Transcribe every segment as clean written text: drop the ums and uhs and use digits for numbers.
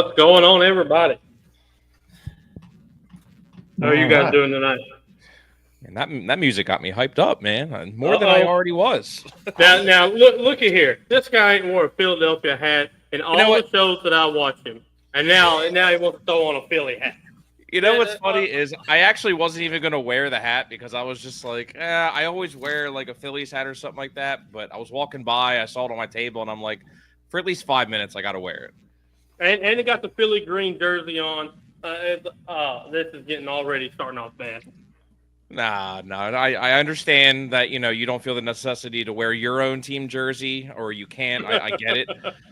What's going on, everybody? How are you guys doing tonight? And that music got me hyped up, man. More than I Uh-oh. already was. Now look at here. This guy ain't wore a Philadelphia hat in all the shows that I watch him, and now he wants to throw on a Philly hat. You know what's funny is I actually wasn't even going to wear the hat because I was just like, I always wear like a Phillies hat or something like that. But I was walking by, I saw it on my table, and I'm like, for at least 5 minutes, I got to wear it. And he got the Philly green jersey on. This is getting already starting off bad. Nah. I understand that, you don't feel the necessity to wear your own team jersey, or you can't. I get it.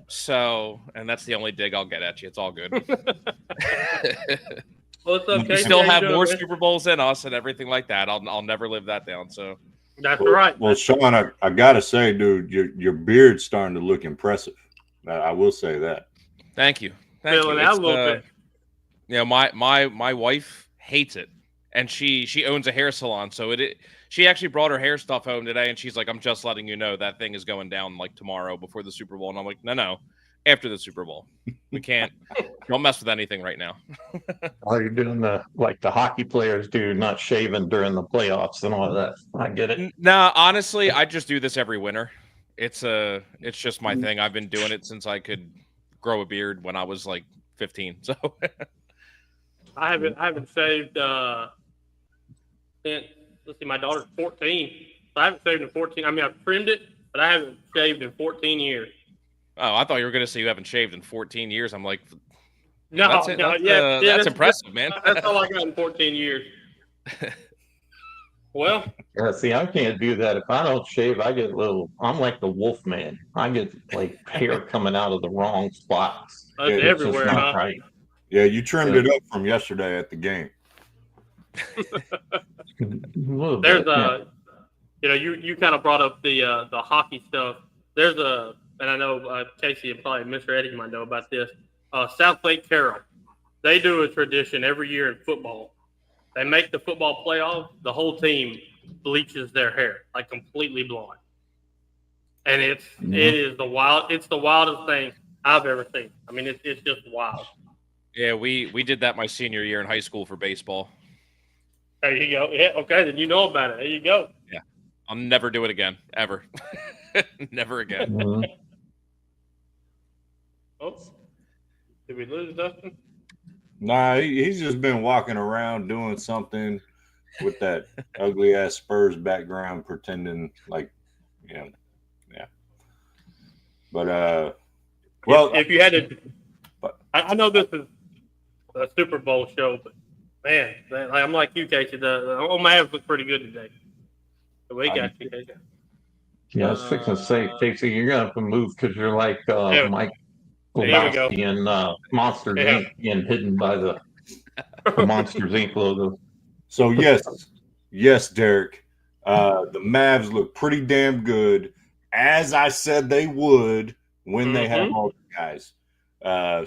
So, and that's the only dig I'll get at you. It's all good. What's up, you still have more Super Bowls than us and everything like that. I'll never live that down. So that's right. Well, Sean, I gotta say, dude, your beard's starting to look impressive. I will say that. Thank you. Feeling out a little bit. My wife hates it, and she owns a hair salon. So she actually brought her hair stuff home today, and she's like, "I'm just letting you know that thing is going down like tomorrow before the Super Bowl." And I'm like, "No, after the Super Bowl. We can't. Don't mess with anything right now." Oh, you're doing the hockey players do, not shaving during the playoffs and all that. I get it. No, honestly, I just do this every winter. It's just my thing. I've been doing it since I could grow a beard when I was like 15. So I haven't shaved since, let's see, my daughter's 14. So I haven't shaved in 14. I mean, I've trimmed it, but I haven't shaved in 14 years. Oh, I thought you were going to say you haven't shaved in 14 years. I'm like, that's impressive, man. That's all I got in 14 years. Well, see, I can't do that. If I don't shave, I'm like the wolf man. I get like hair coming out of the wrong spots. That's everywhere, huh? Right. Yeah, you trimmed it up from yesterday at the game. There's you kind of brought up the hockey stuff. There's and I know Casey and probably Mr. Eddie might know about this. South Lake Carroll, they do a tradition every year in football. They make the football playoffs. The whole team bleaches their hair, like completely blonde, and it is the wildest thing I've ever seen. I mean, it's just wild. Yeah, we did that my senior year in high school for baseball. There you go. Yeah, okay, then you know about it. There you go. Yeah, I'll never do it again, ever. Never again. Mm-hmm. Oh, did we lose Dustin? Nah, he's just been walking around doing something with that ugly ass Spurs background, pretending like, yeah. But well, if you had to, I know this is a Super Bowl show, but man, I'm like you, Casey. The Mavs look pretty good today. The way got you, Casey. Yeah, I was fixing to say, Casey, you're gonna have to move because you're like Mike Lebowski in Monsters Inc. being hidden by the Monsters Inc. logo. So yes, Derek. The Mavs look pretty damn good, as I said they would when they have all the guys.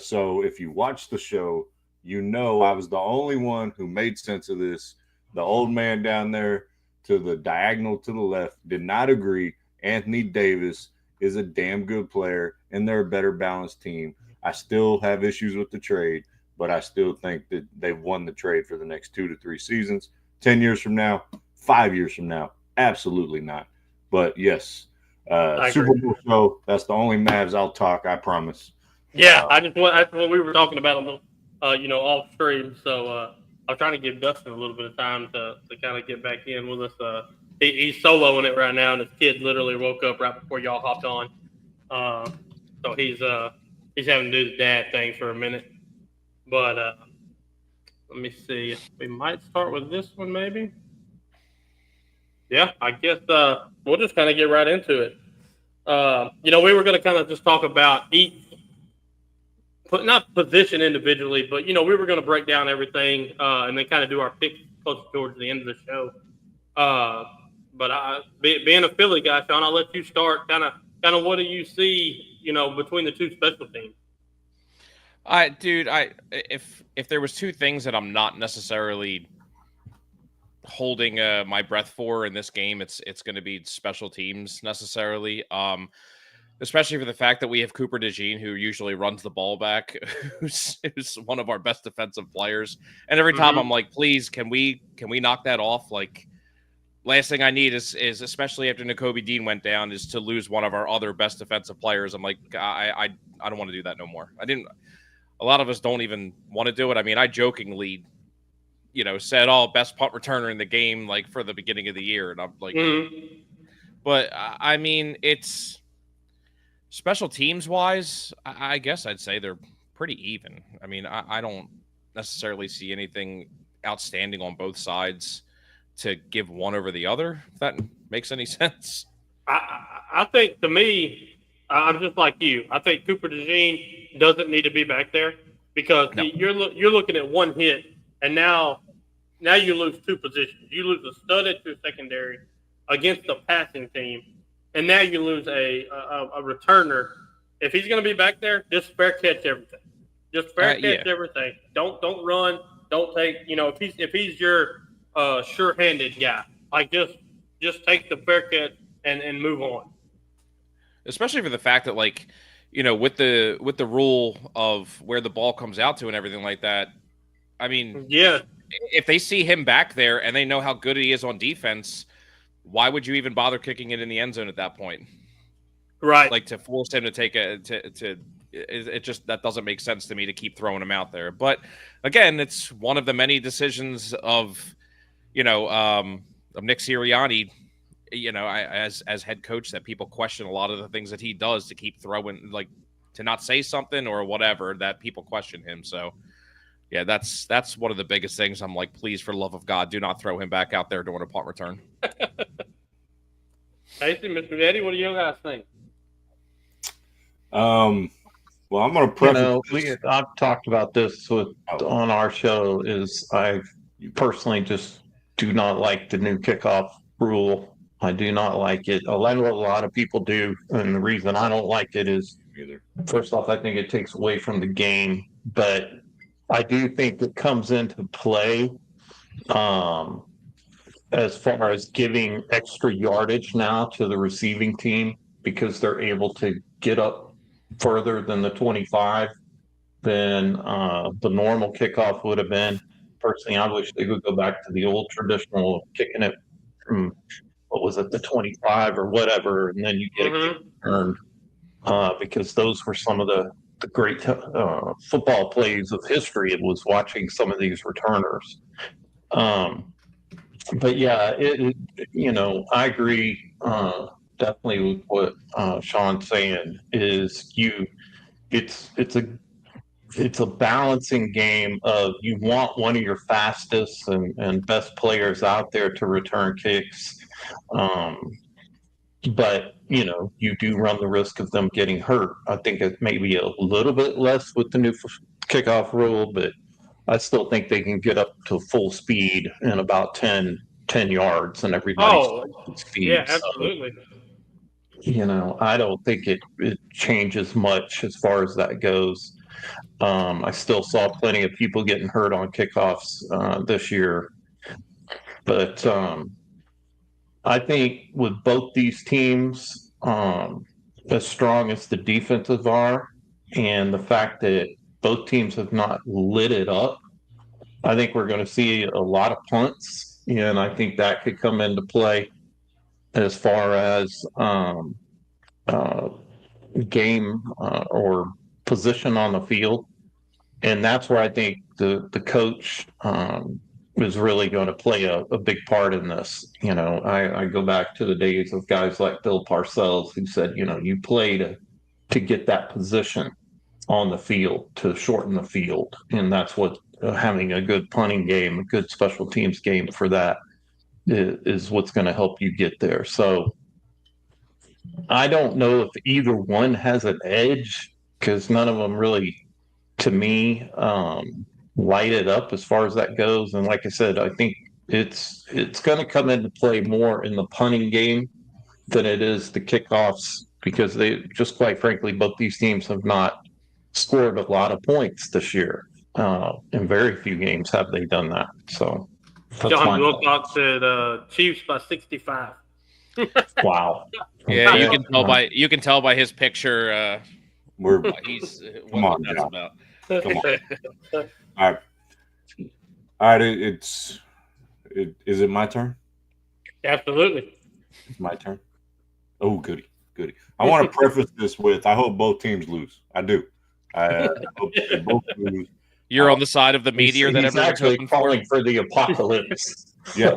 So if you watch the show, you know I was the only one who made sense of this. The old man down there to the diagonal to the left did not agree. Anthony Davis is a damn good player, and they're a better balanced team. I still have issues with the trade, but I still think that they've won the trade for the next 2 to 3 seasons. 10 years from now, 5 years from now, absolutely not. But yes, Super Bowl show, that's the only Mavs I'll talk, I promise. Yeah, that's what we were talking about a little, off stream. So I'm trying to give Dustin a little bit of time to kind of get back in with us. He's soloing it right now, and his kid literally woke up right before y'all hopped on. So he's having to do the dad thing for a minute. But let me see. We might start with this one, maybe. Yeah, I guess we'll just kind of get right into it. We were going to kind of just talk about each, not position individually, but, we were going to break down everything and then kind of do our picks close towards the end of the show. But being a Philly guy, Sean, I'll let you start. Kind of what do you see, between the two special teams? If there was two things that I'm not necessarily holding my breath for in this game, it's going to be special teams necessarily. especially for the fact that we have Cooper DeJean, who usually runs the ball back, who's one of our best defensive players. And every time I'm like, please, can we knock that off? Like, last thing I need is especially after Nakobe Dean went down, is to lose one of our other best defensive players. I'm like, I don't want to do that no more. A lot of us don't even want to do it. I mean, I jokingly, said, best punt returner in the game, like for the beginning of the year. And I'm like, but I mean, it's special teams wise, I guess I'd say they're pretty even. I mean, I don't necessarily see anything outstanding on both sides to give one over the other, if that makes any sense. I think, to me, I'm just like you. I think Cooper DeJean doesn't need to be back there because you're looking at one hit, and now you lose two positions. You lose a stud at your secondary against a passing team, and now you lose a returner. If he's going to be back there, just fair catch everything. Just fair catch everything. Don't run. Don't take. If he's your sure-handed guy, like just take the fair catch and move on. Especially for the fact that, like, with the rule of where the ball comes out to and everything like that. I mean, if they see him back there and they know how good he is on defense, why would you even bother kicking it in the end zone at that point? Right. Like, to force him to take it just, that doesn't make sense to me, to keep throwing him out there. But again, it's one of the many decisions of Nick Sirianni, as head coach, that people question a lot of the things that he does to keep throwing, like, to not say something or whatever, that people question him. So yeah, that's one of the biggest things. I'm like, please, for the love of God, do not throw him back out there during a punt return. Casey, Mr. Daddy, what do you guys think? Well, I'm going to preface. I've talked about this on our show. Is I personally just do not like the new kickoff rule. I do not like it. A lot of people do, and the reason I don't like it is, first off, I think it takes away from the game, but I do think it comes into play as far as giving extra yardage now to the receiving team, because they're able to get up further than the 25 than the normal kickoff would have been. Personally, I wish they would go back to the old traditional kicking it from, the 25 or whatever, and then you get a kick return, because those were some of the great football plays of history. It was watching some of these returners. But yeah, I agree definitely with what Sean's saying. Is it's a balancing game of, you want one of your fastest and best players out there to return kicks. But, you do run the risk of them getting hurt. I think it may be a little bit less with the new kickoff rule, but I still think they can get up to full speed in about 10 yards, and everybody's speed. Yeah, absolutely. So, I don't think it changes much as far as that goes. I still saw plenty of people getting hurt on kickoffs this year. But I think with both these teams, as strong as the defenses are, and the fact that both teams have not lit it up, I think we're going to see a lot of punts, and I think that could come into play as far as game or position on the field. And that's where I think the coach is really going to play a big part in this. I go back to the days of guys like Bill Parcells, who said, you play to get that position on the field, to shorten the field. And that's what having a good punting game, a good special teams game for that is what's going to help you get there. So I don't know if either one has an edge, because none of them really, to me, light it up as far as that goes. And like I said, I think it's going to come into play more in the punting game than it is the kickoffs, because they just, quite frankly, both these teams have not scored a lot of points this year. In very few games have they done that. So John Wilcox said Chiefs by 65. Wow. Yeah, Okay. you can tell by his picture We're what he's Come what on, that's John. about. Come on. All right. All right. Is it my turn? Absolutely. It's my turn. Oh, goody, goody. I want to preface this with I hope both teams lose. I do. I hope they both lose. You're on the side of the meteor that He's everyone's actually hoping for. calling for the apocalypse. Yeah.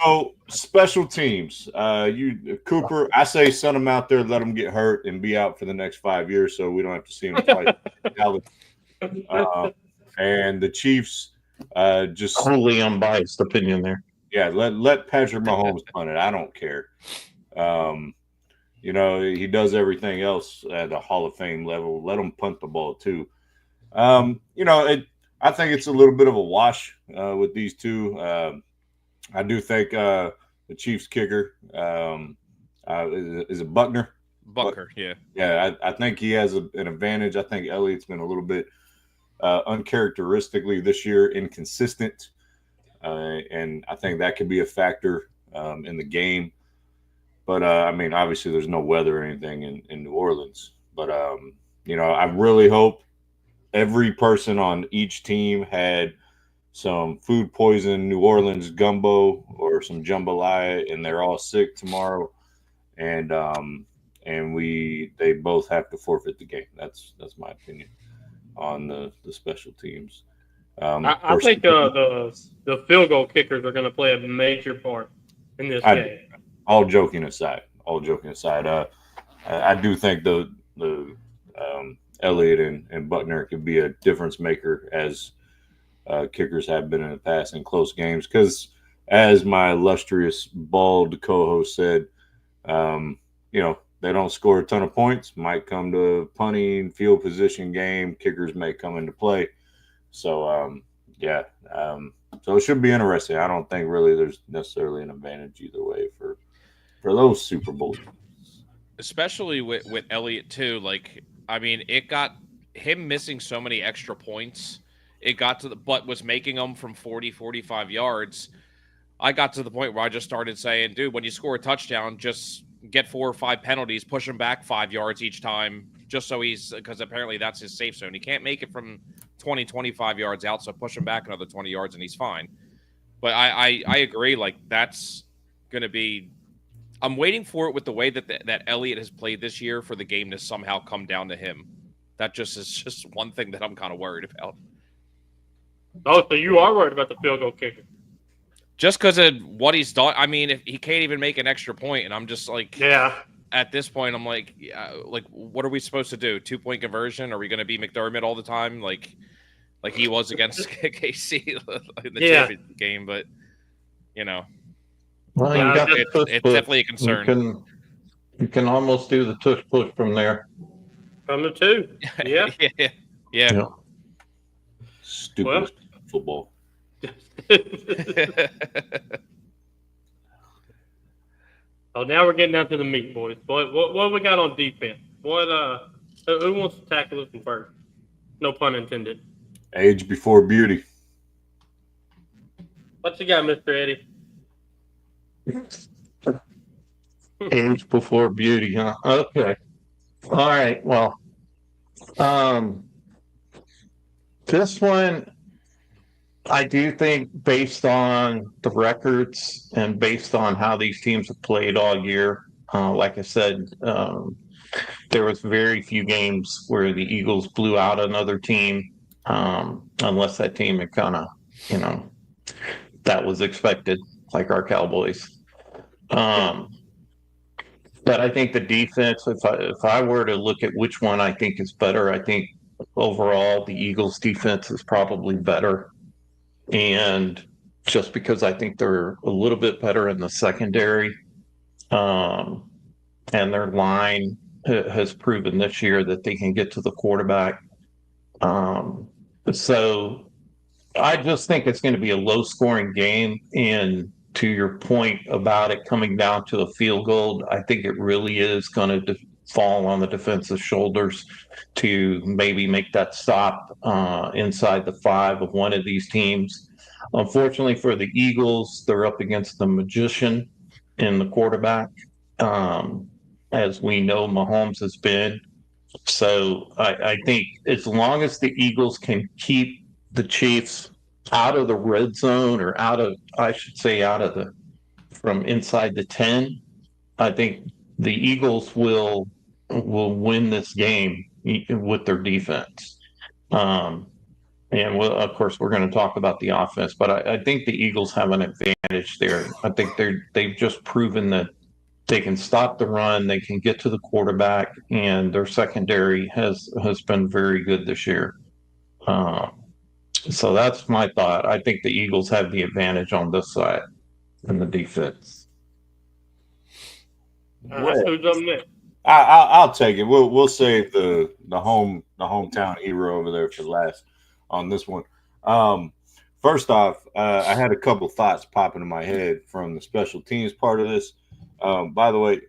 So special teams. You Cooper, I say send them out there, let them get hurt and be out for the next 5 years, so we don't have to see them twice. And the Chiefs, just Totally unbiased opinion there. yeah, let Patrick Mahomes punt it. I don't care. You know, he does everything else at a Hall of Fame level. Let him punt the ball too. You know, I think it's a little bit of a wash with these two. I do think the Chiefs kicker is it Buckner? Bucker, yeah. Yeah, I think he has an advantage. I think Elliott's been a little bit uncharacteristically this year inconsistent, and I think that could be a factor in the game. But I mean, obviously, there's no weather or anything in New Orleans. But you know, I really hope every person on each team had some food poison, New Orleans gumbo, or some jambalaya, and they're all sick tomorrow. And they both have to forfeit the game. That's my opinion on the special teams. I think the field goal kickers are going to play a major part in this game. All joking aside, I do think the Elliott and Buckner could be a difference maker as kickers have been in the past in close games. Because as my illustrious bald co-host said, you know, they don't score a ton of points. Might come to punting, field position game. Kickers may come into play. So yeah, so it should be interesting. I don't think really there's necessarily an advantage either way for those Super Bowls. Especially with Elliott too. Like, I mean, it got him missing so many extra points. It got to but was making them from 40, 45 yards. I got to the point where I just started saying, dude, when you score a touchdown, just get 4 or 5 penalties, push him back 5 yards each time, just so because apparently that's his safe zone. He can't make it from 20, 25 yards out, so push him back another 20 yards and he's fine. But I agree, like, that's going to be – I'm waiting for it with the way that Elliott has played this year for the game to somehow come down to him. That just is just one thing that I'm kind of worried about. Oh, so you are worried about the field goal kicker? Just because of what he's done. I mean, if he can't even make an extra point, and I'm just like, yeah. At this point, I'm like, what are we supposed to do? 2-point conversion? Are we going to be McDermott all the time, like he was against KC in the championship game? But you know. Well, it's definitely a concern. You can almost do the tush push from there. From the 2. Yeah. yeah. Stupid football. Oh, now we're getting down to the meat, boys. What we got on defense? Who wants to tackle this one first? No pun intended. Age before beauty. What you got, Mr. Eddie? Age before beauty, huh? Okay. All right. Well, this one, I do think based on the records and based on how these teams have played all year, like I said, there was very few games where the Eagles blew out another team, unless that team had kind of, that was expected, like our Cowboys. But I think the defense, if I were to look at which one I think is better, I think overall the Eagles defense is probably better. And just because I think they're a little bit better in the secondary, and their line has proven this year that they can get to the quarterback. So I just think it's going to be a low scoring game. And to your point about it coming down to a field goal, I think it really is going to fall on the defensive shoulders to maybe make that stop inside the 5 of one of these teams. Unfortunately for the Eagles, they're up against the magician in the quarterback, as we know Mahomes has been. So I think as long as the Eagles can keep the Chiefs out of the red zone or I should say, from inside the 10, I think the Eagles will win this game with their defense. And of course, we're going to talk about the offense, but I think the Eagles have an advantage there. I think they've just proven that they can stop the run, they can get to the quarterback, and their secondary has been very good this year. So that's my thought. I think the Eagles have the advantage on this side in the defense. Who's up next? I'll take it. We'll save the hometown hero over there for last on this one. First off, I had a couple thoughts pop into my head from the special teams part of this. By the way,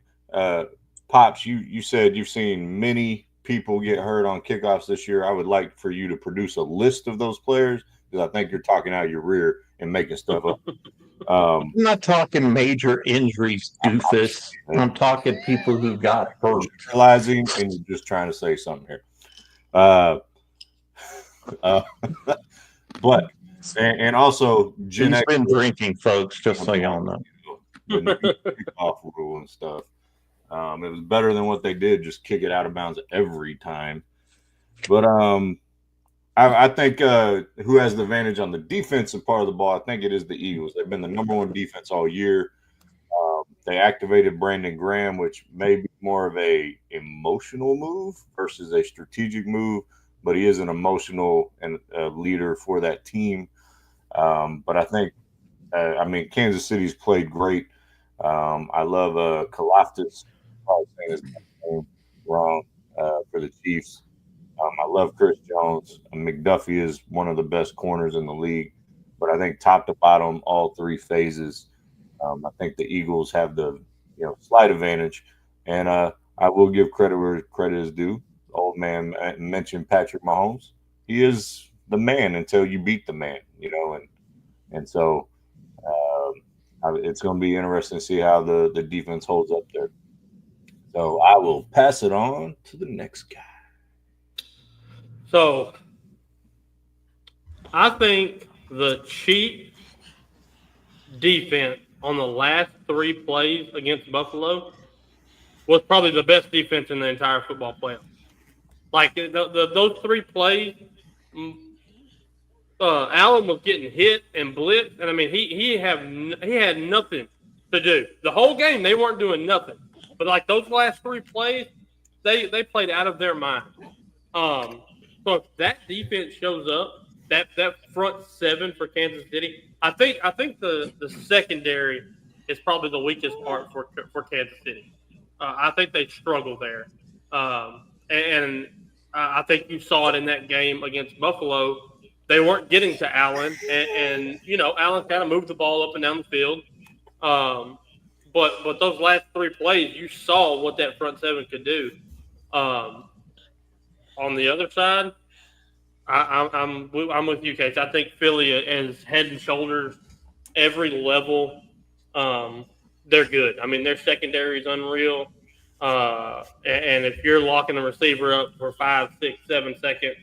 Pops, you said you've seen many people get hurt on kickoffs this year. I would like for you to produce a list of those players because I think you're talking out your rear and making stuff up. I'm not talking major injuries, doofus. I'm talking people who got hurt. Realizing, and you're just trying to say something here. But and also, He's been drinking, folks. Just so y'all know. Kickoff rule and stuff. It was better than what they did, just kick it out of bounds every time. But I think who has the advantage on the defensive part of the ball, I think it is the Eagles. They've been the number one defense all year. They activated Brandon Graham, which may be more of a emotional move versus a strategic move, but he is an emotional and leader for that team. But I think, Kansas City's played great. I love Kalafdis. Probably saying his name wrong for the Chiefs. I love Chris Jones. McDuffie is one of the best corners in the league. But I think top to bottom, all three phases, I think the Eagles have the slight advantage. And I will give credit where credit is due. The old man mentioned Patrick Mahomes. He is the man until you beat the man, and so it's going to be interesting to see how the defense holds up there. So I will pass it on to the next guy. So I think the Chiefs defense on the last three plays against Buffalo was probably the best defense in the entire football playoff. Like those three plays, Allen was getting hit and blitzed, and he had nothing to do the whole game. They weren't doing nothing, but like those last three plays, they played out of their mind. So if that defense shows up, that front seven for Kansas City, I think the secondary is probably the weakest part for Kansas City. I think they struggle there, and I think you saw it in that game against Buffalo. They weren't getting to Allen, and Allen kind of moved the ball up and down the field. But those last three plays, you saw what that front seven could do. On the other side, I'm with you, Case. I think Philly is head and shoulders every level. They're good. Their secondary is unreal. And if you're locking the receiver up for 5, 6, 7 seconds,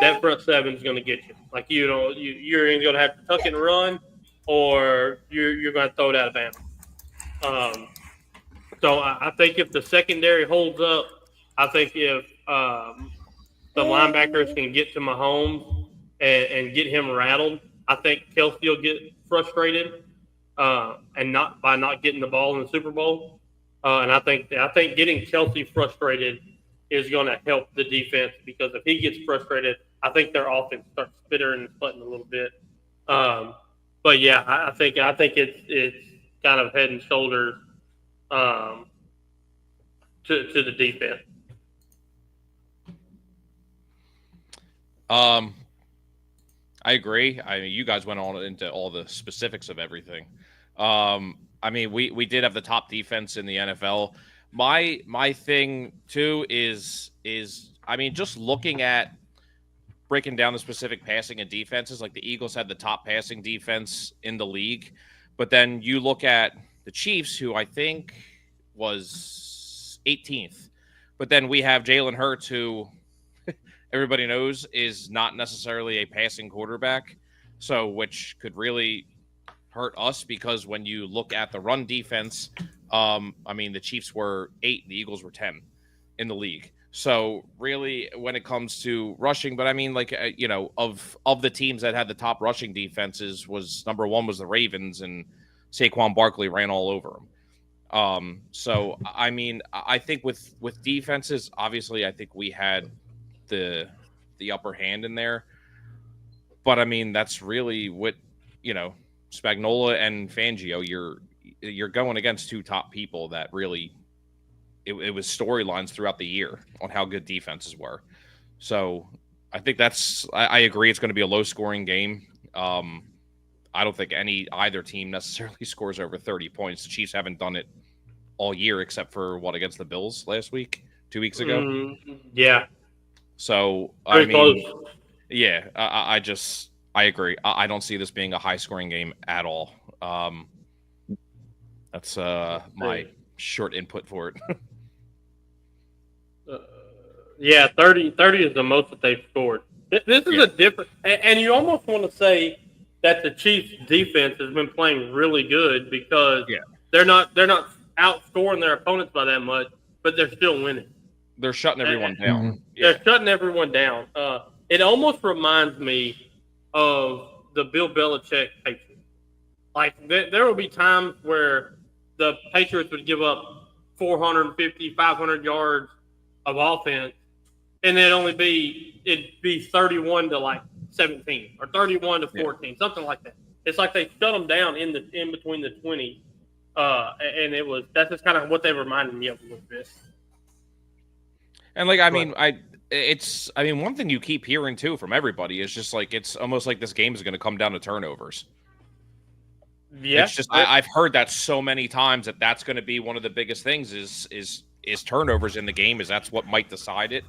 that front seven is going to get you. Like you're either going to have to tuck and run, or you're going to throw it out of bounds. So I think if the secondary holds up, I think if the linebackers can get to Mahomes and get him rattled, I think Kelce will get frustrated and not getting the ball in the Super Bowl. And I think getting Kelce frustrated is going to help the defense, because if he gets frustrated, I think their offense starts spittering and sputting a little bit. But yeah, I think it's kind of head and shoulders to the defense. I agree. You guys went on into all the specifics of everything. We did have the top defense in the NFL. My thing too is just looking at breaking down the specific passing and defenses. Like the Eagles had the top passing defense in the league, but then you look at the Chiefs, who I think was 18th. But then we have Jalen Hurts, who everybody knows is not necessarily a passing quarterback, so which could really hurt us because when you look at the run defense, the Chiefs were 8, the Eagles were 10 in the league. So really, when it comes to rushing, but of the teams that had the top rushing defenses, was number 1 was the Ravens, and Saquon Barkley ran all over them. I think with defenses, obviously, I think we had the upper hand in there. But that's really what Spagnuolo and Fangio. You're going against 2 top people that really. It was storylines throughout the year on how good defenses were. So I think I agree it's going to be a low-scoring game. I don't think either team necessarily scores over 30 points. The Chiefs haven't done it all year except for, against the Bills last week, 2 weeks ago? Yeah. So, close. Yeah, I agree. I don't see this being a high-scoring game at all. That's my short input for it. 30 is the most that they've scored. This is a different, and you almost want to say that the Chiefs' defense has been playing really good because they're not outscoring their opponents by that much, but they're still winning. They're shutting everyone down. They're shutting everyone down. It almost reminds me of the Bill Belichick Patriots. Like there will be times where the Patriots would give up 450, 500 yards of offense, and it'd be 31 to 17 or 31 to 14, something like that. It's like they shut them down in between the 20, and that's just kind of what they reminded me of a little bit. And one thing you keep hearing too from everybody is just it's almost like this game is going to come down to turnovers. Yeah, it's just I've heard that so many times that's going to be one of the biggest things is turnovers in the game, is that's what might decide it.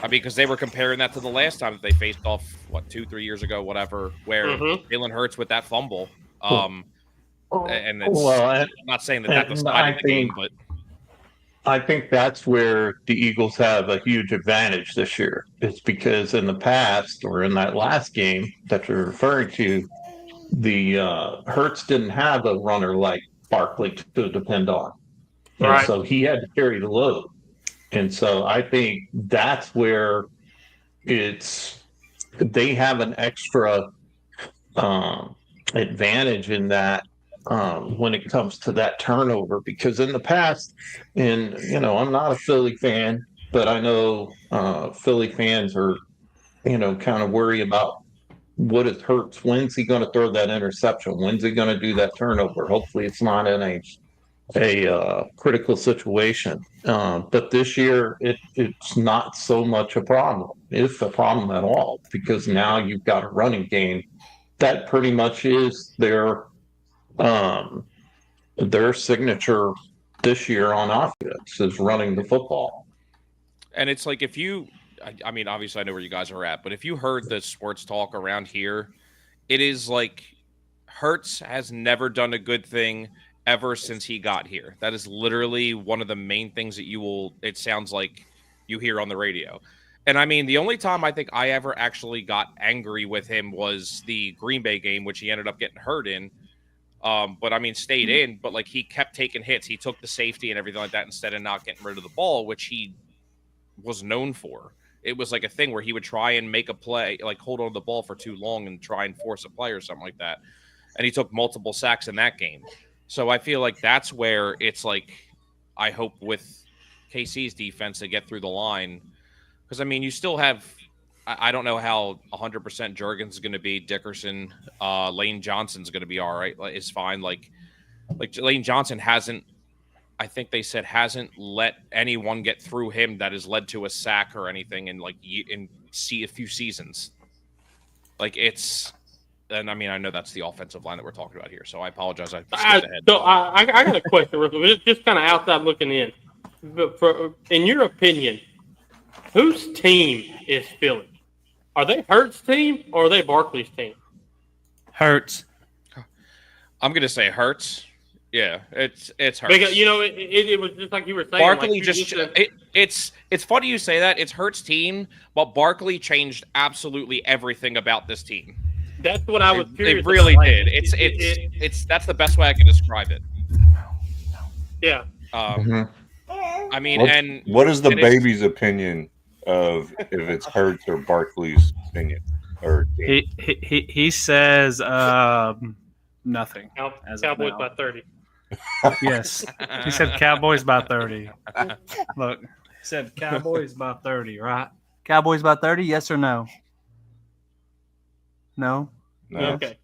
Because they were comparing that to the last time that they faced off 2-3 years ago, whatever, where Jalen Hurts with that fumble. And I'm not saying that decided the game, but I think that's where the Eagles have a huge advantage this year. It's because in the past, or in that last game that you're referring to, the Hurts didn't have a runner like Barkley to depend on. And so he had to carry the load. And so I think that's where they have an extra advantage in that when it comes to that turnover, because in the past, and I'm not a Philly fan, but I know Philly fans are, kind of worry about what is Hurts. When's he going to throw that interception? When's he going to do that turnover? Hopefully it's not in a critical situation. But this year, it's not so much a problem, if a problem at all, because now you've got a running game that pretty much is their signature this year on offense, is running the football. And it's like, obviously I know where you guys are at, but if you heard the sports talk around here, it is like Hurts has never done a good thing ever since he got here. That is literally one of the main things that it sounds like you hear on the radio. And the only time I think I ever actually got angry with him was the Green Bay game, which he ended up getting hurt in. But stayed in, but he kept taking hits. He took the safety and everything like that instead of not getting rid of the ball, which he was known for. It was like a thing where he would try and make a play, hold on to the ball for too long and try and force a play or something like that. And he took multiple sacks in that game. So I feel like that's where it's I hope with KC's defense to get through the line. Because, you still have, I don't know how 100% Jurgens is going to be. Dickerson, Lane Johnson's going to be all right. It's fine. Lane Johnson hasn't let anyone get through him that has led to a sack or anything in a few seasons. And I know that's the offensive line that we're talking about here, so I apologize. I skipped ahead. So I got a question, Rick. Just kind of outside looking in. But in your opinion, whose team is Philly? Are they Hurts' team or are they Barkley's team? Hurts. I'm gonna say Hurts. Yeah, it's Hurts. Because, it was just like you were saying. Barkley like it's funny you say that. It's Hurts' team, but Barkley changed absolutely everything about this team. That's what I was curious. It really about. did. It's that's the best way I can describe it. Yeah. I mean, what is the and baby's opinion of if it's Hurts or Barkley's opinion? Or he says nothing. Cowboys by 30. Yes, he said Cowboys by 30. Look, he said Cowboys by 30, right? Cowboys by 30, yes or no? No. Okay.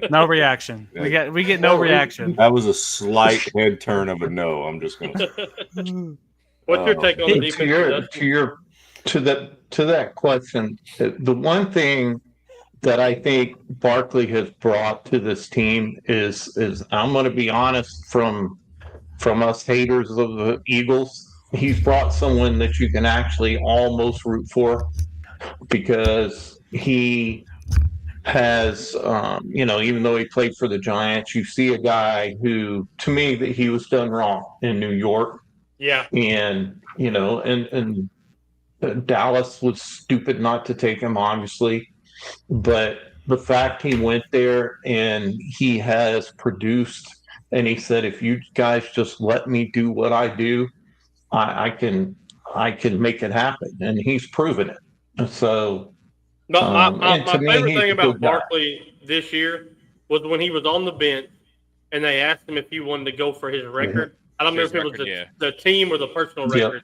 No reaction. We get no reaction. That was a slight head turn of a no. I'm just gonna say. What's your take on the defense? To that question, the one thing that I think Barkley has brought to this team is I'm going to be honest, from us haters of the Eagles, he's brought someone that you can actually almost root for, because he has, even though he played for the Giants, you see a guy who, to me, that he was done wrong in New York. Yeah. And, and Dallas was stupid not to take him, obviously. But the fact he went there and he has produced, and he said, if you guys just let me do what I do, I can make it happen. And he's proven it. So, my favorite thing about Barkley this year was when he was on the bench and they asked him if he wanted to go for his record. I don't remember if it was the team or the personal record.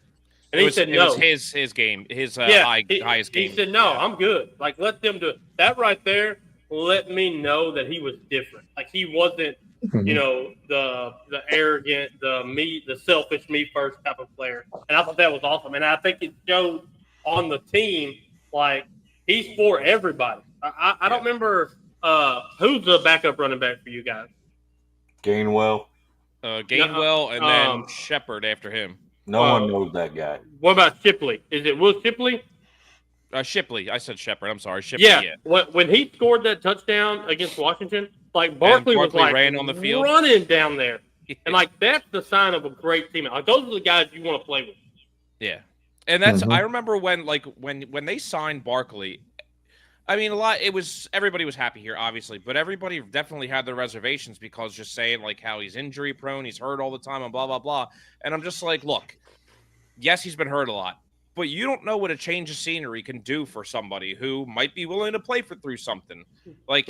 And he said no. It was his game, his highest game. He said, no, I'm good. Like, let them do it. That right there let me know that he was different. Like, he wasn't, the arrogant, the selfish, me first type of player. And I thought that was awesome. And I think it showed on the team, like, he's for everybody. I don't remember who's the backup running back for you guys. Gainwell. And then Shepard after him. No one knows that guy. What about Shipley? Is it Will Shipley? Shipley. I said Shepard. I'm sorry. Shipley. Yeah. When he scored that touchdown against Washington, like Barkley was like ran on the field, running down there, and like that's the sign of a great team. Like those are the guys you want to play with. Yeah, and that's I remember when they signed Barkley. I mean, everybody was happy here, obviously, but everybody definitely had their reservations because just saying like how he's injury prone, he's hurt all the time, and blah blah blah. And I'm just like, look, yes, he's been hurt a lot, but you don't know what a change of scenery can do for somebody who might be willing to play through something. Like,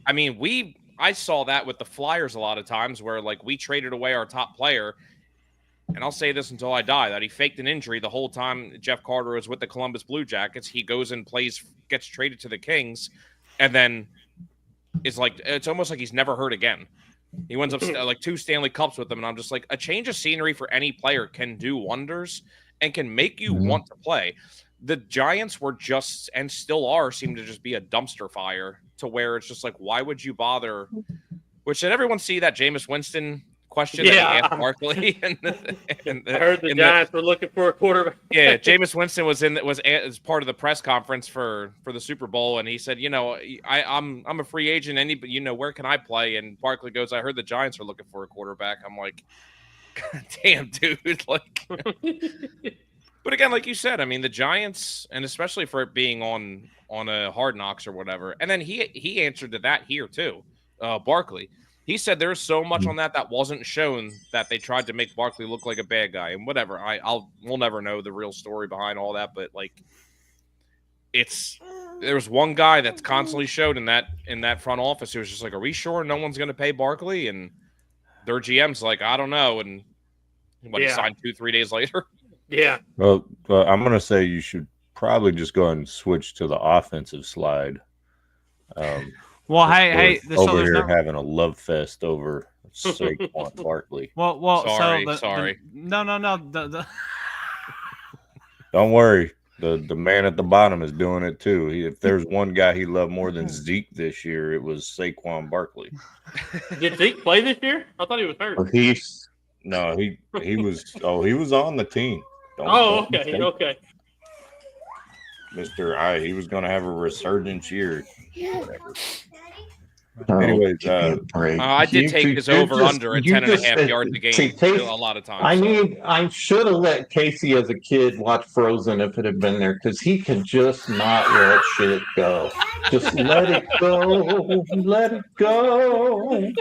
I mean, I saw that with the Flyers a lot of times where like we traded away our top player. And I'll say this until I die, that he faked an injury the whole time Jeff Carter was with the Columbus Blue Jackets. He goes and plays, gets traded to the Kings, and then it's almost like he's never hurt again. He wins up like 2 Stanley Cups with them, and I'm just like, a change of scenery for any player can do wonders and can make you want to play. The Giants were just, and still are, seem to just be a dumpster fire to where it's just like, why would you bother? Which, did everyone see that Jameis Winston question that he asked Barkley? And I heard the Giants were looking for a quarterback. Yeah, Jameis Winston was as part of the press conference for the Super Bowl, and he said, I'm a free agent. Where can I play? And Barkley goes, I heard the Giants are looking for a quarterback. I'm like, God damn, dude. Like, but again, like you said, I mean, the Giants, and especially for it being on a Hard Knocks or whatever, and then he answered to that here too, Barkley. He said there's so much on that wasn't shown that they tried to make Barkley look like a bad guy and whatever. We'll never know the real story behind all that, but like, there's one guy that's constantly showed in that front office who was just like, are we sure no one's going to pay Barkley? And their GM's like, I don't know. And he signed 2-3 days later. Yeah. Well, I'm going to say you should probably just go ahead and switch to the offensive slide. Well, hey, over here having a love fest over Saquon Barkley. Well, sorry. No. Don't worry. The man at the bottom is doing it too. If there's one guy he loved more than Zeke this year, it was Saquon Barkley. Did Zeke play this year? I thought he was hurt. No, he was. Oh, he was on the team. Okay. Mr. He was going to have a resurgence year. Anyways, give me a break. I did take his over under at 10.5 yards a game Casey, a lot of times. I should have let Casey as a kid watch Frozen if it had been there, because he could just not let shit go. Just let it go, let it go.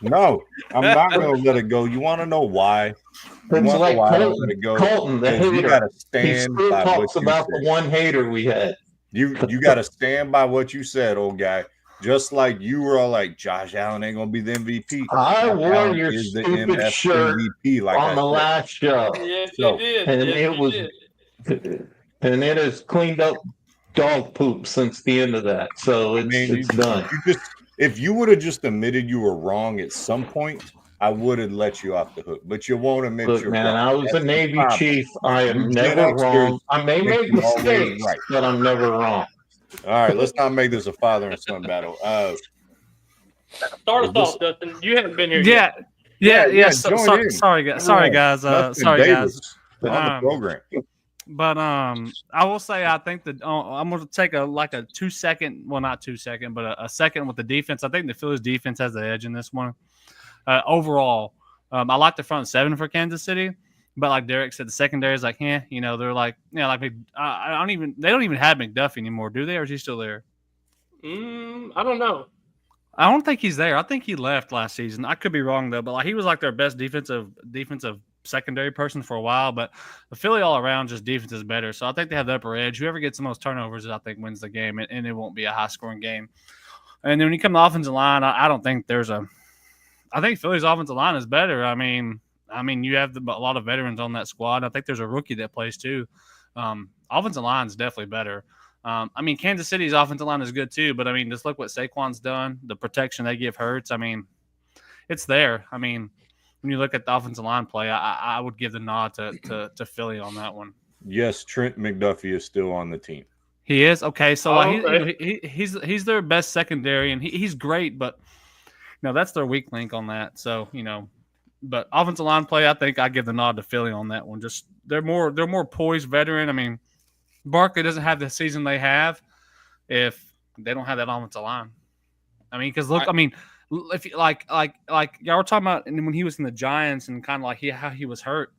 no, I'm not going to let it go. You want to know why? You It's want to like know why I don't let it go? Colton, the Because you hater. got to He stand still by talks what you about said. the one hater we had. You got to stand by what you said, old guy. Just like you were all like, Josh Allen ain't going to be the MVP. I Josh wore Allen your is the stupid MF shirt MVP, like on I the said. last show. Yes, So- you did. And Yes, it you was, did. and it has cleaned up dog poop since the end of that. So I mean, it's done. if you would have just admitted you were wrong at some point, I would have let you off the hook. But you won't admit Look, you're man, wrong. I was That's a the Navy problem. chief. I am You never Gen Xers wrong. I may think make you're always mistakes, right. but I'm never wrong. All right, let's not make this a father and son battle. Start Is us this- off, Justin. You haven't been here yet. Yeah. join in. Sorry, guys. Come Sorry, on. guys. Justin Sorry, guys. Davis on the program. But I will say I think that I'm going to take a 2 second, well not 2 second, but a second with the defense. I think the Phillies defense has the edge in this one. Overall, I like the front seven for Kansas City, but like Derek said, the secondary is like, they're like, they don't even have McDuffie anymore, do they? Or is he still there? I don't know. I don't think he's there. I think he left last season. I could be wrong though, but like he was like their best defensive secondary person for a while. But the Philly all around just defense is better, so I think they have the upper edge. Whoever gets the most turnovers, I think, wins the game, and it won't be a high scoring game. And then when you come to the offensive line, I don't think there's a. I think Philly's offensive line is better. I mean, you have a lot of veterans on that squad. I think there's a rookie that plays too. Offensive line is definitely better. Kansas City's offensive line is good too, but just look what Saquon's done. The protection they give Hurts. It's there. When you look at the offensive line play, I would give the nod to Philly on that one. Yes, Trent McDuffie is still on the team. He is okay. So okay. he's their best secondary, and he's great, but that's their weak link on that. So but offensive line play, I think I give the nod to Philly on that one. Just they're more poised veteran. Barkley doesn't have the season they have if they don't have that offensive line. Because look, if you, like y'all were talking about when he was in the Giants and kind of like how he was hurt.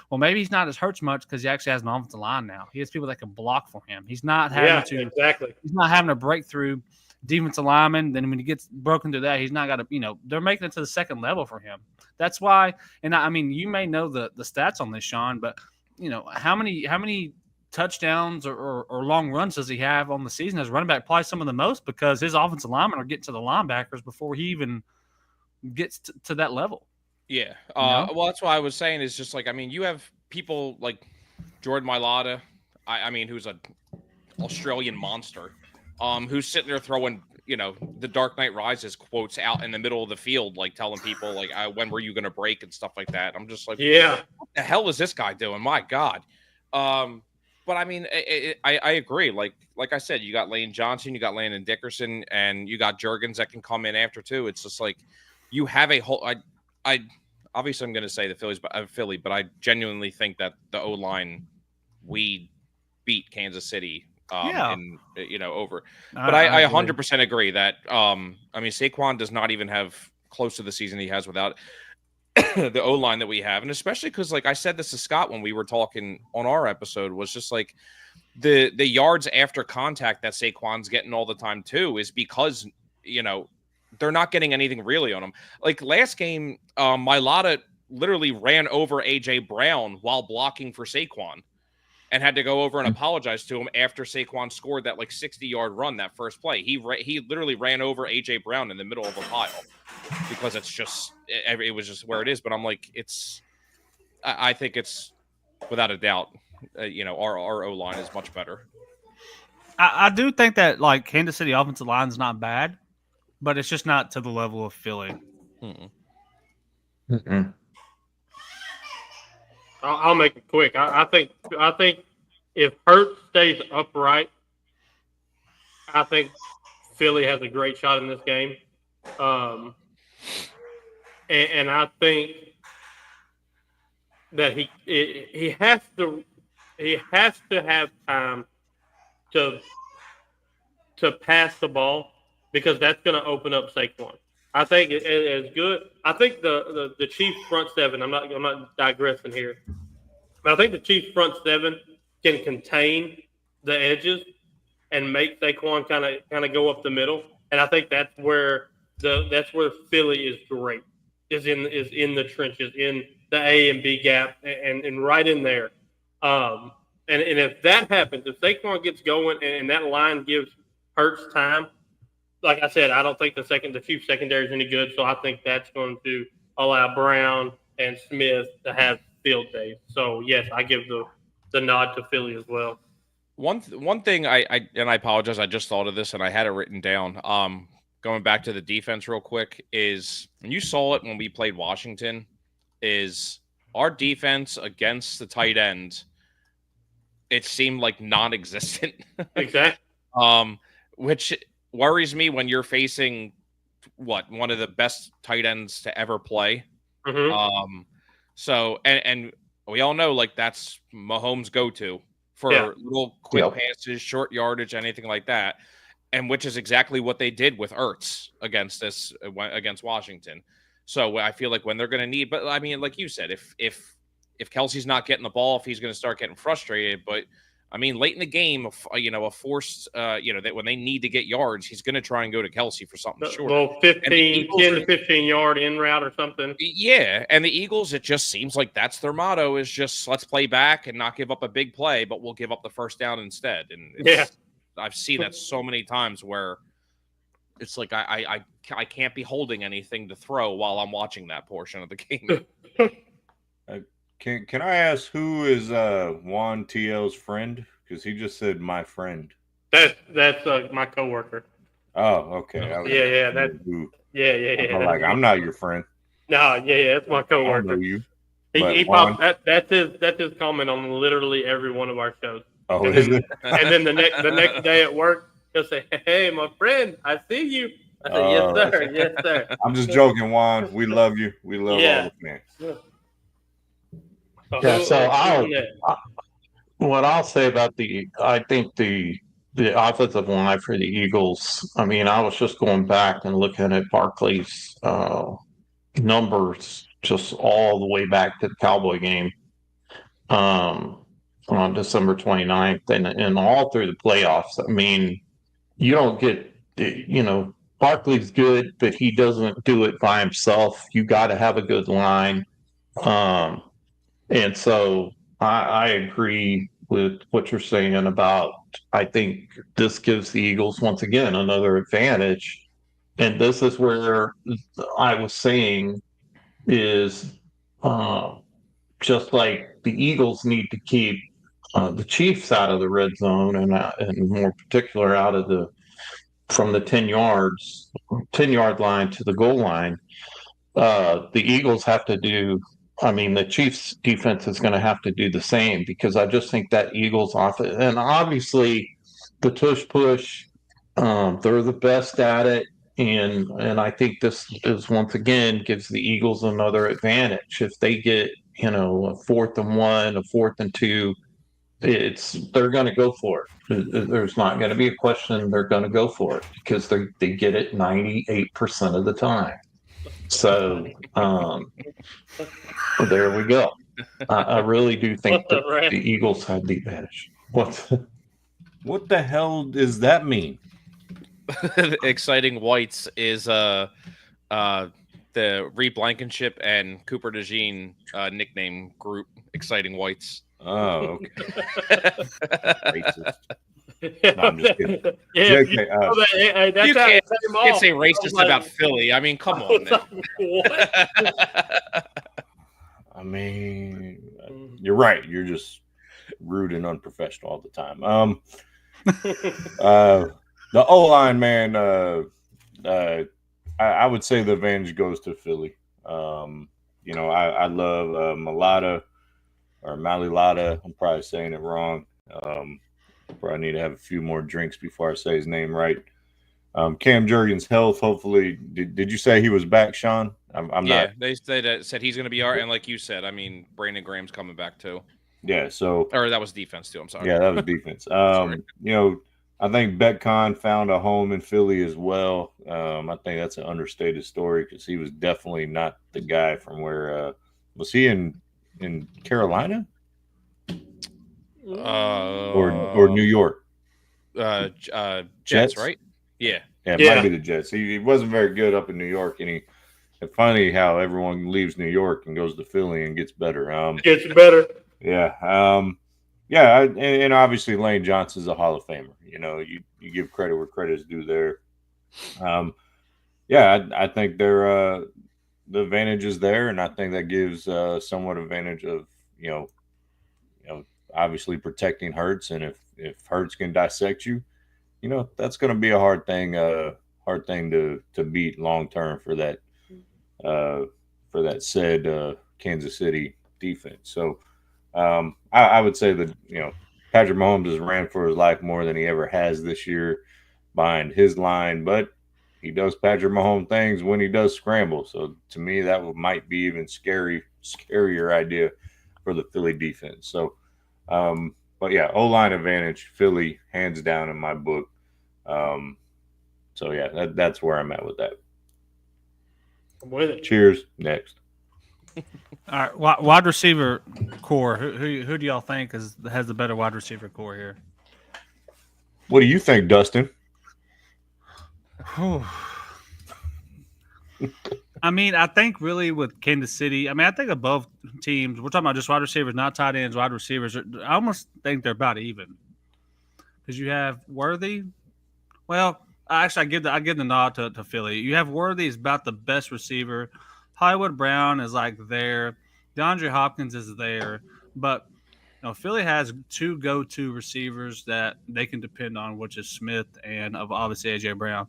Well, maybe he's not as hurt much because he actually has an offensive line now. He has people that can block for him. He's not having exactly. He's not having a breakthrough defensive lineman. Then when he gets broken to that, he's not got to. They're making it to the second level for him. That's why. And you may know the stats on this, Sean, but how many touchdowns or long runs does he have on the season as running back? Probably some of the most, because his offensive linemen are getting to the linebackers before he even gets to that level. Yeah. Well, that's why I was saying is just like, you have people like Jordan Mailata, who's an Australian monster, who's sitting there throwing, the Dark Knight Rises quotes out in the middle of the field, like telling people like, when were you going to break and stuff like that. I'm just like, yeah, what the hell is this guy doing? My God. But I agree. Like I said, you got Lane Johnson, you got Landon Dickerson, and you got Juergens that can come in after too. It's just like you have a whole. I obviously I'm going to say the Philly, but I genuinely think that the O-line we beat Kansas City. Over. But I 100% agree that Saquon does not even have close to the season he has without the O-line that we have. And especially because, like I said this to Scott when we were talking on our episode, was just like the yards after contact that Saquon's getting all the time too is because, they're not getting anything really on him. Like last game, Mailata literally ran over A.J. Brown while blocking for Saquon and had to go over and apologize to him after Saquon scored that 60-yard run that first play. He literally ran over A.J. Brown in the middle of a pile because it was just where it is. But I'm like, I think it's without a doubt, our O-line is much better. I do think that Kansas City offensive line is not bad, but it's just not to the level of Philly. I'll make it quick. I think if Hurts stays upright, I think Philly has a great shot in this game. And I think that he has to have time to pass the ball because that's going to open up Saquon. I think it is good. I think the Chiefs front seven. I'm not digressing here, but I think the Chiefs front seven can contain the edges and make Saquon kind of go up the middle. And I think that's where Philly is great, is in the trenches, in the A and B gap, and right in there. And if that happens, if Saquon gets going and that line gives Hurts time, like I said, I don't think the Chiefs secondary is any good, so I think that's going to allow Brown and Smith to have field days. So yes, I give the nod to Philly as well. One thing I apologize, I just thought of this and I had it written down. Going back to the defense real quick, is, and you saw it when we played Washington, is our defense against the tight end, it seemed like non-existent. Exactly. Which worries me when you're facing one of the best tight ends to ever play. Mm-hmm. So and we all know, like, that's Mahomes' go-to for little quick passes, short yardage, anything like that. And which is exactly what they did with Ertz against Washington. So I feel like when they're going to need, but I mean, like you said, if Kelsey's not getting the ball, if he's going to start getting frustrated, but I mean, late in the game, a forced, that when they need to get yards, he's going to try and go to Kelsey for something short. Well, 10 to 15 yard in route or something. Yeah. And the Eagles, it just seems like that's their motto, is just let's play back and not give up a big play, but we'll give up the first down instead. And I've seen that so many times where it's like I can't be holding anything to throw while I'm watching that portion of the game. Can I ask who is Juan TL's friend? Because he just said my friend. That's my coworker. Oh, okay. Yeah. I'm like, I'm not your friend. No, that's my coworker. I know you. He popped that's his comment on literally every one of our shows. Oh, and then the next day at work, he'll say, "Hey, my friend, I see you." I said, "Yes, sir. Yes, sir." I'm just joking, Juan. We love you. We love all the fans. What I'll say about I think the offensive line for the Eagles. I mean, I was just going back and looking at Barkley's numbers just all the way back to the Cowboy game on December 29th and all through the playoffs. I mean, you don't get, Barkley's good, but he doesn't do it by himself. You got to have a good line. And so I agree with what you're saying about, I think this gives the Eagles, once again, another advantage. And this is where I was saying is just like the Eagles need to keep the Chiefs out of the red zone and more particular from the 10-yard line to the goal line. The Eagles have to do, the Chiefs defense is going to have to do the same, because I just think that Eagles offense, and obviously the tush push, they're the best at it. And I think this is, once again, gives the Eagles another advantage. If they get, a 4th and 1, a 4th and 2, they're going to go for it. There's not going to be a question. They're going to go for it because they get it 98% of the time. So there we go. I really do think that the Eagles had the advantage. What the hell does that mean? Exciting Whites is the Reed Blankenship and Cooper DeJean nickname group. Exciting Whites. Oh, okay. Racist. No, I'm just kidding. JK, you can't say racist about Philly. I mean, come on. I mean, you're right. You're just rude and unprofessional all the time. The O-line, man, I would say the advantage goes to Philly. I love Malata or Malilata. I'm probably saying it wrong. Probably need to have a few more drinks before I say his name right. Cam Jurgens' health, hopefully. Did you say he was back, Sean? I'm not. They said he's going to be all right. And like you said, Brandon Graham's coming back too. Yeah, so. Or that was defense too. I'm sorry. Yeah, that was defense. I think Betcon found a home in Philly as well. I think that's an understated story because he was definitely not the guy from where was he in Carolina or New York? Jets, right? Yeah. Yeah, it might be the Jets. He wasn't very good up in New York, and it's funny how everyone leaves New York and goes to Philly and gets better. Gets better. Yeah. Yeah, and obviously Lane Johnson's a Hall of Famer. You know, you give credit where credit is due there. Yeah, I think they're the advantage is there, and I think that gives somewhat advantage of you know obviously protecting Hurts, and if Hurts can dissect you, you know that's going to be a hard thing to beat long term for that said Kansas City defense. So I would say that Patrick Mahomes has ran for his life more than he ever has this year behind his line, but he does Patrick Mahomes things when he does scramble. So to me, that might be even scarier idea for the Philly defense. So, but yeah, O-line advantage, Philly hands down in my book. So yeah, that's where I'm at with that. I'm with it. Cheers. Next. All right, wide receiver core. Who do y'all think has the better wide receiver core here? What do you think, Dustin? I mean, I think really with Kansas City, I mean, I think above teams, we're talking about just wide receivers, not tight ends, wide receivers. I almost think they're about even because you have Worthy. Well, actually, I give the nod to Philly. You have Worthy is about the best receiver. Hollywood Brown is like there. DeAndre Hopkins is there, but Philly has two go-to receivers that they can depend on, which is Smith and obviously AJ Brown.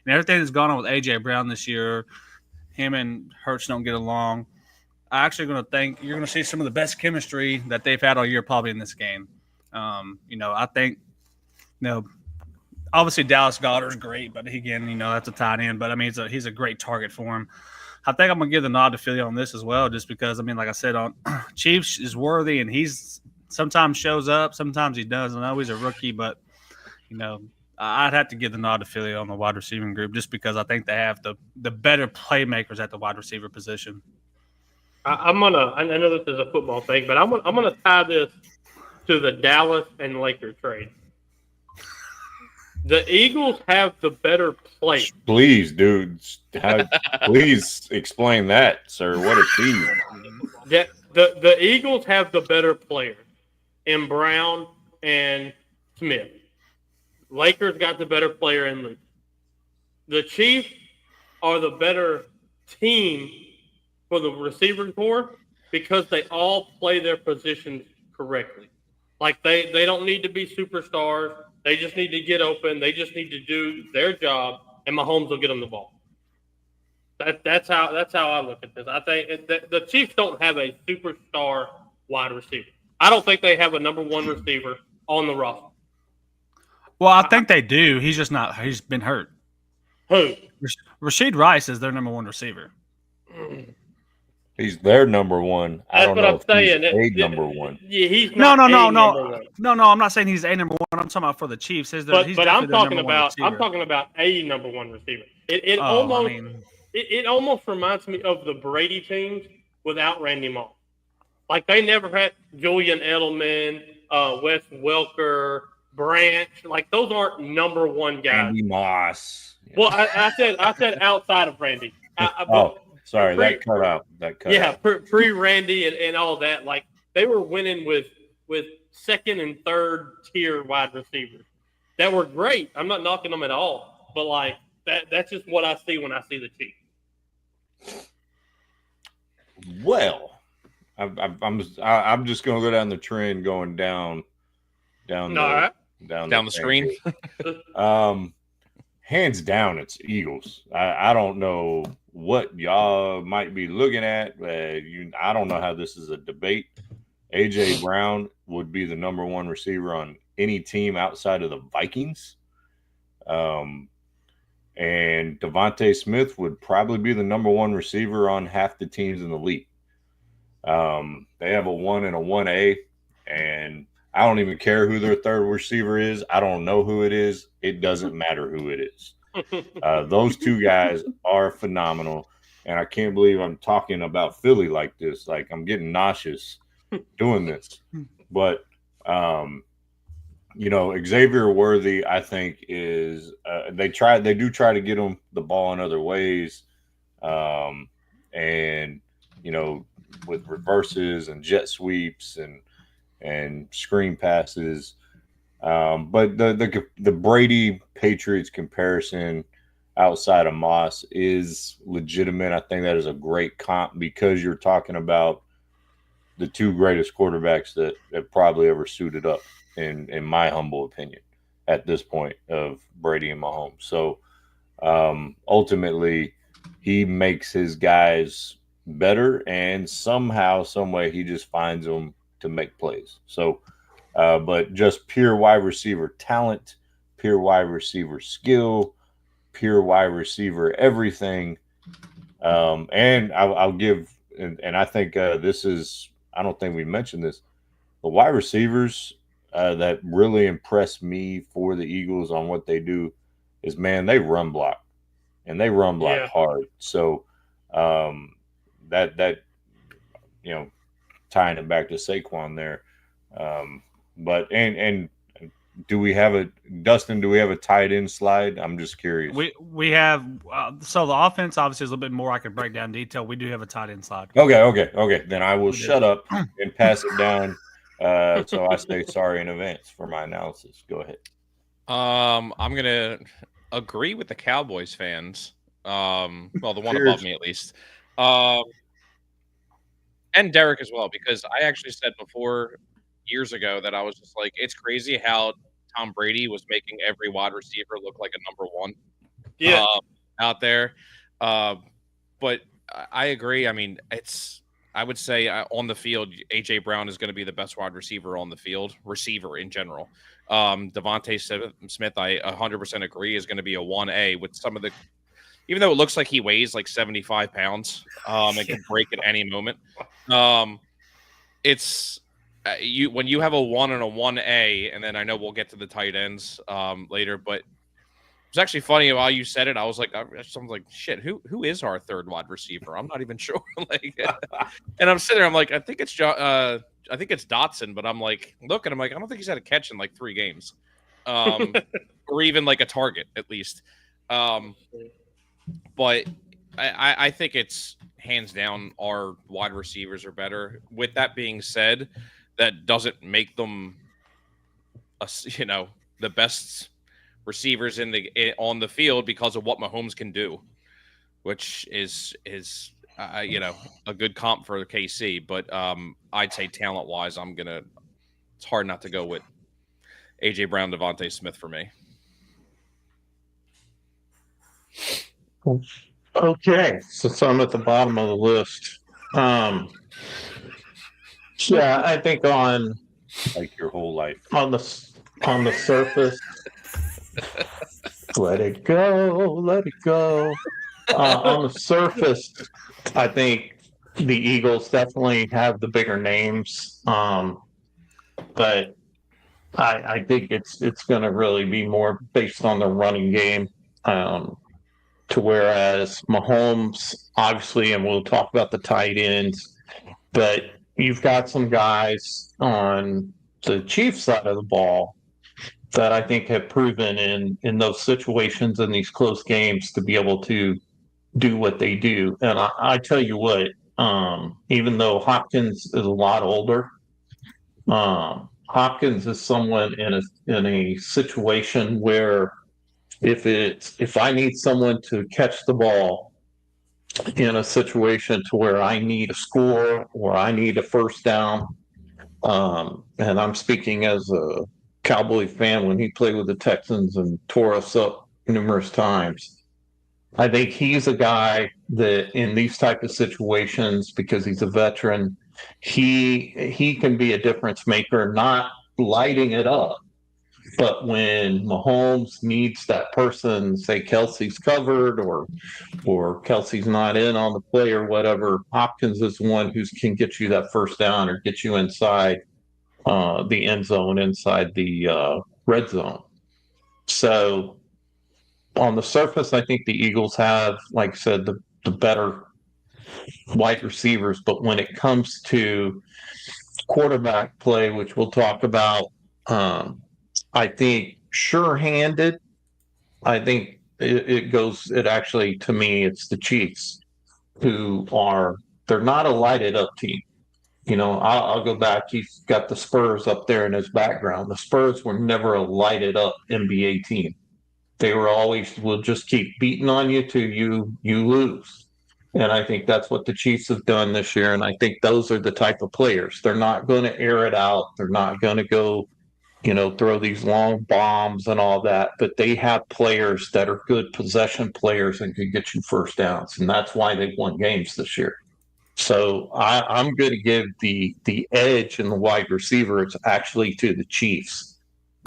And everything that's gone on with AJ Brown this year, him and Hurts don't get along. I'm actually going to think you're going to see some of the best chemistry that they've had all year probably in this game. I think, obviously Dallas Goedert's great, but again, that's a tight end. But I mean, he's a great target for him. I think I'm going to give the nod to Philly on this as well, just because, I mean, like I said, on Chiefs is Worthy, and he's sometimes shows up, sometimes he doesn't. I know he's a rookie, but, I'd have to give the nod to Philly on the wide receiving group just because I think they have the better playmakers at the wide receiver position. I know this is a football thing, but I'm gonna tie this to the Dallas and Lakers trade. The Eagles have the better player. Please, dude. Please explain that, sir. What a team. The Eagles have the better player in Brown and Smith. Lakers got the better player in Luke. The Chiefs are the better team for the receiver core because they all play their positions correctly. Like they don't need to be superstars. They just need to get open. They just need to do their job, and Mahomes will get them the ball. That's how I look at this. I think the Chiefs don't have a superstar wide receiver. I don't think they have a number one receiver on the roster. Well, I think they do. He's just not. He's been hurt. Who? Rasheed Rice is their number one receiver. He's their number one. I don't know if he's number one. Yeah, he's not. No. I'm not saying he's a number one. I'm talking about for the Chiefs. But I'm talking about a number one receiver. It almost reminds me of the Brady teams without Randy Moss. Like they never had Julian Edelman, Wes Welker, Branch. Like those aren't number one guys. Randy Moss. Well, I said outside of Randy. Sorry, that cut out. Pre-Randy and all that. Like they were winning with second and third tier wide receivers that were great. I'm not knocking them at all, but like that's just what I see when I see the Chiefs. Well, I'm just going to go down the trend going down the screen. Hands down, it's Eagles. I don't know what y'all might be looking at. I don't know how this is a debate. AJ Brown would be the number one receiver on any team outside of the Vikings. And Devontae Smith would probably be the number one receiver on half the teams in the league. They have a 1 and a 1A, and I don't even care who their third receiver is. I don't know who it is. It doesn't matter who it is. Those two guys are phenomenal. And I can't believe I'm talking about Philly like this. Like, I'm getting nauseous doing this. But, Xavier Worthy, I think, is they do try to get him the ball in other ways. With reverses and jet sweeps and screen passes. But the Brady Patriots comparison outside of Moss is legitimate. I think that is a great comp because you're talking about the two greatest quarterbacks that probably ever suited up, in my humble opinion, at this point of Brady and Mahomes. So ultimately, he makes his guys better, and somehow, some way, he just finds them to make plays. So, but just pure wide receiver talent, pure wide receiver skill, pure wide receiver everything. And I'll give, and I think this is, I don't think we mentioned this, the wide receivers that really impress me for the Eagles on what they do is, man, they run block, and they run block hard. So that tying it back to Saquon there. But do we have a tight end slide? I'm just curious. We have so the offense obviously is a little bit more. I could break down in detail. We do have a tight end slide. Okay. Then I will shut up and pass it down. So I say sorry in advance for my analysis. Go ahead. I'm gonna agree with the Cowboys fans. Well, the one Cheers. above me at least. And Derek as well, because I actually said before years ago that I was just like, it's crazy how Tom Brady was making every wide receiver look like a number one out there. But I agree. I mean, I would say on the field, A.J. Brown is going to be the best wide receiver on the field, receiver in general. Devontae Smith, I 100% agree, is going to be a 1A with some of the, even though it looks like he weighs like 75 pounds and can break at any moment. It's when you have a 1 and a 1A, and then I know we'll get to the tight ends later, but it's actually funny while you said it. I was like, shit, who is our third wide receiver? I'm not even sure. And I'm sitting there, I'm like, I think it's Dotson, but I'm like, look, and I'm like, I don't think he's had a catch in like 3 games, or even like a target at least. But I think it's hands down our wide receivers are better. With that being said, that doesn't make them, the best receivers on the field because of what Mahomes can do, which is a good comp for KC. But I'd say talent wise, it's hard not to go with A.J. Brown, Devontae Smith for me. Okay, so I'm at the bottom of the list. I think on like your whole life on the surface. Let it go. On the surface, I think the Eagles definitely have the bigger names, but I think it's going to really be more based on the running game. To whereas Mahomes, obviously, and we'll talk about the tight ends, but you've got some guys on the Chiefs side of the ball that I think have proven in those situations in these close games to be able to do what they do. And I tell you what, even though Hopkins is a lot older, Hopkins is someone in a situation where if I need someone to catch the ball in a situation to where I need a score or I need a first down, and I'm speaking as a Cowboy fan when he played with the Texans and tore us up numerous times. I think he's a guy that in these type of situations, because he's a veteran, he can be a difference maker, not lighting it up. But when Mahomes needs that person, say Kelsey's covered or Kelsey's not in on the play or whatever, Hopkins is one who can get you that first down or get you inside the end zone inside the red zone. So on the surface, I think the Eagles have, like I said, the better wide receivers. But when it comes to quarterback play, which we'll talk about, I think sure-handed. I think it actually, to me, it's the Chiefs they're not a lighted up team. I'll go back. He's got the Spurs up there in his background. The Spurs were never a lighted up NBA team. They were always, will just keep beating on you till you lose. And I think that's what the Chiefs have done this year. And I think those are the type of players. They're not going to air it out. They're not going to go, throw these long bombs and all that. But they have players that are good possession players and can get you first downs. And that's why they've won games this year. So I'm going to give the edge in the wide receivers actually to the Chiefs,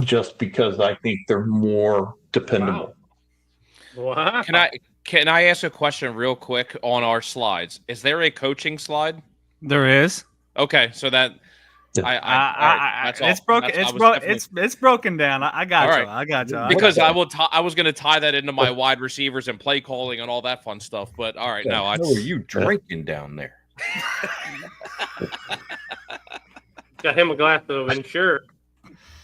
just because I think they're more dependable. Wow. Can I ask a question real quick on our slides? Is there a coaching slide? There is. Okay, so that it's broken. It's broken down. I got you. I got you. Because I was going to tie that into my wide receivers and play calling and all that fun stuff. But all right, what are you drinking down there? Got him a glass of Ensure.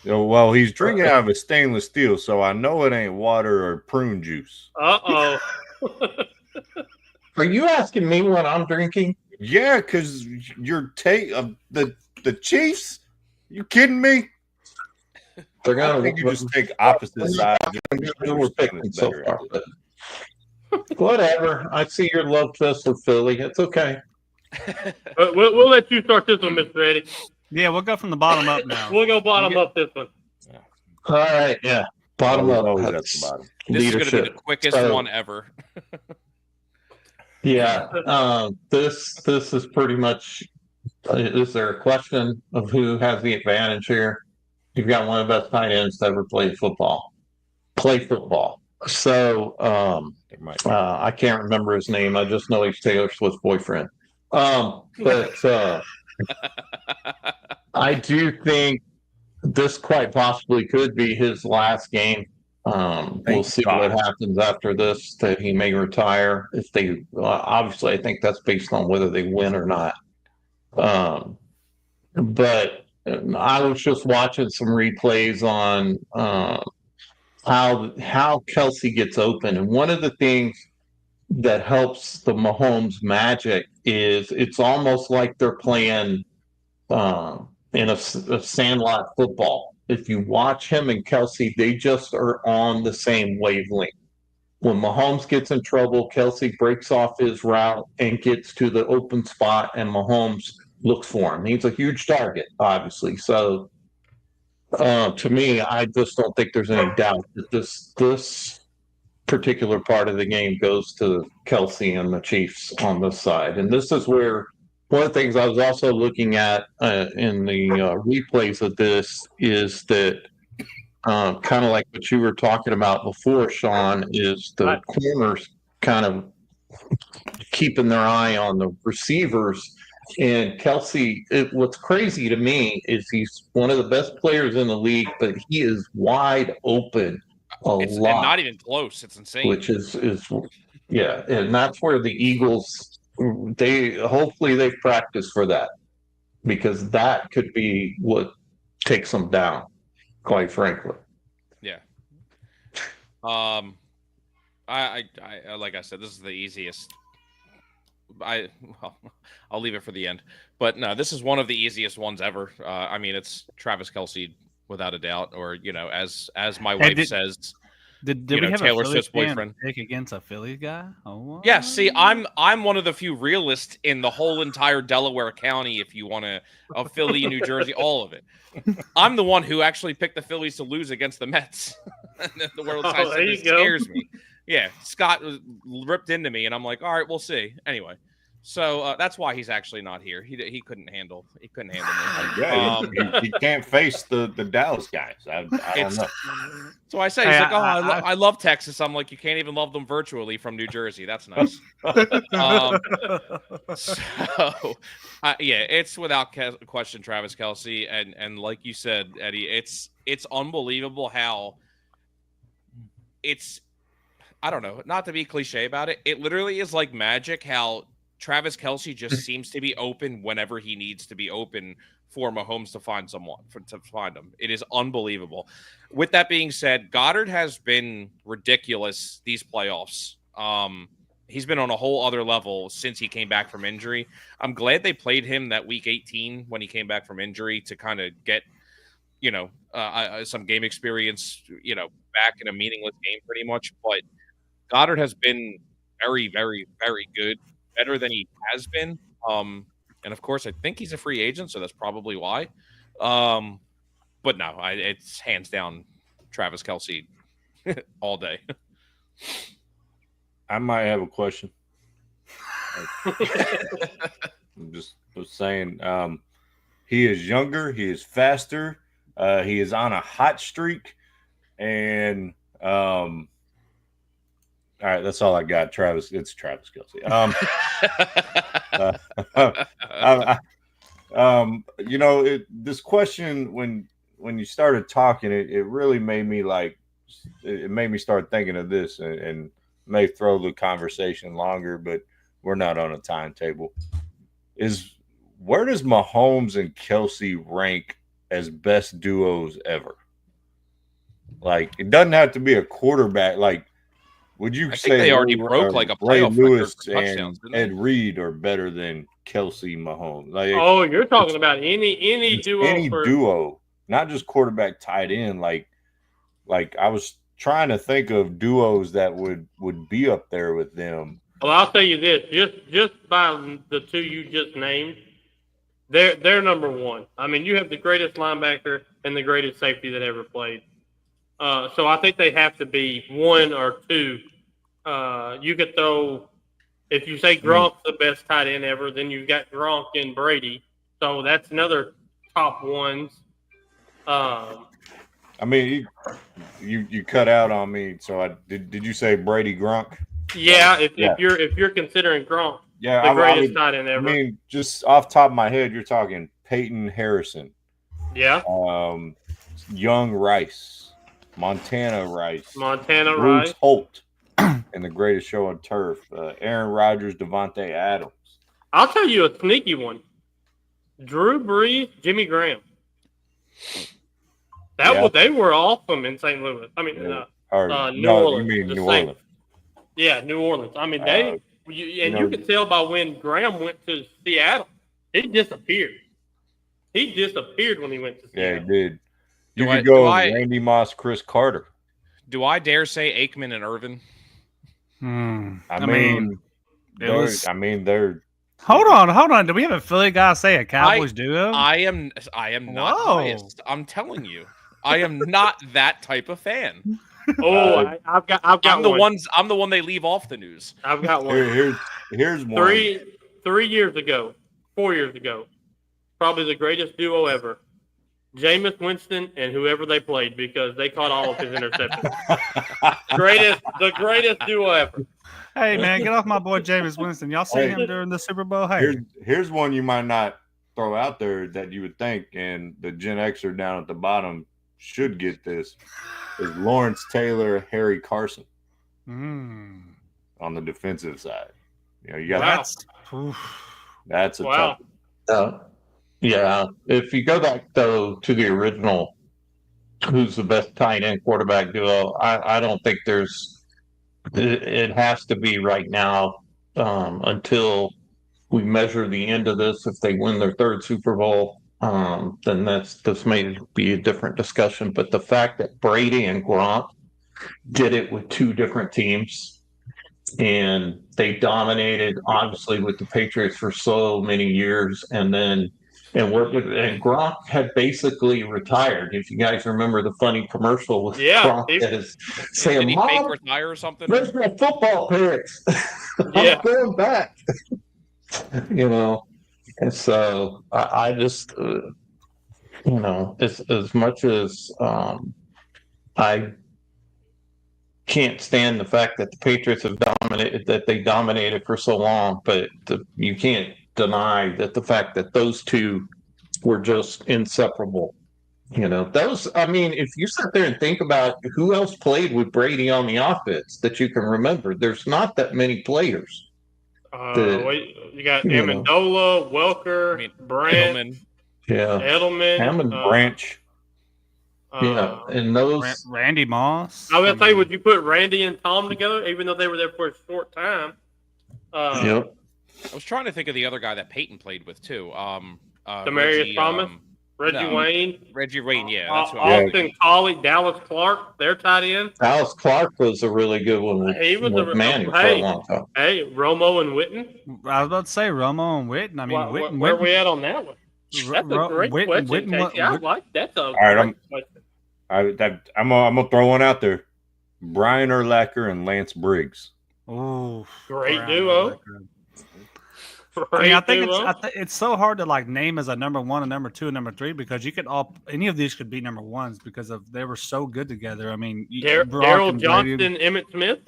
Well, he's drinking out of a stainless steel, so I know it ain't water or prune juice. Uh-oh. Are you asking me what I'm drinking? Yeah, because your take of the Chiefs. You kidding me? They're gonna. I think you just take opposite sides. We're picking so far, but whatever. I see your love fest with Philly. It's okay. We'll let you start this one, Mr. Eddie. Yeah, we'll go from the bottom up now. We'll go bottom up this one. All right, yeah. Bottom up. Always at the bottom. This is going to be the quickest one ever. Yeah. This is pretty much. Is there a question of who has the advantage here? You've got one of the best tight ends to ever play football. So I can't remember his name. I just know he's Taylor Swift's boyfriend. But I do think this quite possibly could be his last game. We'll see what happens after this, that he may retire. If they obviously, I think that's based on whether they win or not. But I was just watching some replays on how Kelsey gets open, and one of the things that helps the Mahomes magic is it's almost like they're playing in a sandlot football. If you watch him and Kelsey, they just are on the same wavelength. When Mahomes gets in trouble, Kelsey breaks off his route and gets to the open spot, and Mahomes looks for him. He's a huge target, obviously. So, to me, I just don't think there's any doubt that this particular part of the game goes to Kelsey and the Chiefs on this side. And this is where one of the things I was also looking at in the replays of this is that kind of like what you were talking about before, Sean, is the corners kind of keeping their eye on the receivers. And Kelsey, what's crazy to me is he's one of the best players in the league, but he is wide open lot. And not even close. It's insane. Which is yeah, and that's where the Eagles, hopefully they've practiced for that, because that could be what takes them down, quite frankly. Yeah. I like I said, this is the easiest. I'll leave it for the end. But no, this is one of the easiest ones ever. I mean, it's Travis Kelce without a doubt, or as my wife says, did we have Taylor a Swift's boyfriend pick against a Phillies guy? Oh, yeah. See, I'm one of the few realists in the whole entire Delaware County. If you want a Philly, New Jersey, all of it. I'm the one who actually picked the Phillies to lose against the Mets. The World Series scares me. Yeah, Scott ripped into me, and I'm like, all right, we'll see. Anyway, So that's why he's actually not here. He couldn't handle me. Yeah, he can't face the Dallas guys. I don't know. So I say, he's like, I love Texas. I'm like, you can't even love them virtually from New Jersey. That's nice. Yeah, it's without question Travis Kelce, and like you said, Eddie, it's unbelievable how it's. I don't know, not to be cliche about it. It literally is like magic how Travis Kelce just seems to be open whenever he needs to be open for Mahomes to find him. It is unbelievable. With that being said, Goddard has been ridiculous these playoffs. He's been on a whole other level since he came back from injury. I'm glad they played him that week 18 when he came back from injury to kind of get, some game experience, back in a meaningless game pretty much. But Goddard has been very, very, very good, better than he has been. And of course, I think he's a free agent, so that's probably why. But no, it's hands down Travis Kelce all day. I might have a question. I'm just saying, he is younger, he is faster, he is on a hot streak, and all right, that's all I got. It's Travis Kelce. This question when you started talking, it really made me start thinking of this, and may throw the conversation longer, but we're not on a timetable. Where does Mahomes and Kelce rank as best duos ever? Like, it doesn't have to be a quarterback. Like, would you say they already broke like a playoff Ray Lewis touchdowns, and Ed Reed are better than Kelce Mahomes? Like, you're talking about any duo, duo, not just quarterback tight end. Like I was trying to think of duos that would be up there with them. Well, I'll tell you this: just by the two you just named, they're number one. I mean, you have the greatest linebacker and the greatest safety that ever played. So I think they have to be one or two. You could throw, if you say Gronk's the best tight end ever, then you've got Gronk and Brady. So that's another top ones. I mean, you cut out on me. So did you say Brady Gronk? Yeah, if you're considering Gronk, the greatest tight end ever. I mean, just off the top of my head, you're talking Peyton Harrison. Yeah. Young Rice. Montana Rice, Rice, Holt, and the greatest show on turf. Aaron Rodgers, Devontae Adams. I'll tell you a sneaky one: Drew Brees, Jimmy Graham. They were awesome in St. Louis. I mean, New Orleans. You mean New Orleans? Yeah, New Orleans. I mean, you could tell by when Graham went to Seattle, he disappeared. He disappeared when he went to Seattle. Yeah, he did. You could go Randy Moss, Chris Carter. Do I dare say Aikman and Irvin? I mean, they're. Hold on. Do we have a Philly guy say a Cowboys duo? I am not biased. I'm telling you, I am not that type of fan. I've got. I'm the one they leave off the news. I've got one. Here's one. 4 years ago, probably the greatest duo ever. Jameis Winston and whoever they played, because they caught all of his interceptions. The greatest duo ever. Hey man, get off my boy Jameis Winston. Y'all see him during the Super Bowl? Hey, here's one you might not throw out there that you would think, and the Gen Xer down at the bottom should get this, is Lawrence Taylor, Harry Carson on the defensive side. You got that's a tough. Yeah, if you go back though to the original, who's the best tight end quarterback duo? I don't think there's. It has to be right now until we measure the end of this. If they win their third Super Bowl, then this may be a different discussion. But the fact that Brady and Gronk did it with two different teams, and they dominated obviously with the Patriots for so many years, and Gronk had basically retired. If you guys remember the funny commercial with Gronk that is saying, "Did he fake retire or something?" Where's my football parents? Yeah. I'm going back. you know. And so I just, as much as I can't stand the fact that the Patriots have dominated for so long, but you can't deny that the fact that those two were just inseparable. I mean, if you sit there and think about who else played with Brady on the offense that you can remember, there's not that many players. You got you know. Amendola, Welker, Brandt, Edelman. Yeah. Edelman, Hammond Branch. Yeah. And those. Randy Moss. I was gonna say, would you put Randy and Tom together, even though they were there for a short time? Yep. I was trying to think of the other guy that Peyton played with too. Demarius Thomas, Reggie Wayne. Reggie Wayne, yeah. That's what Austin Collie, Dallas Clark, they're tied in. Dallas Clark was a really good one with Manning for a long time. Hey, Romo and Witten. I was about to say Romo and Witten. I mean, where are we at on that one? That's a great question, Casey. I like that. All right, I'm gonna throw one out there. Brian Urlacher and Lance Briggs. Oh, great duo. I think it's so hard to like name as a number one, a number two, and number three because you could any of these could be number ones because they were so good together. I mean, Daryl Johnston, Emmitt Smith.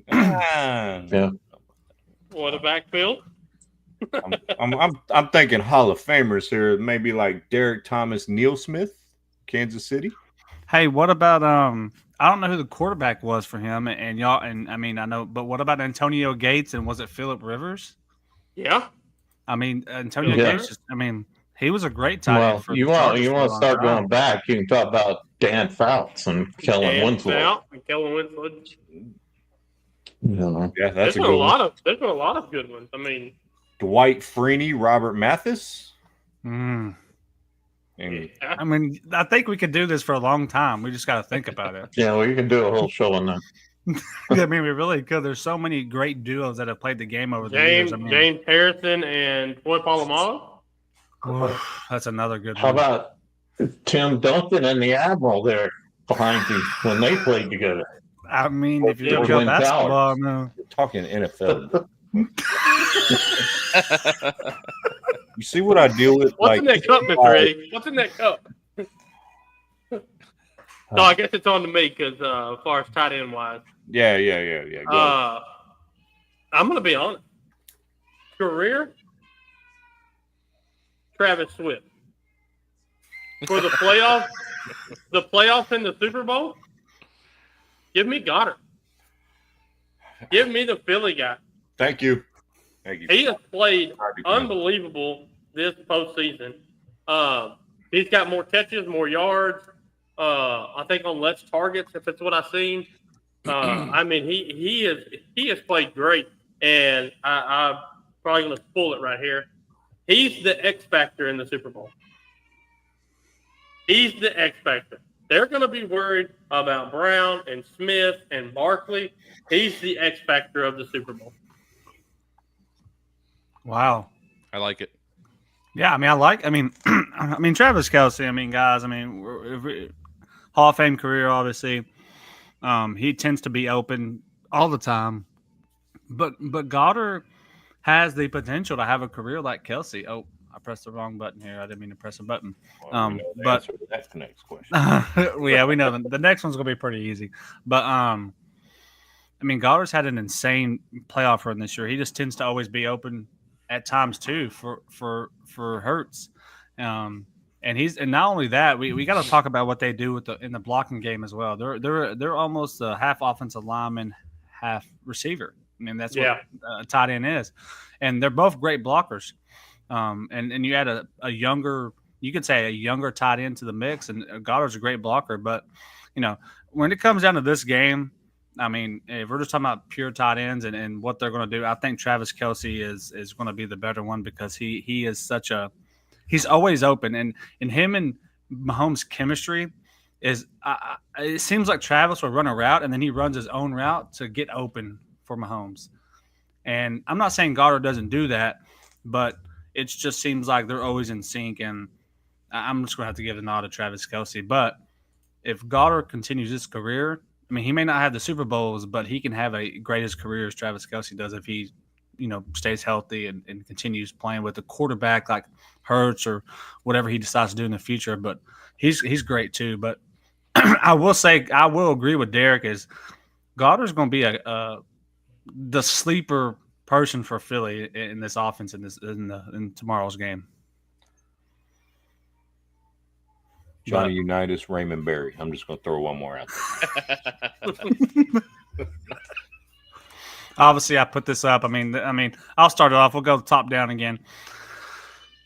Yeah. What a backfield. I'm thinking Hall of Famers here, maybe like Derek Thomas, Neil Smith, Kansas City. Hey, what about I don't know who the quarterback was for him, and y'all, and I mean I know, but what about Antonio Gates and was it Phillip Rivers? Yeah, I mean Antonio Gates. I mean he was a great tight end. Well, you want to start going back? You can talk about Dan Fouts and Kellen Winslow. Yeah, that's a good one. There's been a lot of good ones. I mean, Dwight Freeney, Robert Mathis. I mean, I think we could do this for a long time. We just got to think about it. Yeah, we can do a whole show on that. I mean, we really could. There's so many great duos that have played the game over the years. I mean, James Harrison and Troy Polamalu. That's another good one. How about Tim Duncan and the Admiral there behind you when they played together? I mean, if you look at basketball, You're talking NFL. You see what I deal with? What's in that cup, Mr. Eddie? What's in that cup? No, I guess it's on to me because as far as tight end wise. Yeah. I'm going to be honest. Career, Travis Swift. For the playoffs and the Super Bowl, give me Goddard. Give me the Philly guy. Thank you. He has played unbelievable this postseason. He's got more catches, more yards. I think on less targets, if it's what I've seen. I mean, he has played great, and I'm probably going to spoil it right here. He's the X factor in the Super Bowl. He's the X factor. They're going to be worried about Brown and Smith and Barkley. He's the X factor of the Super Bowl. Wow, I like it. Yeah, I mean, Travis Kelce. I mean, guys. I mean, Hall of Fame career, obviously. He tends to be open all the time, but Goddard has the potential to have a career like Kelce. Oh, I pressed the wrong button here. I didn't mean to press a button. But that's the next question. Yeah, we know the next one's gonna be pretty easy. But I mean, Goddard's had an insane playoff run this year. He just tends to always be open at times too for Hurts. And not only that, we got to talk about what they do in the blocking game as well. They're almost a half offensive lineman, half receiver. I mean, that's what a tight end is, and they're both great blockers. And you add a younger tight end to the mix, and Goddard's a great blocker. But when it comes down to this game, I mean, if we're just talking about pure tight ends and what they're going to do, I think Travis Kelce is going to be the better one because he is he's always open, and him and Mahomes' chemistry is. It seems like Travis will run a route and then he runs his own route to get open for Mahomes. And I'm not saying Goddard doesn't do that, but it just seems like they're always in sync. And I'm just going to have to give a nod to Travis Kelce. But if Goddard continues his career, I mean, he may not have the Super Bowls, but he can have a great as career as Travis Kelce does if he stays healthy and continues playing with a quarterback like Hurts or whatever he decides to do in the future. But he's great too. But I will agree with Derek is Goddard's going to be the sleeper person for Philly in this offense in tomorrow's game. Johnny Unitas, Raymond Berry. I'm just going to throw one more out there. Obviously, I put this up. I mean, I'll start it off. We'll go top down again.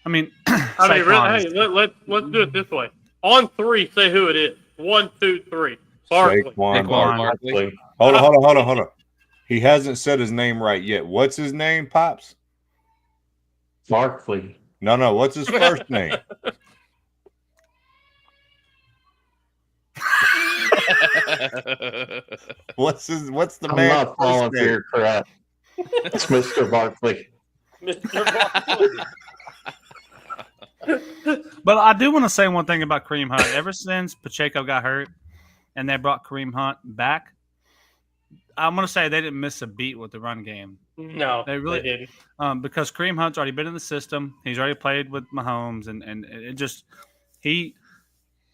Really, hey, let's do it this way. On 3, say who it is. 1, 2, 3. Barkley. Saquon Barkley. Hold on. He hasn't said his name right yet. What's his name, Pops? Barkley. No. What's his first name? What's the I'm man's not falling first for name? your crap. It's Mr. Barkley. Mr. Barkley. But I do want to say one thing about Kareem Hunt. Ever since Pacheco got hurt and they brought Kareem Hunt back, I'm going to say they didn't miss a beat with the run game. No, they really didn't. Because Kareem Hunt's already been in the system. He's already played with Mahomes, and it just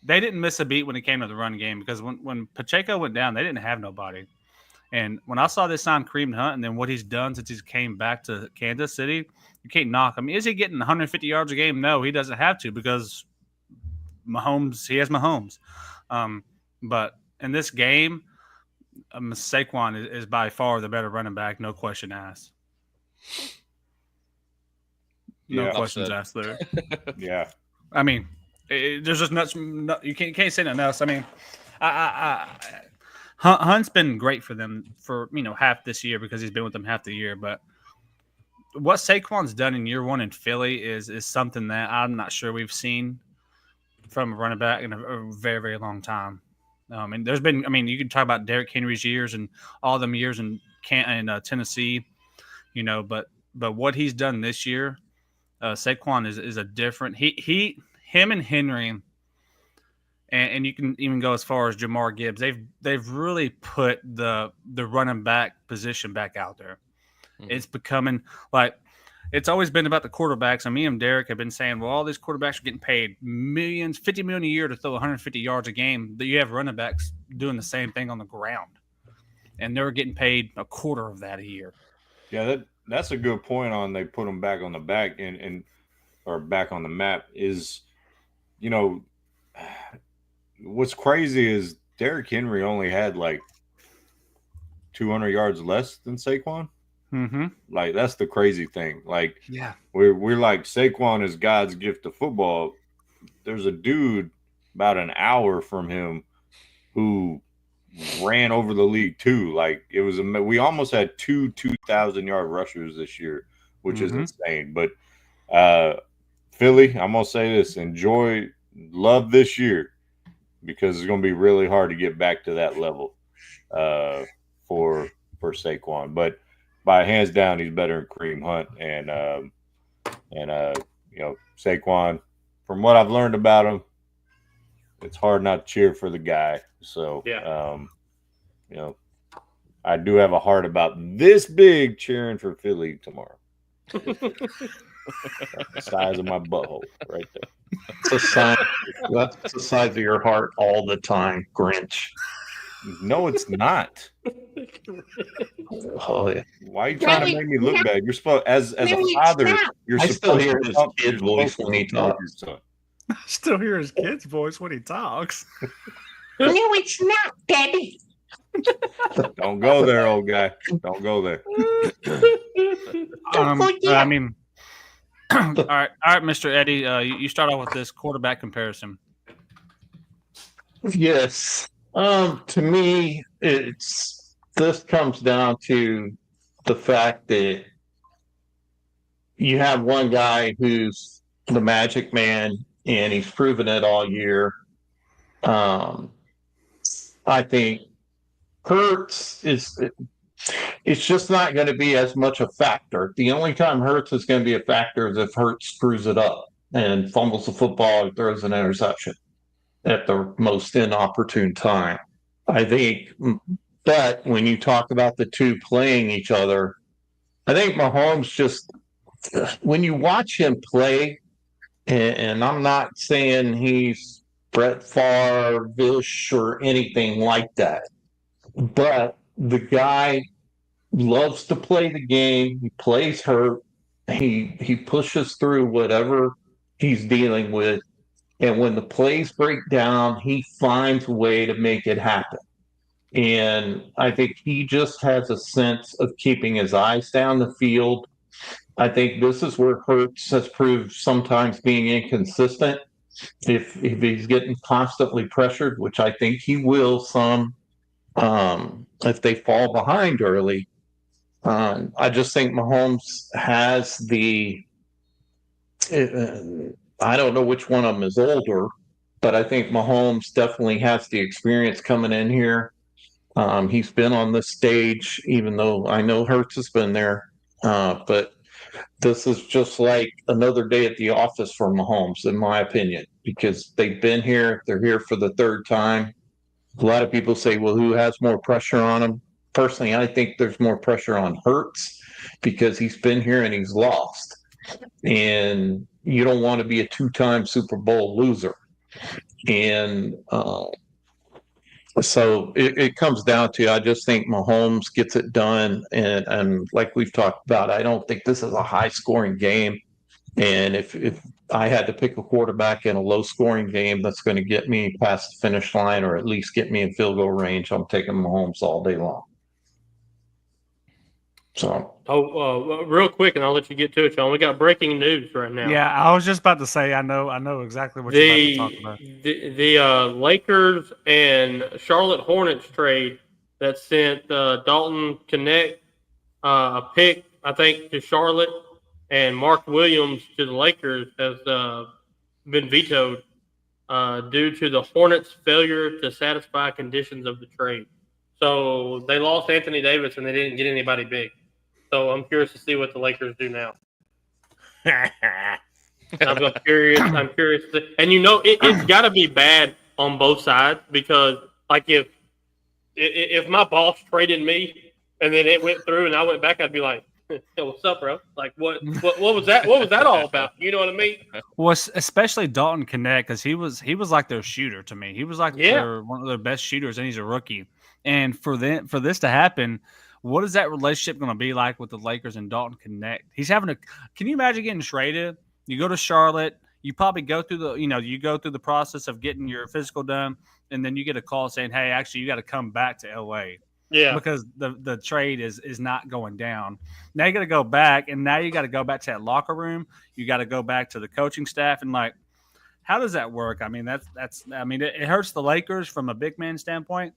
they didn't miss a beat when it came to the run game because when Pacheco went down, they didn't have nobody. And when I saw this sign Kareem Hunt and then what he's done since he's came back to Kansas City, you can't knock him. Is he getting 150 yards a game? No, he doesn't have to because he has Mahomes. But in this game, Saquon is by far the better running back, no question asked. No questions asked there. Yeah. I mean, there's just nuts. You can't say nothing else. I mean, Hunt's been great for them for half this year because he's been with them half the year. But what Saquon's done in year 1 in Philly is something that I'm not sure we've seen from a running back in a very, very long time. And there's been, you can talk about Derrick Henry's years and all them years in Tennessee, but what he's done this year, Saquon is a different. Him and Henry, and you can even go as far as Jamar Gibbs. They've really put the running back position back out there. Mm-hmm. It's becoming like it's always been about the quarterbacks. And me and Derek have been saying, well, all these quarterbacks are getting paid millions, $50 million a year to throw 150 yards a game. That you have running backs doing the same thing on the ground, and they're getting paid a quarter of that a year. Yeah, that's a good point. On they put them back on the back or back on the map is, what's crazy is Derrick Henry only had like 200 yards less than Saquon. Mm-hmm. Like that's the crazy thing. Like, yeah, we're like Saquon is God's gift to football. There's a dude about an hour from him who ran over the league too. Like it was we almost had 2,000-yard rushers this year, which is insane. But Philly, I'm gonna say this: love this year because it's gonna be really hard to get back to that level for Saquon. But by hands down, he's better than Kareem Hunt and Saquon. From what I've learned about him, it's hard not to cheer for the guy. So yeah. I do have a heart about this big cheering for Philly tomorrow. The size of my butthole right there. That's the size of your heart all the time, Grinch. No, it's not. Oh, yeah. Why are you trying to make me look bad? You're supposed as a father, you're I supposed still hear to his pump- kid you're voice supposed when he to pump talks. your son. I still hear his kid's voice when he talks. No, it's not, Daddy. Don't go there, old guy. Don't go there. All right, Mr. Eddie, you start off with this quarterback comparison. Yes. To me, this comes down to the fact that you have one guy who's the magic man, and he's proven it all year. I think Hurts it's just not going to be as much a factor. The only time Hurts is going to be a factor is if Hurts screws it up and fumbles the football or throws an interception at the most inopportune time. I think, but when you talk about the two playing each other, I think Mahomes just when you watch him play, and I'm not saying he's Brett Favre-ish or anything like that, but the guy loves to play the game. He plays hurt. He pushes through whatever he's dealing with, and when the plays break down, he finds a way to make it happen. And I think he just has a sense of keeping his eyes down the field. I think this is where Hurts has proved sometimes being inconsistent. If he's getting constantly pressured, which I think he will some, if they fall behind early, I just think Mahomes has the. I don't know which one of them is older, but I think Mahomes definitely has the experience coming in here. He's been on this stage, even though I know Hertz has been there. But this is just like another day at the office for Mahomes, in my opinion, because they've been here. They're here for the third time. A lot of people say, well, who has more pressure on him? Personally, I think there's more pressure on Hertz because he's been here and he's lost. And you don't want to be a two-time Super Bowl loser. And so it comes down to, I just think Mahomes gets it done. And like we've talked about, I don't think this is a high scoring game. And if I had to pick a quarterback in a low scoring game that's going to get me past the finish line or at least get me in field goal range, I'm taking Mahomes all day long. So, real quick, and I'll let you get to it, Sean. We got breaking news right now. Yeah, I was just about to say I know exactly what you're about to talk about. The Lakers and Charlotte Hornets trade that sent Dalton Connect a pick, I think, to Charlotte, and Mark Williams to the Lakers has been vetoed due to the Hornets' failure to satisfy conditions of the trade. So they lost Anthony Davis, and they didn't get anybody big. So I'm curious to see what the Lakers do now. I'm curious. And it's got to be bad on both sides because, like, if my boss traded me and then it went through and I went back, I'd be like, "Hey, what's up, bro? Like, what was that? What was that all about? You know what I mean?" Well, especially Dalton Connect, because he was like their shooter to me. He was like one of their best shooters, and he's a rookie. And for this to happen, what is that relationship going to be like with the Lakers and Dalton Connect? He's having can you imagine getting traded? You go to Charlotte, you probably go through the process of getting your physical done, and then you get a call saying, hey, actually, you got to come back to LA. Yeah. Because the trade is not going down. Now you got to go back, and now you got to go back to that locker room. You got to go back to the coaching staff, and like, how does that work? I mean, it hurts the Lakers from a big man standpoint.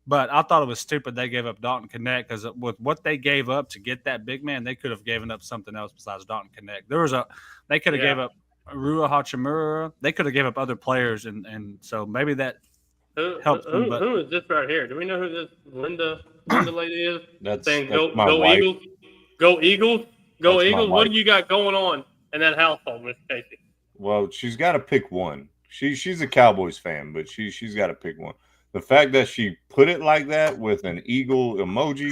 But I thought it was stupid they gave up Dalton Connect because with what they gave up to get that big man, they could have given up something else besides Dalton Connect. They could have gave up Rua Hachimura. They could have gave up other players, and so maybe that helps them. But who is this right here? Do we know who this Linda lady is? That's saying that's go wife. Eagles, go Eagles, go That's Eagles. my What wife. do you got going on in that household, Miss Casey? Well, she's got to pick one. She's a Cowboys fan, but she's got to pick one. The fact that she put it like that with an eagle emoji,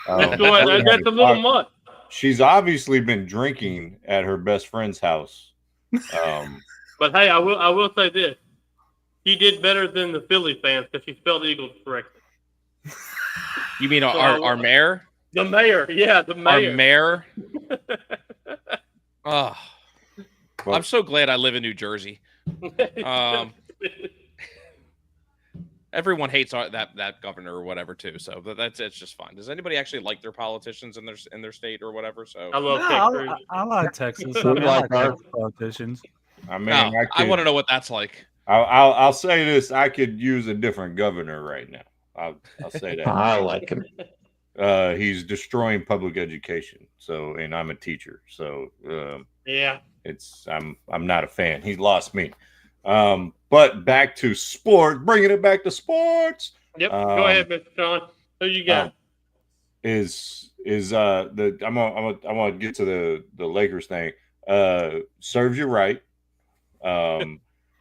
That's a little much. She's obviously been drinking at her best friend's house. But hey, I will say this: she did better than the Philly fans because she spelled Eagles correctly. You mean our mayor? The mayor, yeah, the mayor. Our mayor. Oh, I'm so glad I live in New Jersey. Everyone hates that governor or whatever too, so it's just fine. Does anybody actually like their politicians in their state or whatever? So I love I like Texas. I like Texas politicians. I mean, I want to know what that's like. I'll say this: I could use a different governor right now. I'll say that. I like him. He's destroying public education. So, and I'm a teacher, so yeah, I'm not a fan. He lost me. But back to sport, bringing it back to sports. Yep. Go ahead, Mr. Sean. Who you got? I want to get to the Lakers thing. Serves you right. Dalton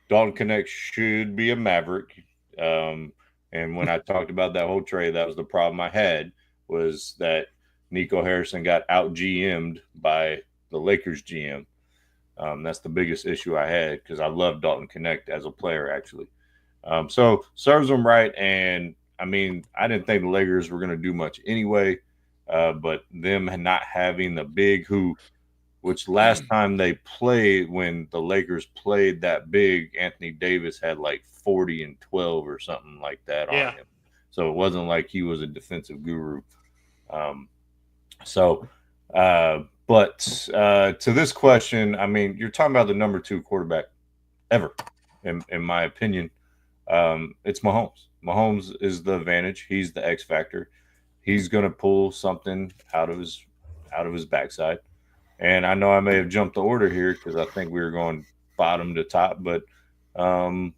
Connect should be a Maverick. And when I talked about that whole trade, that was the problem I had, was that Nico Harrison got out GM'd by the Lakers GM. That's the biggest issue I had because I love Dalton Connect as a player, actually. So serves them right. And I mean, I didn't think the Lakers were going to do much anyway, but them not having the big which last time they played, when the Lakers played that big, Anthony Davis had like 40 and 12 or something like that on him. So it wasn't like he was a defensive guru. But to this question, I mean, you're talking about the number 2 quarterback ever, in my opinion. It's Mahomes. Mahomes is the advantage. He's the X factor. He's going to pull something out of his backside. And I know I may have jumped the order here because I think we were going bottom to top. But, Sean,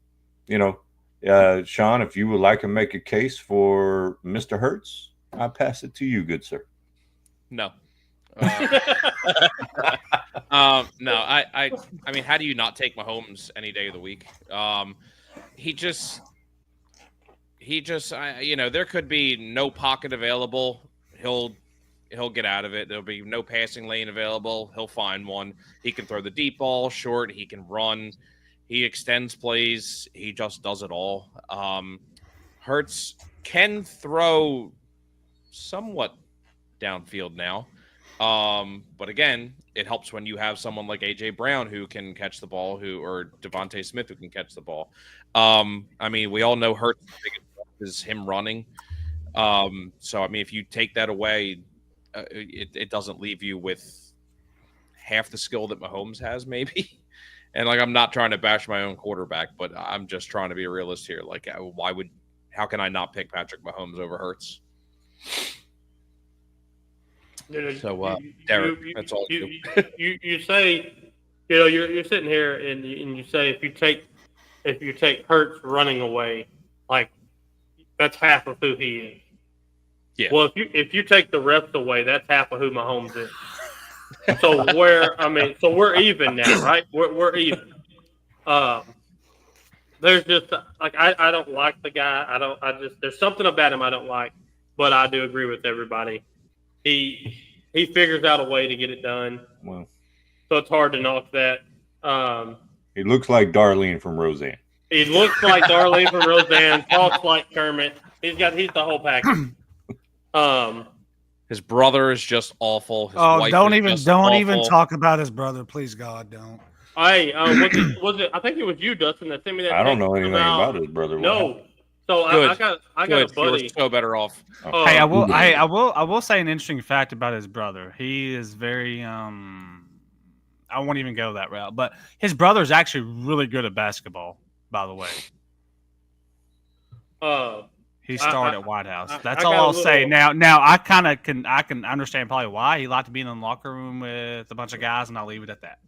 if you would like to make a case for Mr. Hurts, I'll pass it to you, good sir. No. No, I mean, how do you not take Mahomes any day of the week? There could be no pocket available. He'll get out of it. There'll be no passing lane available. He'll find one. He can throw the deep ball short. He can run. He extends plays. He just does it all. Hurts can throw somewhat downfield now. But again, it helps when you have someone like A.J. Brown who can catch the ball, or Devontae Smith who can catch the ball. I mean, we all know Hurts' biggest is him running. So, I mean, if you take that away, it doesn't leave you with half the skill that Mahomes has, maybe. And I'm not trying to bash my own quarterback, but I'm just trying to be a realist here. How can I not pick Patrick Mahomes over Hurts? So, Derek, that's all you say. You're sitting here and you say if you take Hurts running away, that's half of who he is. Yeah. Well, if you take the reps away, that's half of who Mahomes is. So we're even now, right? We're even. There's just I don't like the guy. There's something about him I don't like, but I do agree with everybody. He figures out a way to get it done. Well, so it's hard to knock that. He looks like Darlene from Roseanne. He looks like Darlene from Roseanne. Talks like Kermit. He's the whole package. His brother is just awful. His wife don't is even talk about his brother, please God, don't. Hey, was it? I think it was you, Dustin, that sent me that. I don't know anything about his brother. No. So I got a buddy. You're so better off. Hey, I will say an interesting fact about his brother. He is very I won't even go that route, but his brother is actually really good at basketball, by the way. He started at White House. That's all I'll say. Now I can understand probably why he liked to be in the locker room with a bunch of guys, and I'll leave it at that.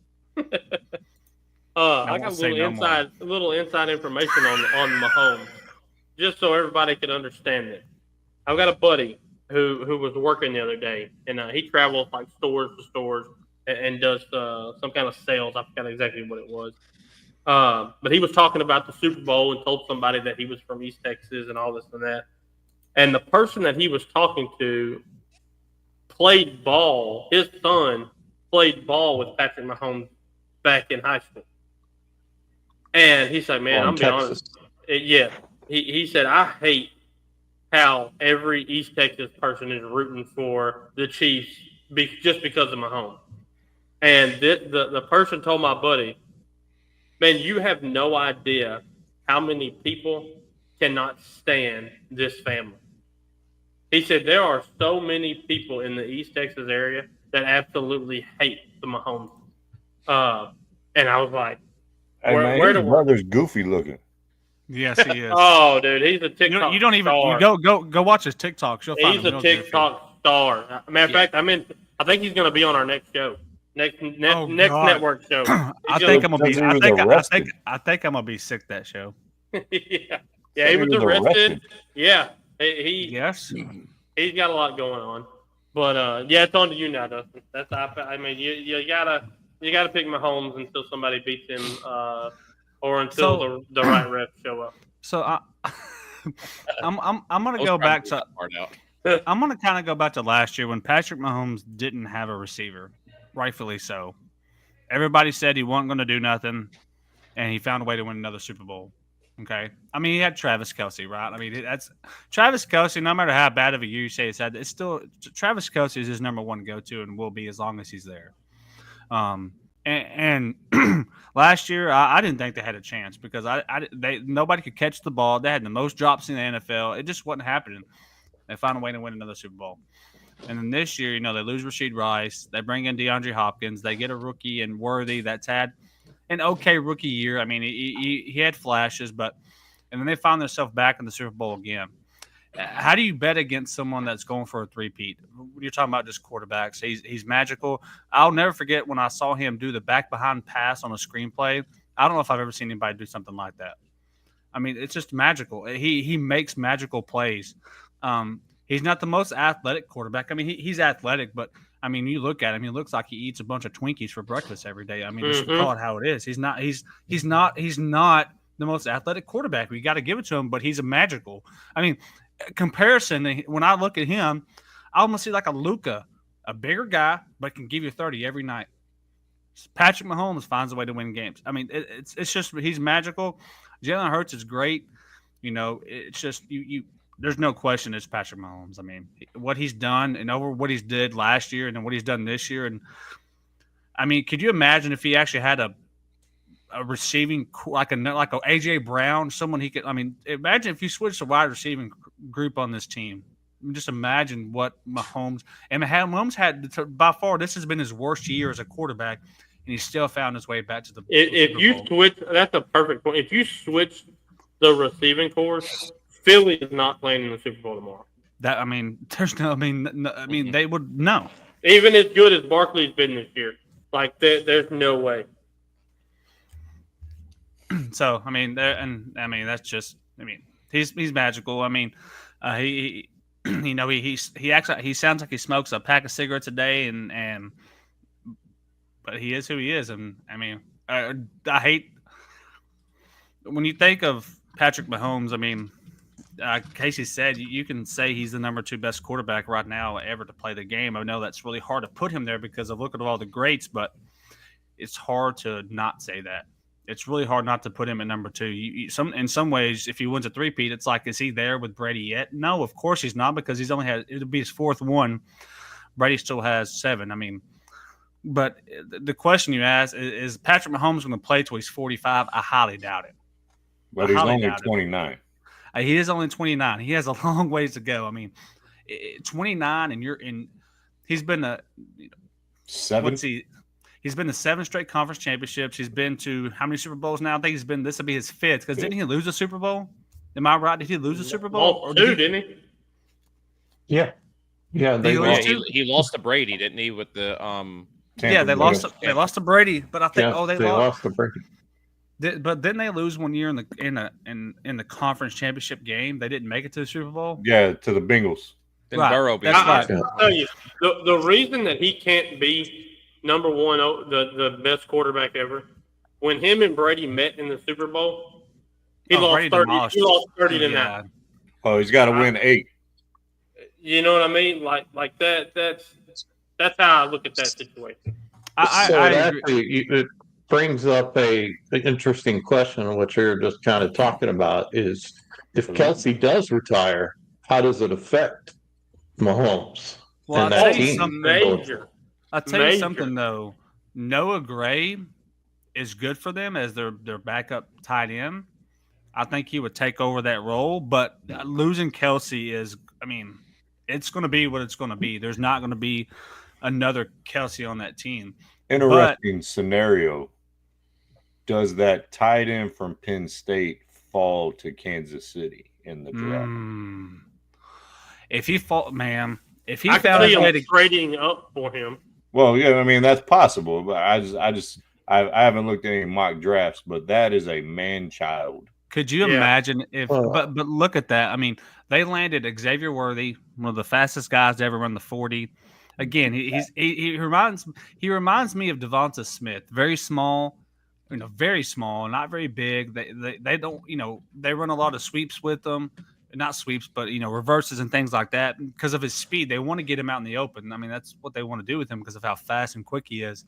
I got a little inside information on Mahomes, just so everybody can understand it. I've got a buddy who was working the other day, and he travels stores to stores and does some kind of sales. I forgot exactly what it was. But he was talking about the Super Bowl and told somebody that he was from East Texas and all this and that. And the person that he was talking to played ball. His son played ball with Patrick Mahomes back in high school. And he said, man, I'm being honest. He said, I hate how every East Texas person is rooting for the Chiefs just because of Mahomes. And the person told my buddy, man, you have no idea how many people cannot stand this family. He said there are so many people in the East Texas area that absolutely hate the Mahomes. And I was like, his brother's goofy looking. Yes, he is. Oh, dude, he's a TikTok. You don't even star. You go watch his TikToks. You'll find he's a TikTok star. Matter of fact, I think he's going to be on our next show. Next network show. I think I'm gonna be sick that show. Yeah, he was arrested. Yeah, he's got a lot going on. But it's on to you now, Dustin. You gotta pick Mahomes until somebody beats him, or until the right refs show up. So I'm gonna go back to. I'm going to kind of go back to last year when Patrick Mahomes didn't have a receiver, rightfully so. Everybody said he wasn't going to do nothing, and he found a way to win another Super Bowl. Okay, I mean he had Travis Kelce, right? I mean that's Travis Kelce. No matter how bad of a year you say it's had, it's still Travis Kelce is his number one go-to and will be as long as he's there. And last year I didn't think they had a chance because nobody could catch the ball. They had the most drops in the NFL. It just wasn't happening. They found a way to win another Super Bowl. And then this year, they lose Rashid Rice. They bring in DeAndre Hopkins. They get a rookie and Worthy that's had an okay rookie year. I mean, he had flashes, and then they found themselves back in the Super Bowl again. How do you bet against someone that's going for a three-peat? You're talking about just quarterbacks. He's magical. I'll never forget when I saw him do the back-behind pass on a screenplay. I don't know if I've ever seen anybody do something like that. I mean, it's just magical. He makes magical plays. He's not the most athletic quarterback. I mean, he's athletic, but I mean, you look at him; he looks like he eats a bunch of Twinkies for breakfast every day. I mean, just call it how it is. He's not the most athletic quarterback. We got to give it to him, but he's a magical. I mean, comparison. When I look at him, I almost see like a Luka, a bigger guy, but can give you 30 every night. Patrick Mahomes finds a way to win games. I mean, it's just he's magical. Jalen Hurts is great. It's just you. There's no question it's Patrick Mahomes. I mean, what he's done and over what he's did last year and then what he's done this year. And I mean, could you imagine if he actually had a receiving like a AJ Brown, someone he could? I mean, imagine if you switched the wide receiving group on this team. Just imagine what Mahomes had by far. This has been his worst year as a quarterback, and he still found his way back to the. If you switch, that's a perfect point. If you switch the receiving course. Philly is not playing in the Super Bowl tomorrow. They would no. Even as good as Barkley's been this year, there's no way. So that's just he's magical. I mean, he sounds like he smokes a pack of cigarettes a day, but he is who he is, and I mean, I hate when you think of Patrick Mahomes. I mean. Casey said you can say he's the number 2 best quarterback right now ever to play the game. I know that's really hard to put him there because of look at all the greats, but it's hard to not say that. It's really hard not to put him at number 2. In some ways, if he wins a three-peat, it's like, is he there with Brady yet? No, of course he's not because he's only had it'll be his 4th one. Brady still has 7. I mean, but the question you ask is Patrick Mahomes going to play till he's 45? I highly doubt it. But he's only 29. He is only 29. He has a long ways to go. I mean, 29, and he's been a 7. He's been to 7 straight conference championships. He's been to how many Super Bowls now? I think this will be his 5th. Because didn't he lose a Super Bowl? Am I right? Did he lose a Super Bowl? Or didn't he? Yeah. He lost to Brady, didn't he? With the they lost to Brady, but I think they lost to Brady. But didn't they lose one year in the conference championship game? They didn't make it to the Super Bowl. Yeah, to the Bengals. Then Burrow. That's right. I'll tell you, the reason that he can't be number 1, the best quarterback ever, when him and Brady met in the Super Bowl, he lost 30. He lost 30 to 9. Oh, he's got to win 8. You know what I mean? Like that. That's how I look at that situation. I agree. It brings up an interesting question, which you're just kind of talking about, is if Kelce does retire, how does it affect Mahomes? Well, and I'll that team? I'll tell you something, though. Noah Gray is good for them as their backup tight end. I think he would take over that role, but losing Kelce is, I mean, it's going to be what it's going to be. There's not going to be another Kelce on that team. Interesting scenario. Does that tight end from Penn State fall to Kansas City in the draft? If he found trading up for him. Well, yeah, I mean that's possible, but I haven't looked at any mock drafts, but that is a man-child. Could you imagine if? But look at that. I mean, they landed Xavier Worthy, one of the fastest guys to ever run the 40. Again, he reminds me of Devonta Smith. Very small, very small, not very big. They don't, they run a lot of sweeps with them. not sweeps, but reverses and things like that. Because of his speed, they want to get him out in the open. I mean, that's what they want to do with him because of how fast and quick he is.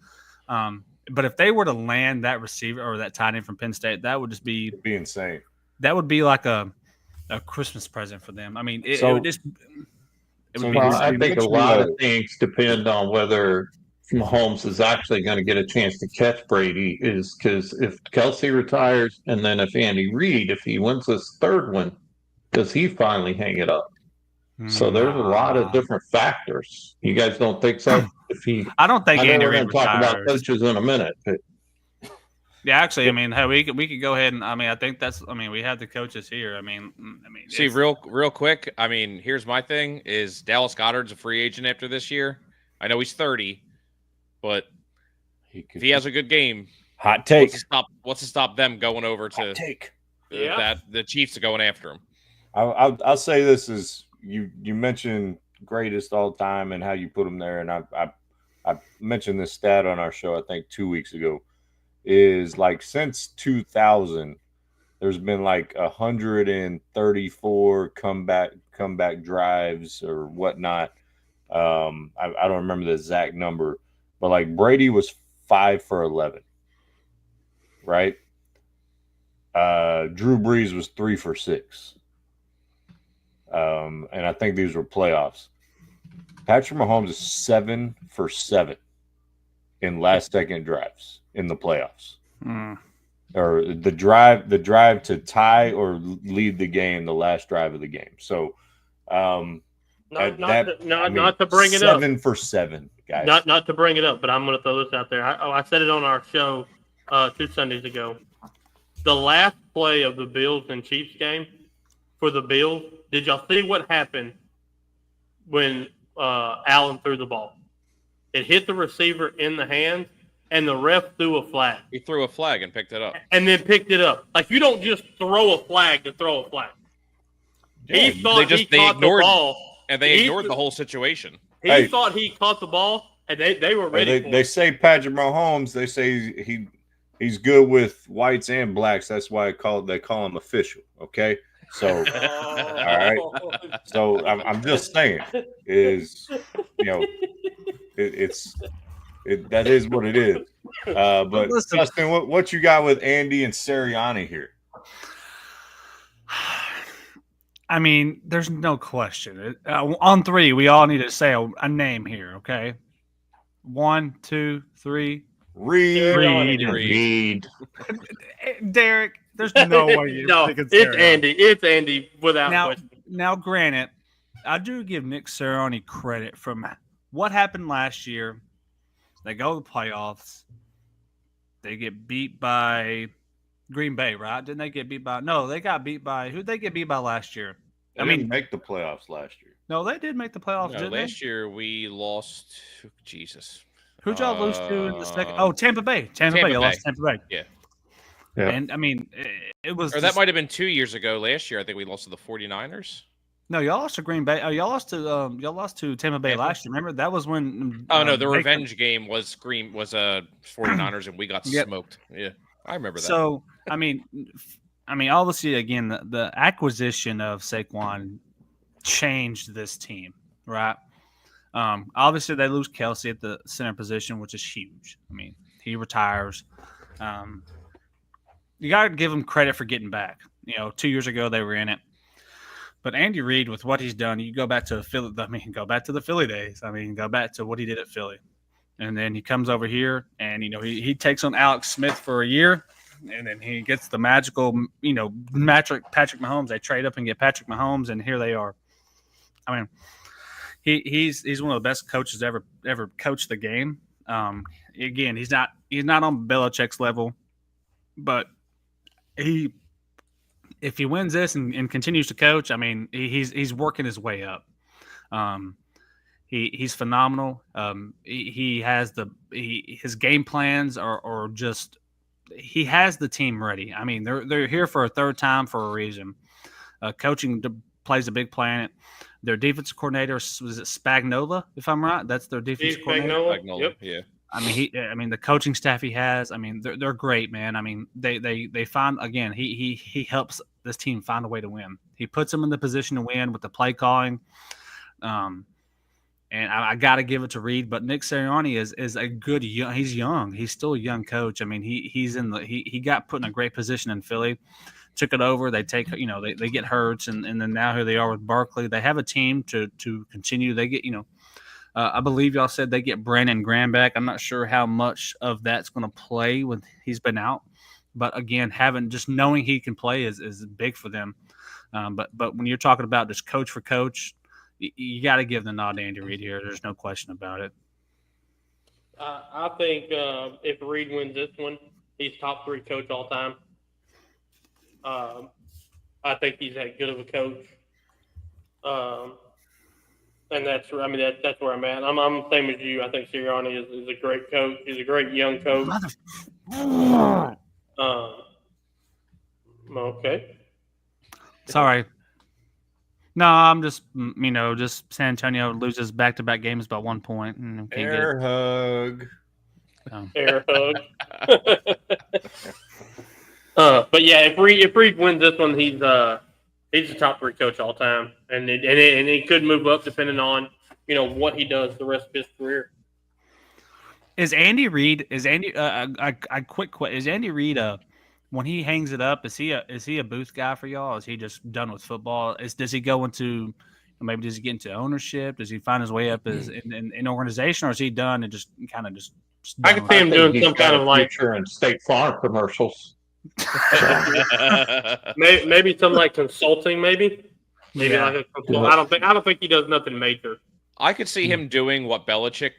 But if they were to land that receiver or that tight end from Penn State, that would just be It'd be insane. That would be like a Christmas present for them. I mean, it would just. I think a lot of things depend on whether Mahomes is actually going to get a chance to catch Brady. Is because if Kelsey retires, and then if Andy Reid, if he wins this third one, does he finally hang it up? So there's a lot of different factors. You guys don't think so? I don't think Andy we're Reid going to talk about coaches in a minute. But. Yeah, actually, I mean, hey, we could go ahead and I think we have the coaches here. I mean, see, real quick. I mean, here's my thing: is Dallas Goedert's a free agent after this year? I know he's 30, but if he has a good game, hot take. What's to stop them going over to the Chiefs going after him? I'll say this is you mentioned greatest all time and how you put him there, and I mentioned this stat on our show I think 2 weeks ago. Is like since 2000, there's been like 134 comeback drives or whatnot. I don't remember the exact number, but like Brady was 5 for 11, right? Drew Brees was 3 for 6, and I think these were playoffs. Patrick Mahomes is 7 for 7 in last second drives in the playoffs, or the drive to tie or lead the game, the last drive of the game. So, not to bring it up. 7 for 7, guys. Not to bring it up, but I'm going to throw this out there. I said it on our show 2 Sundays ago. The last play of the Bills and Chiefs game for the Bills. Did y'all see what happened when Allen threw the ball? It hit the receiver in the hands, and the ref threw a flag. He threw a flag and picked it up. And then picked it up. Like, you don't just throw a flag to throw a flag. Yeah, he thought he caught the ball. And they ignored the whole situation. He thought he caught the ball, and they were ready for it. They say Patrick Mahomes, they say he's good with whites and blacks. That's why they call him official, okay? So, all right. So I'm just saying is, that is what it is. But listen, Justin, what you got with Andy and Sirianni here? I mean, there's no question. On 3, we all need to say a name here, okay? 1, 2, 3. Reed. Derek, there's no way you think it's Andy. It's Andy without question. Now, granted, I do give Nick Sirianni credit from what happened last year. They go to the playoffs. They get beat by Green Bay, right? Didn't they get beat by? No, they got beat by. Who'd they get beat by last year? They didn't make the playoffs last year. No, they did make the playoffs. No, last year we lost. Jesus. Who'd y'all lose to in the second? Oh, Tampa Bay. Tampa Bay. You lost to Tampa Bay. Yeah. And I mean, it was. Or that might have been 2 years ago. Last year, I think we lost to the 49ers. No, y'all lost to Green Bay. Y'all lost to Tampa Bay last year. Remember that was when. Oh no, the revenge game was 49ers, and we got smoked. Yeah, I remember that. So I mean, obviously, again, the acquisition of Saquon changed this team, right? Obviously, they lose Kelsey at the center position, which is huge. I mean, he retires. You got to give him credit for getting back. 2 years ago they were in it. But Andy Reid, with what he's done, you go back to Philly. I mean, go back to the Philly days. I mean, go back to what he did at Philly, and then he comes over here, and he takes on Alex Smith for a year, and then he gets the magical, Patrick Mahomes. They trade up and get Patrick Mahomes, and here they are. I mean, he's one of the best coaches ever coached the game. Again, he's not on Belichick's level, but if he wins this and continues to coach, I mean, he's working his way up. He's phenomenal. He has his game plans are just, he has the team ready. I mean, they're here for a third time for a reason. Coaching plays a big plan. Their defensive coordinator, was it Spagnuolo, if I'm right? That's their defensive coordinator. Spagnuolo. Yep. Yeah. I mean, the coaching staff he has. I mean, they're great, man. I mean, they find, again, he helps this team find a way to win. He puts them in the position to win with the play calling. And I got to give it to Reed, but Nick Sirianni is a good young. He's young. He's still a young coach. I mean, he got put in a great position in Philly, took it over. They take they get Hurts, and then now here they are with Barkley. They have a team to continue. They get I believe y'all said they get Brandon Graham back. I'm not sure how much of that's going to play when he's been out, but again, just knowing he can play is big for them. But when you're talking about just coach for coach, you got to give the nod to Andy Reid here. There's no question about it. I think if Reid wins this one, he's top 3 coach all time. I think he's that good of a coach. And that's where I'm at. I'm the same as you. I think Sirianni is a great coach. He's a great young coach. Okay. Sorry. No, I'm just just San Antonio loses back-to-back games by 1 point. And Air hug. Air hug. But yeah, if Reid wins this one, he's a top 3 coach all time, and he could move up depending on what he does the rest of his career. Is Andy Reid? Is Andy? Is Andy Reid when he hangs it up? Is he a booth guy for y'all? Is he just done with football? Does he go into maybe does he get into ownership? Does he find his way up as in organization, or is he done and just kind of just? I can see him doing some kind of like in State Farm commercials. maybe some like consulting, maybe Yeah. like a consult. I don't think he does nothing major. I could see him doing what Belichick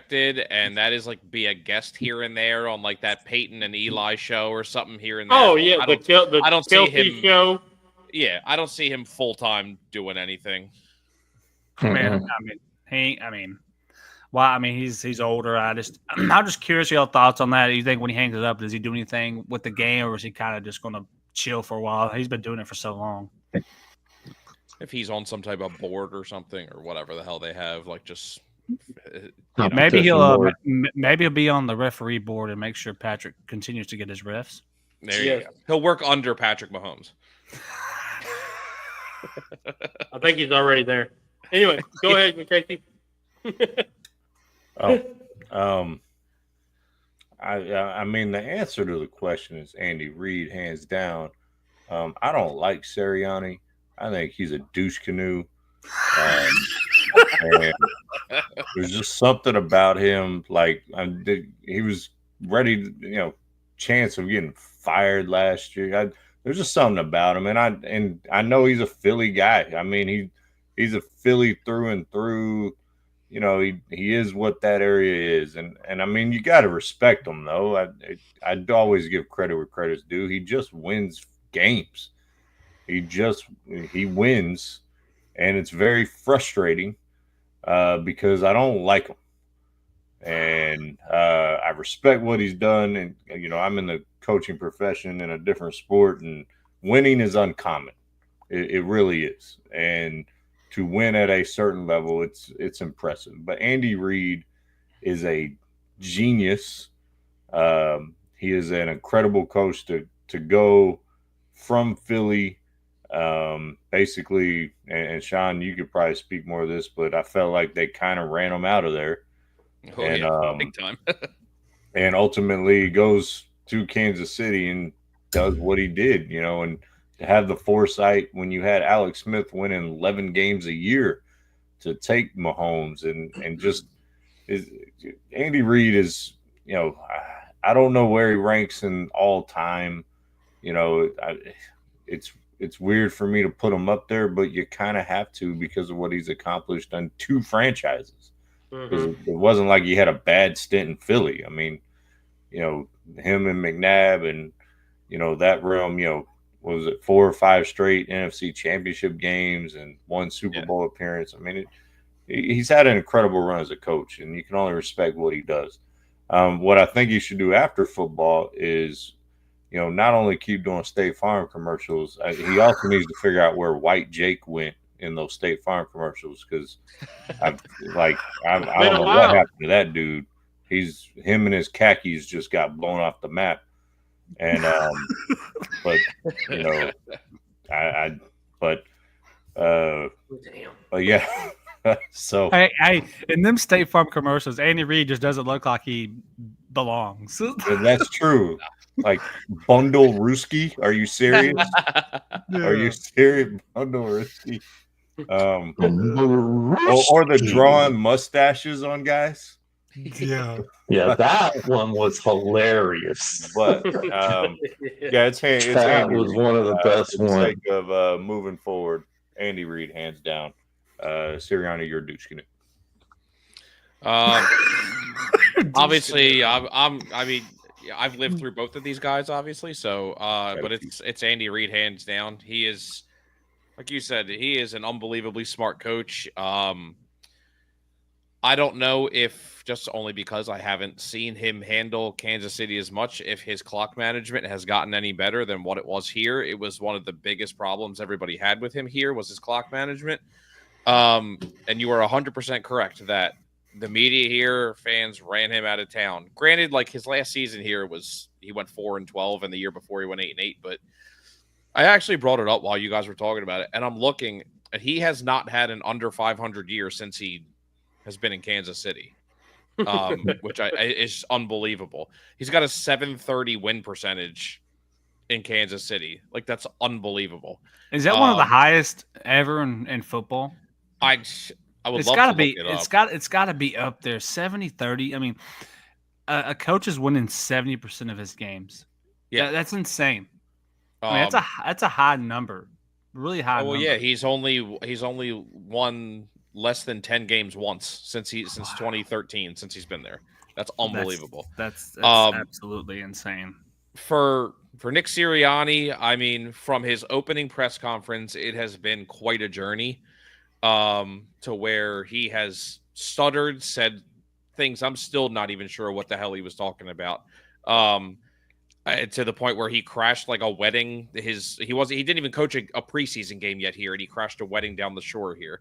did, and that is like be a guest here and there on like that Peyton and Eli show or something here and there. Oh yeah, I don't see Kelsey him. show. Yeah, I don't see him full time doing anything. Man, he's older. I'm just curious your thoughts on that. Do you think when he hangs it up, does he do anything with the game, or is he kind of just going to chill for a while? He's been doing it for so long. If he's on some type of board or something, or whatever the hell they have, like just maybe he'll be on the referee board and make sure Patrick continues to get his refs. There you go. He'll work under Patrick Mahomes. I think he's already there. Anyway, go ahead, Casey. I mean, the answer to the question is Andy Reid, hands down. I don't like Sirianni. I think he's a douche canoe. And there's just something about him. Like he was ready, chance of getting fired last year. There's just something about him, and I know he's a Philly guy. I mean, he's a Philly through and through. He is what that area is, and I mean, you got to respect him though. I'd always give credit where credit's due. He just wins games. He wins, and it's very frustrating because I don't like him, and I respect what he's done. And I'm in the coaching profession in a different sport, and winning is uncommon. It really is, and to win at a certain level, it's impressive. But Andy Reid is a genius. He is an incredible coach to go from Philly. Basically, and Sean, you could probably speak more of this, but I felt like they kind of ran him out of there. Oh, and, yeah, big time. And ultimately goes to Kansas City and does what he did, and to have the foresight when you had Alex Smith winning 11 games a year to take Mahomes and just Andy Reid is, I don't know where he ranks in all time. It's weird for me to put him up there, but you kind of have to because of what he's accomplished on 2 franchises. Mm-hmm. It wasn't like he had a bad stint in Philly. I mean, him and McNabb and, that realm, was it 4 or 5 straight NFC championship games and 1 Super Bowl appearance? I mean, he's had an incredible run as a coach, and you can only respect what he does. What I think you should do after football is, not only keep doing State Farm commercials, he also needs to figure out where White Jake went in those State Farm commercials, because I don't know what happened to that dude. Him and his khakis just got blown off the map. And but But Damn. yeah. So Hey, in them State Farm commercials, Andy Reid just doesn't look like he belongs. that's true. Like Bundle Rooski. Are you serious? Are you serious? Bundle Rooski. Or the drawn mustaches on guys. Yeah. Yeah, that one was hilarious. But yeah, it's That Andy was Reid. one of the best For the ones. sake of moving forward, Andy Reid, hands down. Sirianni, you're douche canoe. Obviously, I mean, I've lived through both of these guys, obviously. So, but it's Andy Reid, hands down. He is, like you said, he is an unbelievably smart coach. I don't know if just only because I haven't seen him handle Kansas City as much, if his clock management has gotten any better than what it was here. It was one of the biggest problems everybody had with him here was his clock management. And you are 100% correct that the media here, fans ran him out of town. Granted, like his last season here he went 4-12, and the year before he went 8-8. But I actually brought it up while you guys were talking about it, and I'm looking, and he has not had an under 500 year since he has been in Kansas City, which is unbelievable. He's got a 730 win percentage in Kansas City. Like, that's unbelievable. Is that one of the highest ever in football? I would It's love got to to be. look it up. It's got to be up there. 70-30. I mean, a coach is winning 70% of his games. Yeah, that's insane. I mean, that's a high number, really high. Well, number. yeah, he's only won less than 10 games once since 2013, since he's been there. That's unbelievable. That's absolutely insane. For Nick Sirianni, I mean, from his opening press conference, it has been quite a journey. To where he has stuttered, said things I'm still not even sure what the hell he was talking about. To the point where he crashed like a wedding. He didn't even coach a preseason game yet here, and he crashed a wedding down the shore here.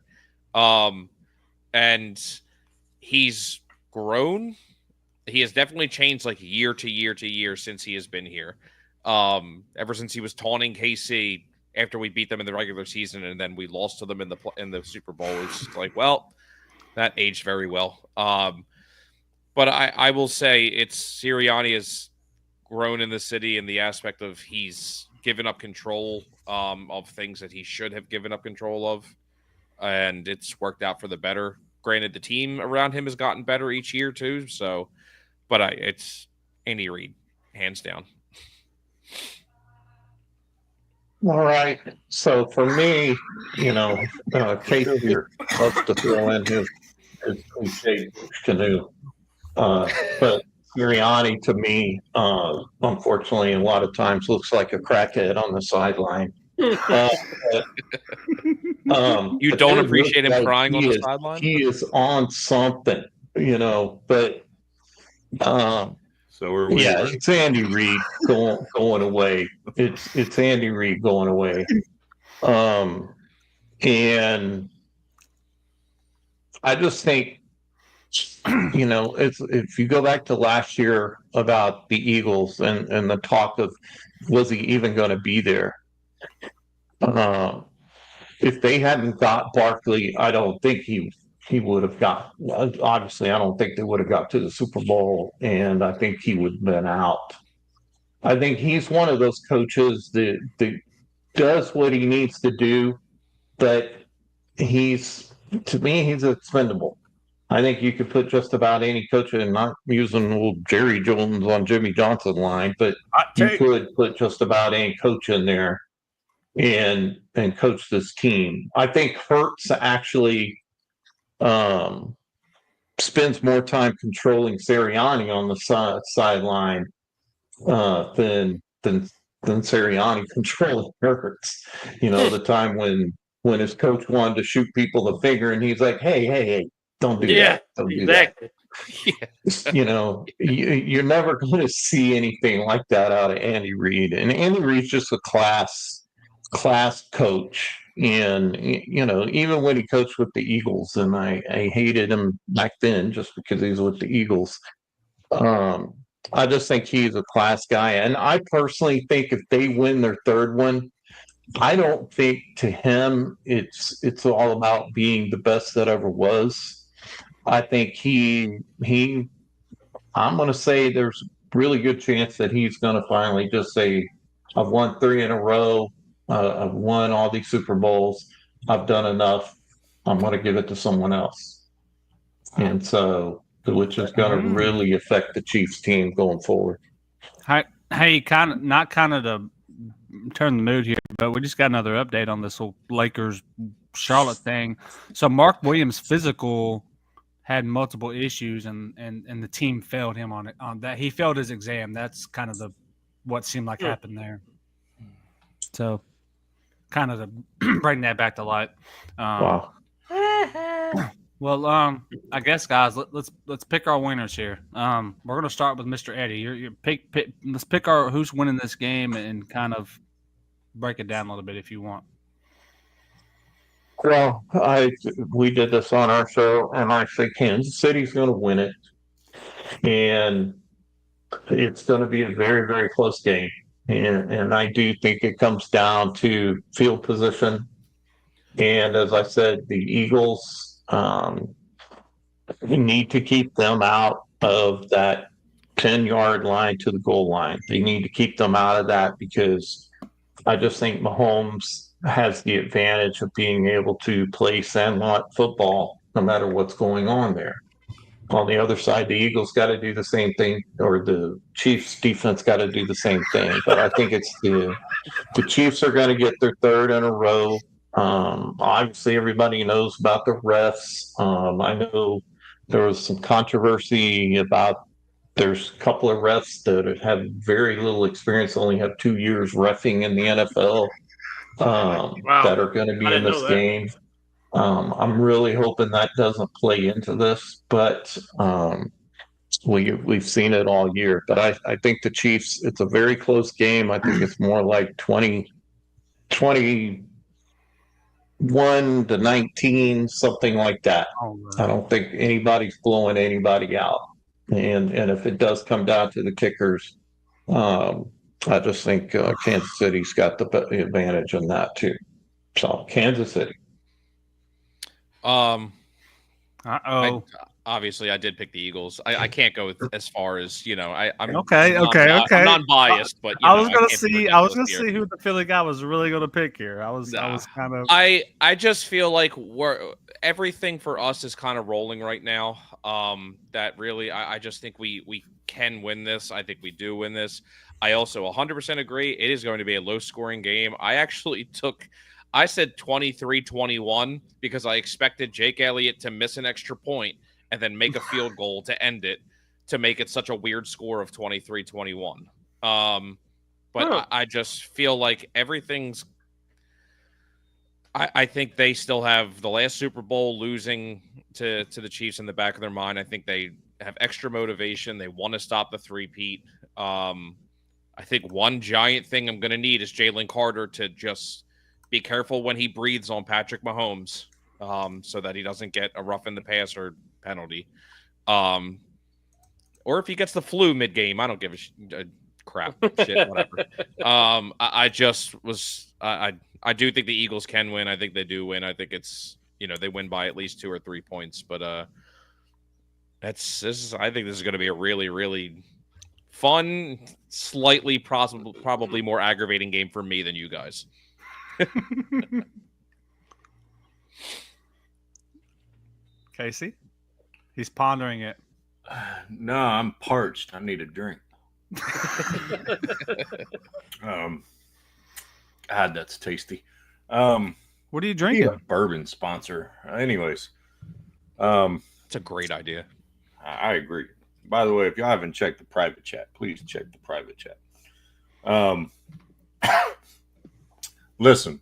And he's grown. He has definitely changed like year to year to year since he has been here. Ever since he was taunting KC after we beat them in the regular season, and then we lost to them in the Super Bowl. It's like, well, that aged very well. But I will say Sirianni has grown in the city in the aspect of he's given up control of things that he should have given up control of, and it's worked out for the better. Granted, the team around him has gotten better each year too. So, but it's Andy Reid, hands down. All right. So for me, Casey loves to throw in his cliche canoe. But Sirianni, to me, unfortunately, a lot of times looks like a crackhead on the sideline. You don't appreciate him crying on the sideline? He is on something, but so are we. yeah, it's Andy Reid going away. It's Andy Reid going away. And I just think, if you go back to last year about the Eagles and the talk of was he even going to be there? If they hadn't got Barkley, I don't think he would have got. Obviously, I don't think they would have got to the Super Bowl, and I think he would have been out. I think he's one of those coaches that does what he needs to do, but to me, he's expendable. I think you could put just about any coach, and not using old Jerry Jones on Jimmy Johnson line, but you could put just about any coach in there and coach this team. I think Hurts actually spends more time controlling Sirianni on the sideline than Sirianni controlling Hurts. The time when his coach wanted to shoot people the finger, and he's like, hey, don't do that. Don't do exactly. that. You're never going to see anything like that out of Andy Reid. And Andy Reid's just a class coach. And, even when he coached with the Eagles, and I hated him back then just because he was with the Eagles, I just think he's a class guy. And I personally think if they win their third one, I don't think to him it's all about being the best that ever was. I think I'm going to say there's a really good chance that he's going to finally just say, I've won three in a row. I've won all these Super Bowls. I've done enough. I'm going to give it to someone else. And so, which is going to really affect the Chiefs team going forward. Hey, not to turn the mood here, but we just got another update on this whole Lakers Charlotte thing. So Mark Williams' physical had multiple issues, and the team failed him on that. He failed his exam. That's kind of what seemed like happened there. So, kind of to bring that back to light. Wow. Well, I guess guys, let's pick our winners here. We're gonna start with Mr. Eddie. Your pick. Let's pick our who's winning this game and kind of break it down a little bit if you want. Well, we did this on our show, and I say Kansas City's going to win it, and it's going to be a very, very close game. And I do think it comes down to field position. And as I said, the Eagles need to keep them out of that 10-yard line to the goal line. They need to keep them out of that because I just think Mahomes has the advantage of being able to play sandlot football no matter what's going on there. On the other side, the Eagles got to do the same thing, or the Chiefs defense got to do the same thing. But I think it's the Chiefs are going to get their third in a row. Obviously, everybody knows about the refs. I know there was some controversy about there's a couple of refs that have very little experience, only have 2 years reffing in the NFL that are going to be in this game. I'm really hoping that doesn't play into this, but we've seen it all year. But I think the Chiefs, it's a very close game. I think it's more like 21 to 19, something like that. I don't think anybody's blowing anybody out. And if it does come down to the kickers, I just think Kansas City's got the advantage in that too. So Kansas City. Obviously, I did pick the Eagles. I can't go as far as I'm okay. I'm non-biased, but I was gonna see who the Philly guy was really gonna pick here. I was kind of. I just feel like everything for us is kind of rolling right now. That really, I just think we can win this. I think we do win this. I also 100% agree. It is going to be a low-scoring game. I said 23-21 because I expected Jake Elliott to miss an extra point and then make a field goal to end it, to make it such a weird score of 23-21. I just feel like everything's. I think they still have the last Super Bowl losing to the Chiefs in the back of their mind. I think they have extra motivation. They want to stop the three-peat. I think one giant thing I'm going to need is Jalen Carter to just be careful when he breathes on Patrick Mahomes, so that he doesn't get a rough in the passer penalty. Or if he gets the flu mid-game, I don't give a crap. Shit, whatever. I do think the Eagles can win. I think they do win. I think it's, they win by at least 2 or 3 points. But I think this is going to be a really, really fun, slightly probably more aggravating game for me than you guys. Casey, he's pondering it. No, I'm parched. I need a drink. God, that's tasty. What are you drinking? A bourbon sponsor. Anyways, it's a great idea. I agree. By the way, if y'all haven't checked the private chat, please check the private chat. Listen,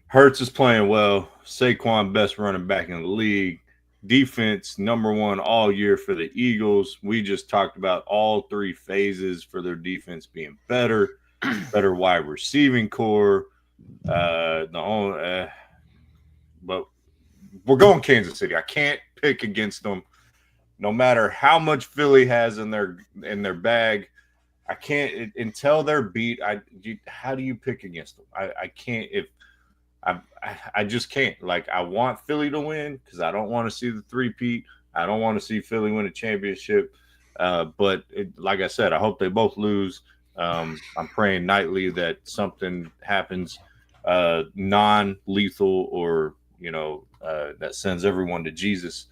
Hurts is playing well. Saquon, best running back in the league. Defense, #1 all year for the Eagles. We just talked about all 3 phases for their defense being better. Better wide receiving core. But we're going Kansas City. I can't pick against them. No matter how much Philly has in their bag, I can't until they're beat. How do you pick against them? I can't. If I just can't. Like, I want Philly to win because I don't want to see the three-peat. I don't want to see Philly win a championship. But like I said, I hope they both lose. I'm praying nightly that something happens non-lethal or, that sends everyone to Jesus.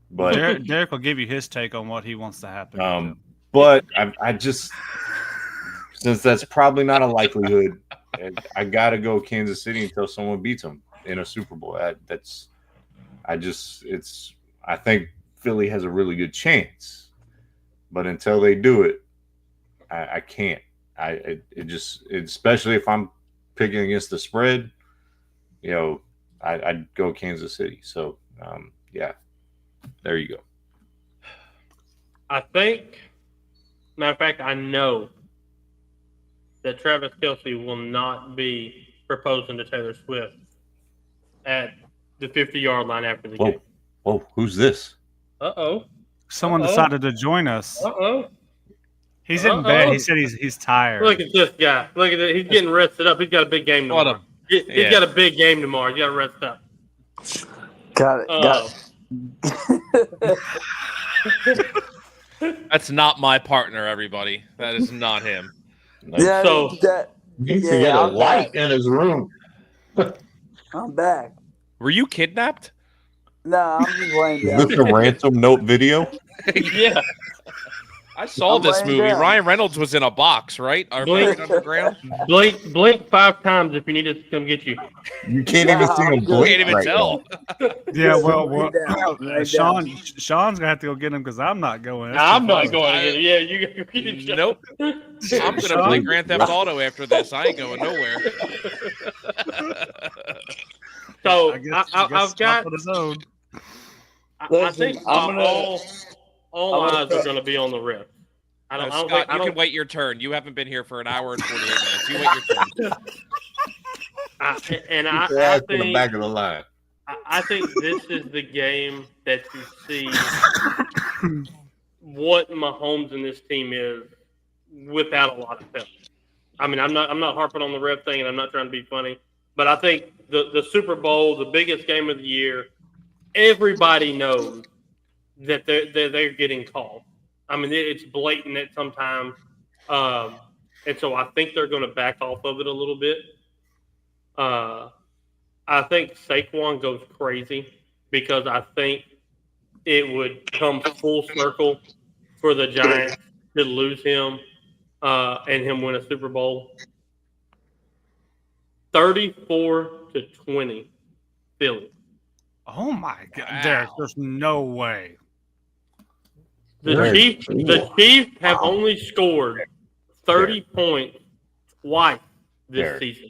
But Derek will give you his take on what he wants to happen. But I just, since that's probably not a likelihood, I got to go Kansas City until someone beats them in a Super Bowl. I think Philly has a really good chance, but until they do it, I can't. Especially if I'm picking against the spread, I'd go Kansas City. So, yeah, there you go. I think, matter of fact, I know that Travis Kelce will not be proposing to Taylor Swift at the 50-yard line after the game. Whoa, who's this? Uh-oh. Someone decided to join us. Uh-oh. He's in bed. He said he's tired. Look at this guy. Look at it. He's getting rested up. He's got a big game tomorrow. He's got a big game tomorrow. You got to rest up. Got it. That's not my partner, everybody. That is not him. Yeah, So- He needs to get a light in his room. I'm back. Were you kidnapped? No, I'm just laying Is down. this a ransom note video? Yeah. I saw I'm this laying movie. down. Ryan Reynolds was in a box, right? Or Blink. underground. Blink 5 times if you need us to come get you. You can't even see him You blink can't even right tell. Yeah, Lay down, lay down. Sean's gonna have to go get him because I'm not going. That's I'm too not far. going to get it. Yeah, you get each other. Nope. I'm gonna play Grand Theft Auto after this. I ain't going nowhere. So I guess I've got. on his own. I Listen, think I'm gonna- all I'm gonna eyes are try- going to be on the ref. I don't Scott, think, you can wait your turn. You haven't been here for an hour and 48 minutes. You wait your turn. I Keep your ass to the think back of the line. I think this is the game that you see what Mahomes and this team is without a lot of help. I mean, I'm not harping on the ref thing, and I'm not trying to be funny, but I think the Super Bowl, the biggest game of the year, everybody knows that they're getting called. I mean, it's blatant at sometimes, and so I think they're going to back off of it a little bit. I think Saquon goes crazy because I think it would come full circle for the Giants to lose him and him win a Super Bowl. 34-20, Philly. Oh my God, Wow. Derek! There's no way. The Chiefs have only scored 30 points twice this Derek. season.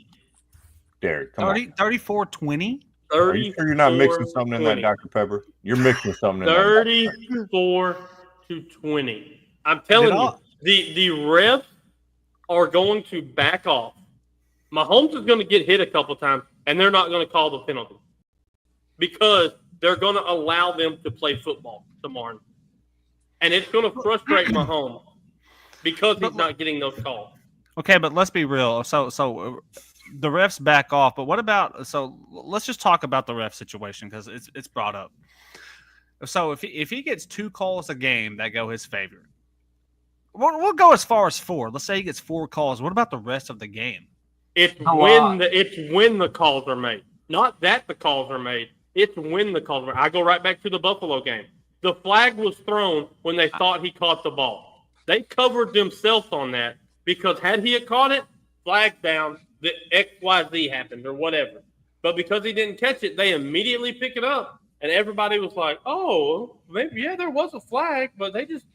Derek, come on. 34-20? Are you sure you're not mixing something in that 34-20. Dr. Pepper? You're mixing something in that. 34-20. I'm telling you, the refs are going to back off. Mahomes is going to get hit a couple times, and they're not going to call the penalty because they're going to allow them to play football tomorrow. And it's going to frustrate Mahomes because he's not getting those calls. Okay, but let's be real. So the refs back off, but what about? So let's just talk about the ref situation because it's brought up. So if he gets 2 calls a game that go his favor, we'll go as far as 4. Let's say he gets 4 calls. What about the rest of the game? It's when the calls are made, not that the calls are made. It's when the calls are made. I go right back to the Buffalo game. The flag was thrown when they thought he caught the ball. They covered themselves on that because had he had caught it, flag down, the XYZ happened or whatever. But because he didn't catch it, they immediately pick it up. And everybody was like, oh, maybe, yeah, there was a flag, but they just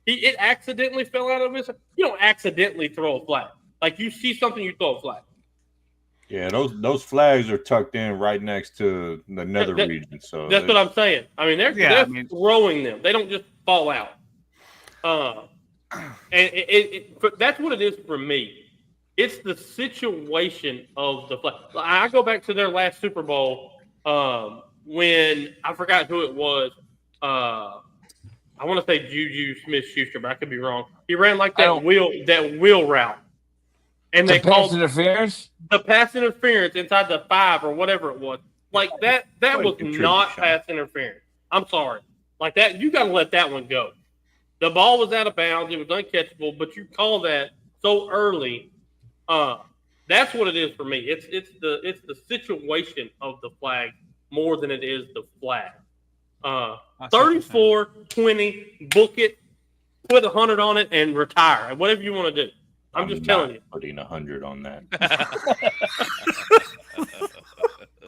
it accidentally fell out of his. You don't accidentally throw a flag. Like you see something, you throw a flag. Yeah, those flags are tucked in right next to the nether region. So That's what I'm saying. I mean, they're throwing them. They don't just fall out. And that's what it is for me. It's the situation of the flag. I go back to their last Super Bowl when I forgot who it was. I want to say Juju Smith-Schuster, but I could be wrong. He ran like I that don't- wheel route, and The they pass called interference. the pass interference inside the 5 or whatever it was. Like that Quite was contribution. not pass interference. I'm sorry. Like that, you got to let that one go. The ball was out of bounds. It was uncatchable, but you call that so early. That's what it is for me. It's the situation of the flag more than it is the flag. 34-20, book it, put 100 on it, and retire. Whatever you want to do. I'm just telling you. Putting 100 on that.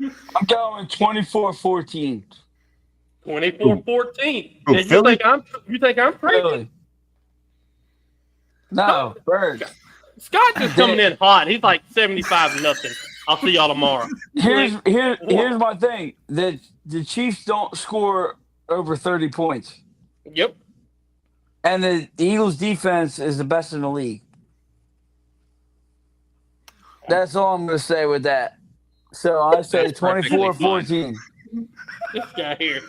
I'm going 24-14. 24-14. Who, And Philly? you think I'm crazy? Really? No, Bird. Scott just coming in hot. He's like 75-0. I'll see y'all tomorrow. Here's my thing. The Chiefs don't score over 30 points. Yep. And the Eagles defense is the best in the league. That's all I'm going to say with that. So I say That's perfectly 24-14. This guy here.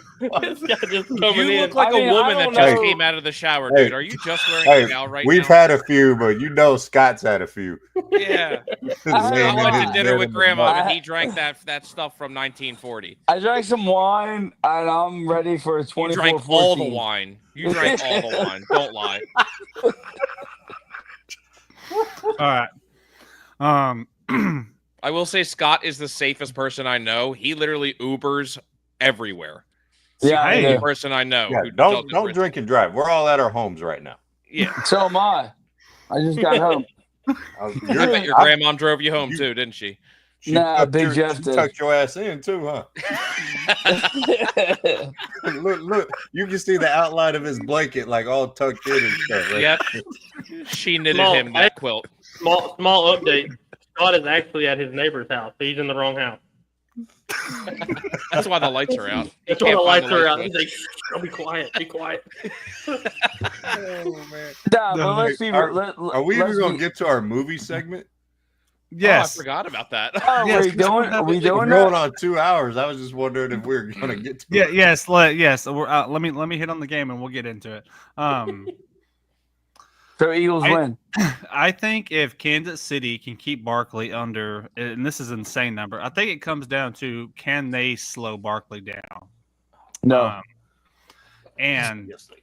This guy just coming You in. look like I mean, a woman I that don't just know. came out of the shower, Hey. dude. Are you just wearing Hey, a towel right we've now? had a few, but you know Scott's had a few. Yeah. I Laying I went in to his dinner bed with in the Grandma mud. and he drank that stuff from 1940. I drank some wine, and I'm ready for a 24-14. You drank all the wine. You drank all the wine. Don't lie. All right. I will say Scott is the safest person I know. He literally Ubers everywhere. Yeah, I Hey. The do. person I know. Yeah, who don't doesn't drink and drive. We're all at our homes right now. Yeah. So am I. I just got home. I bet your grandma drove you home too, didn't she? Nah, Big Jeff she did. tucked your ass in too, huh? Look, you can see the outline of his blanket like all tucked in and stuff. Right? Yep. She knitted Small- him that quilt. Small update. Scott is actually at his neighbor's house. He's in the wrong house. That's why the lights are out. That's You why can't the find lights are out. switch. He's like, "Oh, be quiet. Be quiet." Oh man. Nah, but let's be. Are we even let's going to be- get to our movie segment? Yes. Oh, I forgot about that. Oh, Yes, are we We're doing going that? on 2 hours. I was just wondering if we were going to get to Yeah. it. Yes. Let me hit on the game and we'll get into it. So Eagles win. I think if Kansas City can keep Barkley under, and this is an insane number, I think it comes down to can they slow Barkley down? No. And Yes, they can.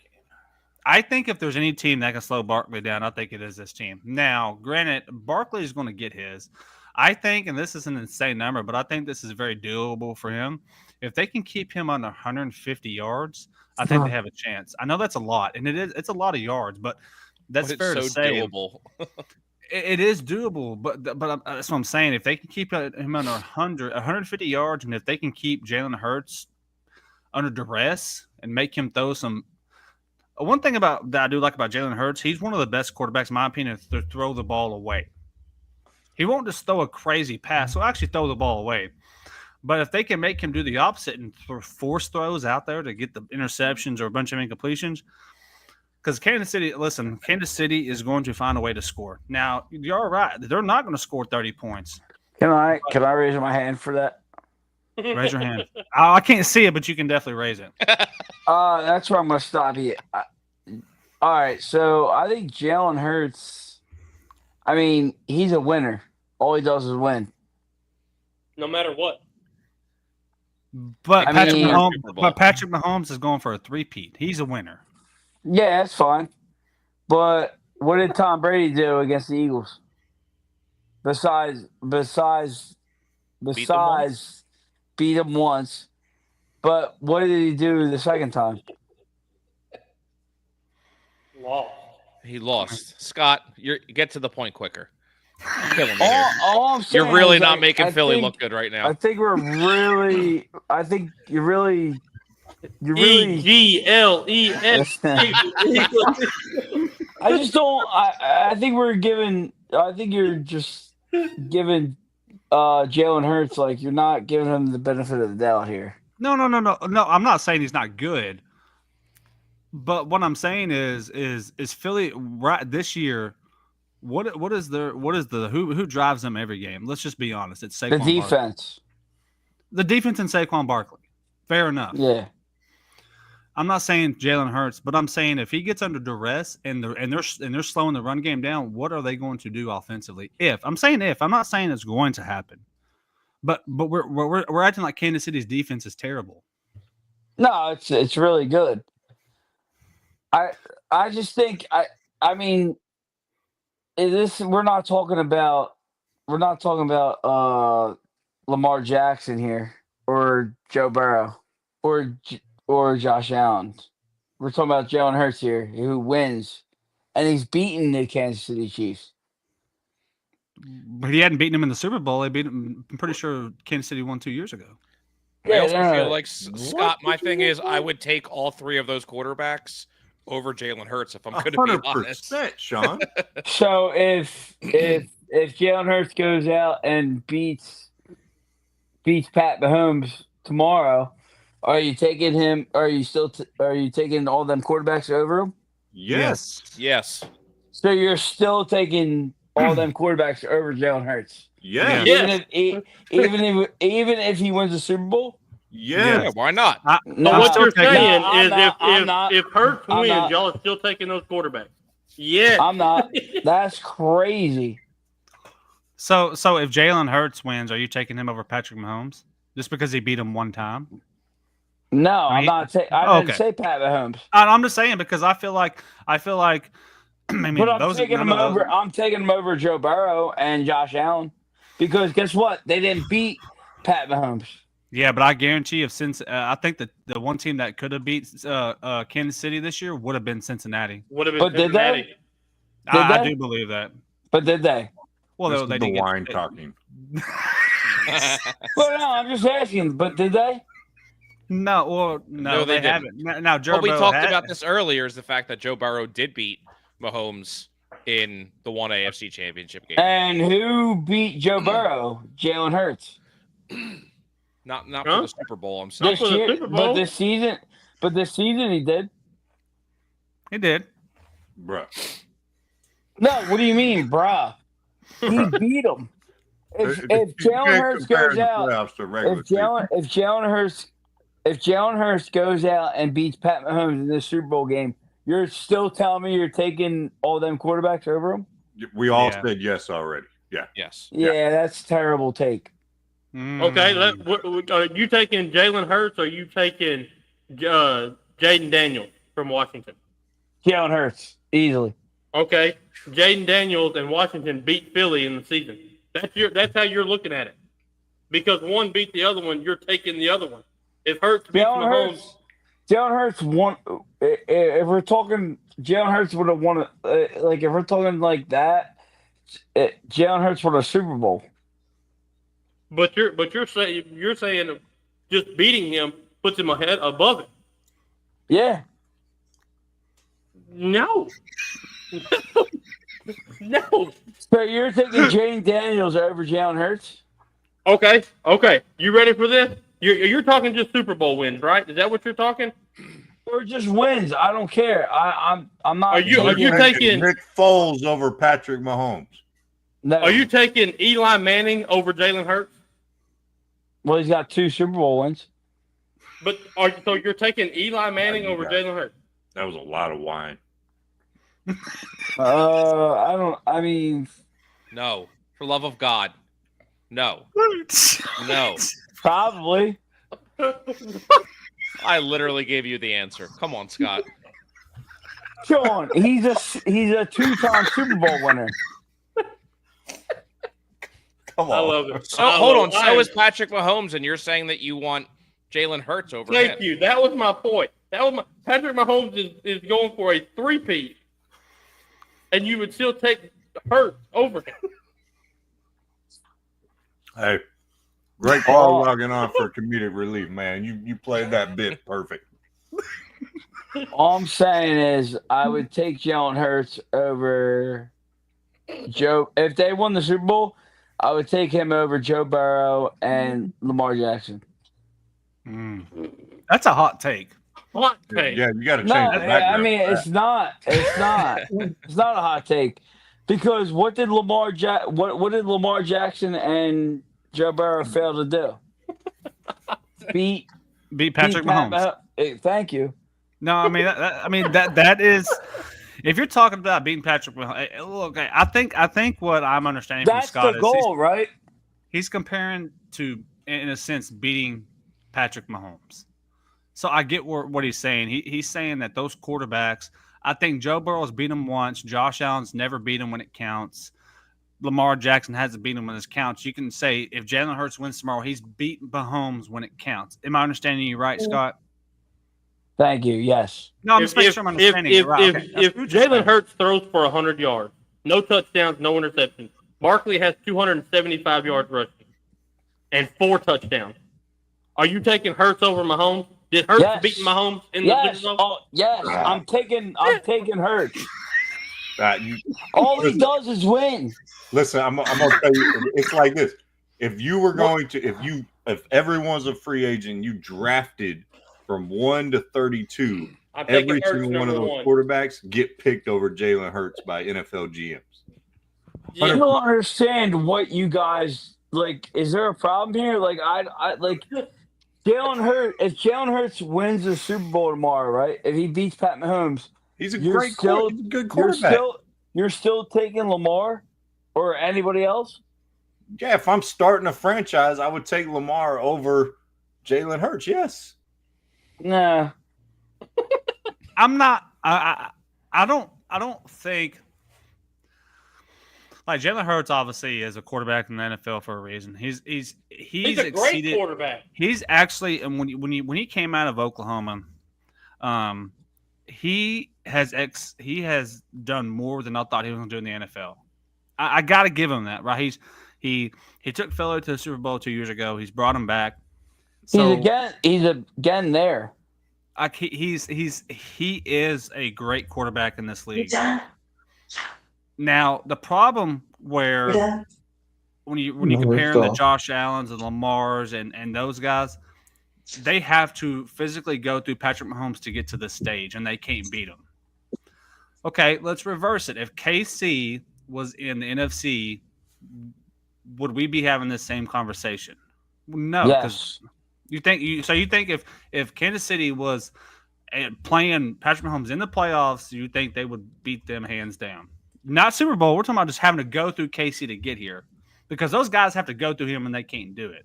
I think if there's any team that can slow Barkley down, I think it is this team. Now, granted, Barkley is going to get his. I think, and this is an insane number, but I think this is very doable for him. If they can keep him under 150 yards, I think they have a chance. I know that's a lot, and it's a lot of yards, but that's But fair it's to so say. doable. It is doable, but that's what I'm saying. If they can keep him under 150 yards, and if they can keep Jalen Hurts under duress and make him throw some. One thing that I do like about Jalen Hurts, he's one of the best quarterbacks, in my opinion, to throw the ball away. He won't just throw a crazy pass; he'll actually throw the ball away. But if they can make him do the opposite and force throws out there to get the interceptions or a bunch of incompletions. Because Kansas City is going to find a way to score. Now, you're right. They're not going to score 30 points. Can I raise my hand for that? Raise your hand. I can't see it, but you can definitely raise it. That's where I'm going to stop you. All right, so I think Jalen Hurts, I mean, he's a winner. All he does is win. No matter what. But I Patrick mean- Mahomes is going for a three-peat. He's a winner. Yeah, that's fine. But what did Tom Brady do against the Eagles? Besides beat them once. But what did he do the second time? Lost. He lost. Scott, get to the point quicker. You're killing me here. All I'm saying You're really is, not like, making I Philly think- look good right now. I think you're really EGLES. I just don't. I think we're giving. I think you're just giving Jalen Hurts like you're not giving him the benefit of the doubt here. No. I'm not saying he's not good. But what I'm saying is Philly right this year. Who drives them every game? Let's just be honest. It's Saquon The Barkley. defense. The defense and Saquon Barkley. Fair enough. Yeah. I'm not saying Jalen Hurts, but I'm saying if he gets under duress and they're slowing the run game down, what are they going to do offensively? I'm not saying it's going to happen, but we're acting like Kansas City's defense is terrible. No, it's really good. I just think I mean we're not talking about Lamar Jackson here or Joe Burrow or Josh Allen. We're talking about Jalen Hurts here, who wins, and he's beaten the Kansas City Chiefs. But he hadn't beaten him in the Super Bowl. They beat him. I'm pretty sure Kansas City won 2 years ago. I also feel like Scott. My thing is, I would take all three of those quarterbacks over Jalen Hurts if I'm going to be honest. 100%, Sean. So if Jalen Hurts goes out and beats Pat Mahomes tomorrow, are you taking him? Are you taking all them quarterbacks over him? Yes. Yes. So you're still taking all them quarterbacks over Jalen Hurts? Yes. Even if he wins the Super Bowl? Yes. Yeah, why not? No, what you're saying is I'm if Hurts I'm wins, not. y'all are still taking those quarterbacks. Yeah. I'm not. That's crazy. So if Jalen Hurts wins, are you taking him over Patrick Mahomes just because he beat him one time? No, I'm not. I didn't okay. say Pat Mahomes. I'm just saying because I feel like I mean, But I'm those taking him over. I'm taking him over Joe Burrow and Josh Allen because guess what? They didn't beat Pat Mahomes. Yeah, but I guarantee you, I think that the one team that could have beat Kansas City this year would have been Cincinnati. Would have been But did they? Cincinnati. I do believe that. But did they? Well, Well, they they the did wine talking. Well, no, I'm just asking. But did they? No, No, they haven't. Now, Joe What we Burrow talked about this earlier is the fact that Joe Burrow did beat Mahomes in the one AFC Championship game. And who beat Joe Burrow? Jalen Hurts. Not for the Super Bowl. I'm sorry. This for the year, Super Bowl? but this season he did. He did. Bruh. No, what do you mean, bruh? He beat him. If Jalen Hurts goes out, if Jalen Hurts goes out and beats Pat Mahomes in this Super Bowl game, you're still telling me you're taking all them quarterbacks over him? We all said yes already. Yeah. Yes. Yeah, that's a terrible take. Okay, are you taking Jalen Hurts or are you taking Jaden Daniels from Washington? Jalen Hurts, easily. Okay, Jaden Daniels and Washington beat Philly in the season. That's how you're looking at it. Because one beat the other one, you're taking the other one. If Hurts beats Mahomes, Jalen Hurts won. If we're talking, Jalen Hurts would have won. Like if we're talking like that, Jalen Hurts won a Super Bowl. but you're saying just beating him puts him above it. Yeah. No. No. So you're taking Jaden Daniels over Jalen Hurts? Okay. You ready for this? You're talking just Super Bowl wins, right? Is that what you're talking? Or just wins? I don't care. I'm not. Are you taking Nick Foles over Patrick Mahomes? No. Are you taking Eli Manning over Jalen Hurts? Well, he's got 2 Super Bowl wins. But so you're taking Eli Manning over Jalen Hurts? That was a lot of wine. I mean, No. For love of God. No. No. probably. I literally gave you the answer. Come on, Scott. Sean, he's a 2-time Super Bowl winner. Come on. I love it. Hold on. So is Patrick Mahomes, and you're saying that you want Jalen Hurts over him. Thank you. That was my point. Patrick Mahomes is going for a 3-peat, and you would still take Hurts over him. Hey, great call logging on for comedic relief, man. You played that bit perfect. All I'm saying is I would take Jalen Hurts over Joe. If they won the Super Bowl, I would take him over Joe Burrow and Lamar Jackson. That's a hot take. Hot take. Yeah, you got to change No, the background. I mean it's not. It's not. It's not a hot take because what did Lamar Jackson and Joe Burrow fail to do? Beat Patrick Mahomes. Thank you. No, I mean that is. If you're talking about beating Patrick Mahomes, look, I think what I'm understanding from That's Scott the is goal, right? he's comparing to, in a sense, beating Patrick Mahomes. So I get what he's saying. He's saying that those quarterbacks, I think Joe Burrow's beat him once. Josh Allen's never beat him when it counts. Lamar Jackson hasn't beaten him when it counts. You can say if Jalen Hurts wins tomorrow, he's beaten Mahomes when it counts. Am I understanding you right, Scott? Thank you. Yes. No, I'm just making sure I'm understanding you right. If Jalen Hurts throws for 100 yards, no touchdowns, no interceptions, Barkley has 275 yards rushing and 4 touchdowns. Are you taking Hurts over Mahomes? Did Hurts beat Mahomes in the Super Bowl? Oh, yes. I'm taking Hurts. All he does is win. Listen, I'm gonna tell you, it's like this. If you were going to, if everyone's a free agent, you drafted from 1 to 32, every single one of those quarterbacks get picked over Jalen Hurts by NFL GMs. I don't understand what you guys like. Is there a problem here? Like, I like Jalen Hurts. If Jalen Hurts wins the Super Bowl tomorrow, right? If he beats Pat Mahomes, he's a good quarterback. You're still taking Lamar or anybody else? Yeah, if I'm starting a franchise, I would take Lamar over Jalen Hurts. Yes. Nah. I'm not. I don't think. Like Jalen Hurts, obviously, is a quarterback in the NFL for a reason. He's a great quarterback. He's actually, and when he came out of Oklahoma, he has done more than I thought he was going to do in the NFL. I got to give him that, right? He took Philly to the Super Bowl 2 years ago. He's brought him back. So he's again there. He is a great quarterback in this league. Now the problem where when you compare the Josh Allens and Lamars and those guys, they have to physically go through Patrick Mahomes to get to this stage, and they can't beat him. Okay, let's reverse it. If KC was in the NFC, would we be having this same conversation? No, because you think if Kansas City was playing Patrick Mahomes in the playoffs, you think they would beat them hands down? Not Super Bowl. We're talking about just having to go through KC to get here, because those guys have to go through him and they can't do it.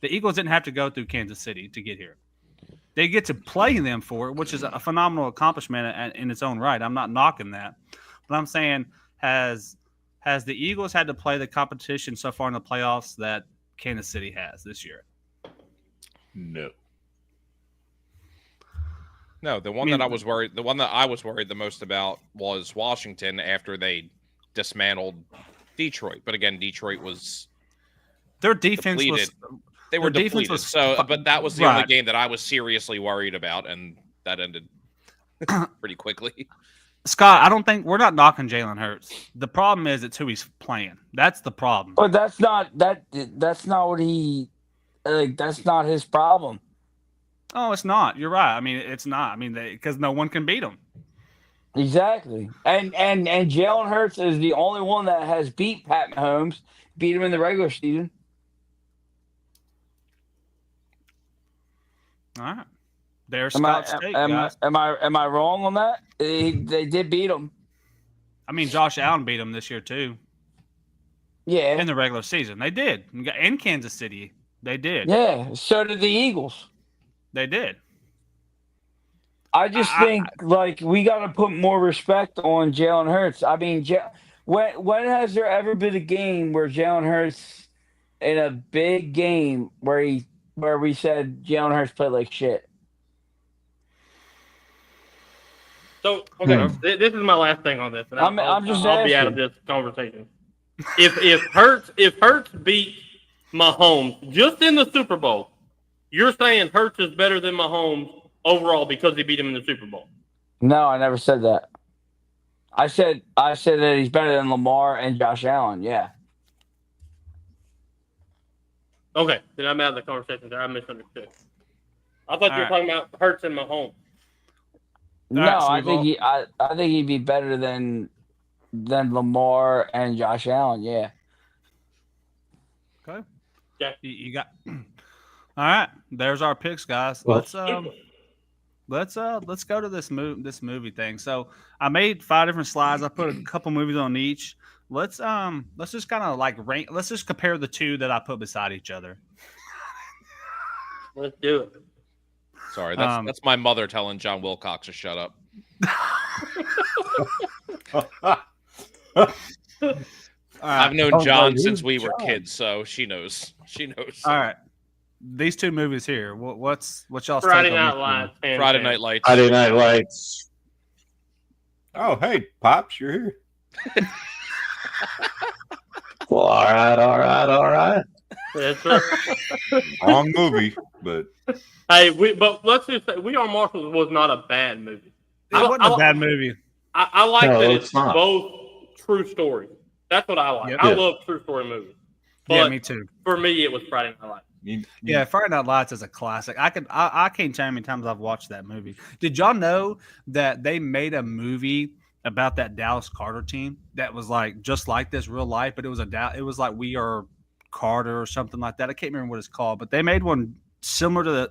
The Eagles didn't have to go through Kansas City to get here. They get to play them for it, which is a phenomenal accomplishment in its own right. I'm not knocking that, but I'm saying has the Eagles had to play the competition so far in the playoffs that Kansas City has this year? No. No, the one that I was worried the most about was Washington after they dismantled Detroit. But again, Detroit was their defense depleted. was they were depleted. But that was the only game that I was seriously worried about, and that ended pretty quickly. Scott, I don't think we're not knocking Jalen Hurts. The problem is it's who he's playing. That's the problem. But that's not what he like. That's not his problem. Oh, it's not. You're right. I mean, it's not. I mean, because no one can beat him. Exactly. And Jalen Hurts is the only one that has beat Pat Mahomes, beat him in the regular season. All right. There's Scott's take, guys. Am I wrong on that? They did beat him. I mean, Josh Allen beat him this year too. Yeah. In the regular season, they did. In Kansas City, they did. Yeah. So did the Eagles. They did. I just think like we got to put more respect on Jalen Hurts. I mean, when has there ever been a game where Jalen Hurts in a big game where we said Jalen Hurts played like shit? So okay, this is my last thing on this, and I'll be out of this conversation. If Hurts beat Mahomes just in the Super Bowl, you're saying Hurts is better than Mahomes overall because he beat him in the Super Bowl? No, I never said that. I said that he's better than Lamar and Josh Allen. Yeah. Okay, then I'm out of the conversation there. I misunderstood. I thought you were talking about Hurts and Mahomes. No, I think he'd be better than Lamar and Josh Allen. Yeah. Okay. Yeah. You got. All right. There's our picks, guys. Let's let's go to this movie thing. So I made 5 different slides. I put a couple movies on each. Let's just kind of like rank. Let's just compare the 2 that I put beside each other. Let's do it. Sorry, that's my mother telling John Wilcox to shut up. I've known John since we were kids, so she knows. She knows. All right, these 2 movies here. What y'all? Friday Night Lights. Friday Night Lights. Friday Night Lights. Oh, hey, Pops, you're here. Well, all right. That's right. Wrong movie, but Hey, but let's just say We Are Marshall was not a bad movie. It wasn't a bad movie. I like No, that it's it's not. both true stories. That's what I like. Yep. I love true story movies. But Yeah, me too. for me, it was Friday Night Lights. Yeah, Friday Night Lights is a classic. I can't tell you how many times I've watched that movie. Did y'all know that they made a movie about that Dallas Carter team that was like just like this real life, but it was like We Are Carter or something like that. I can't remember what it's called, but they made one similar to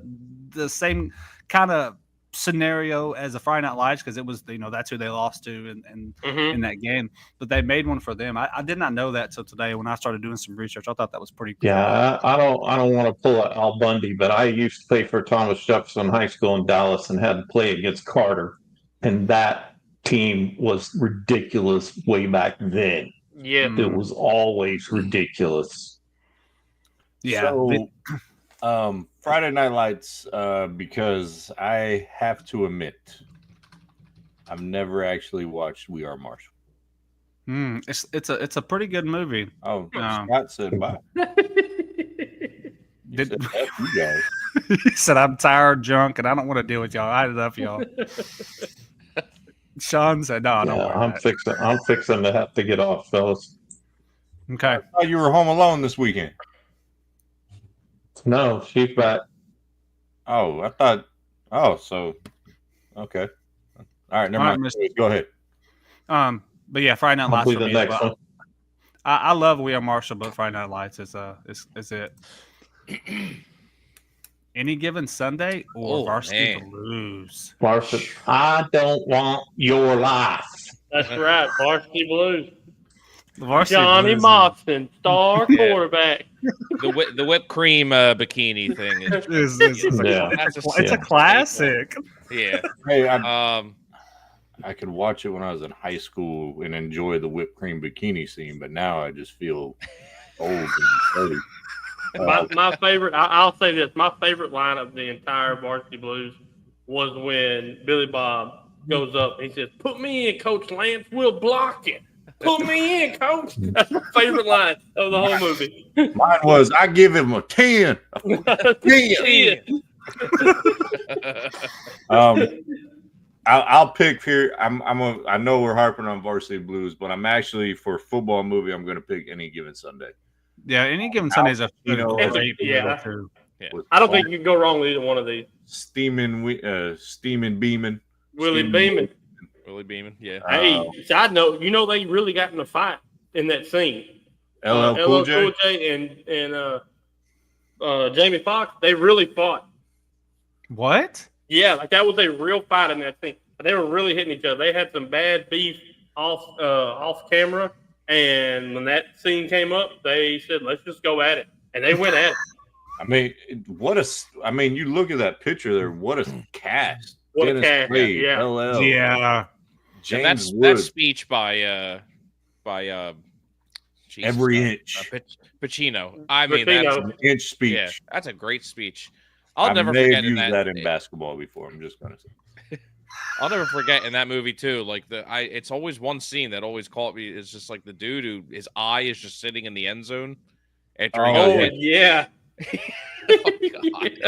the same kind of scenario as the Friday Night Lights because it was that's who they lost to in that game. But they made one for them. I did not know that till today when I started doing some research. I thought that was pretty cool. Yeah, I don't want to pull an Al Bundy, but I used to play for Thomas Jefferson High School in Dallas and had to play against Carter, and that team was ridiculous way back then. Yeah. It was always ridiculous. Yeah. So, Friday Night Lights, because I have to admit, I've never actually watched We Are Marshall. It's a pretty good movie. Oh, Scott said bye. Did, F you guys. he said, I'm tired, drunk, and I don't want to deal with y'all. I had enough, y'all. Sean said, no, I don't want I'm fixing to have to get off, fellas. Okay. I thought you were home alone this weekend. No, she's back. Oh, I thought. Oh, so okay. All right, never All right, mind. Go ahead. But yeah, Friday Night Lights. Hopefully For the me next as well. one. I love We Are Marshall, but Friday Night Lights is it. Any Given Sunday or Varsity Blues? Varsity. I don't want your life. That's right. Varsity Blues. The Varsity Johnny Blues Moxon, star Yeah. quarterback. The whipped cream bikini thing. It's a classic. Yeah. Hey, I could watch it when I was in high school and enjoy the whipped cream bikini scene, but now I just feel old and dirty. My favorite, I'll say this, my favorite line of the entire Varsity Blues was when Billy Bob goes up. He says, "Put me in, Coach Lance. We'll block it. Put me in, Coach." That's my favorite line of the whole movie. Mine was, I give him a 10. A 10. I'll pick here. I know we're harping on Varsity Blues, but I'm actually, for a football movie, I'm going to pick Any Given Sunday. Yeah, Any Given Sunday is a great Yeah. too. I don't think you can go wrong with either one of these. Steaming Beeman. Willie Beeman. Willie Beeman, yeah. Hey, side note, they really got in a fight in that scene. LL Cool J and Jamie Foxx, they really fought. What? Yeah, like that was a real fight in that scene. They were really hitting each other. They had some bad beef off camera, and when that scene came up, they said, "Let's just go at it," and they went at it. I mean, you look at that picture there. What a cast! What a Dennis cast, Quaid, yeah. LL, Yeah. James That Woods, speech by Jesus, every inch, Pacino. I mean, Pacino. that's inch speech. yeah, that's a great speech. I I'll never may forget have in used that in basketball before. I'm just gonna say. I'll never forget in that movie too. Like it's always one scene that always caught me. Is just like the dude who his eye is just sitting in the end zone. After he got Oh hit. yeah. God.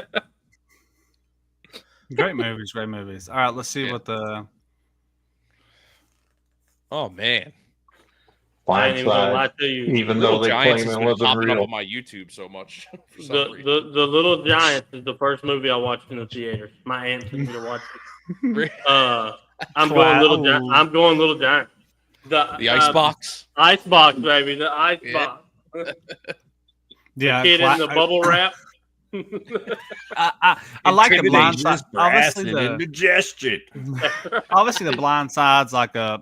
Great movies. All right, let's see what the Oh man, I ain't even gonna lie Blindside, to you. even though they Giants claim has it been wasn't popping up real. on my YouTube so much. For some The reason. Little Giants is the first movie I watched in the theater. My aunt took me to watch it. I'm going Little Giant. The Icebox. Icebox, baby. The Icebox. yeah Kid in the bubble wrap. I like the blind side. Intimidations for acid indigestion. Obviously, the blind side's like a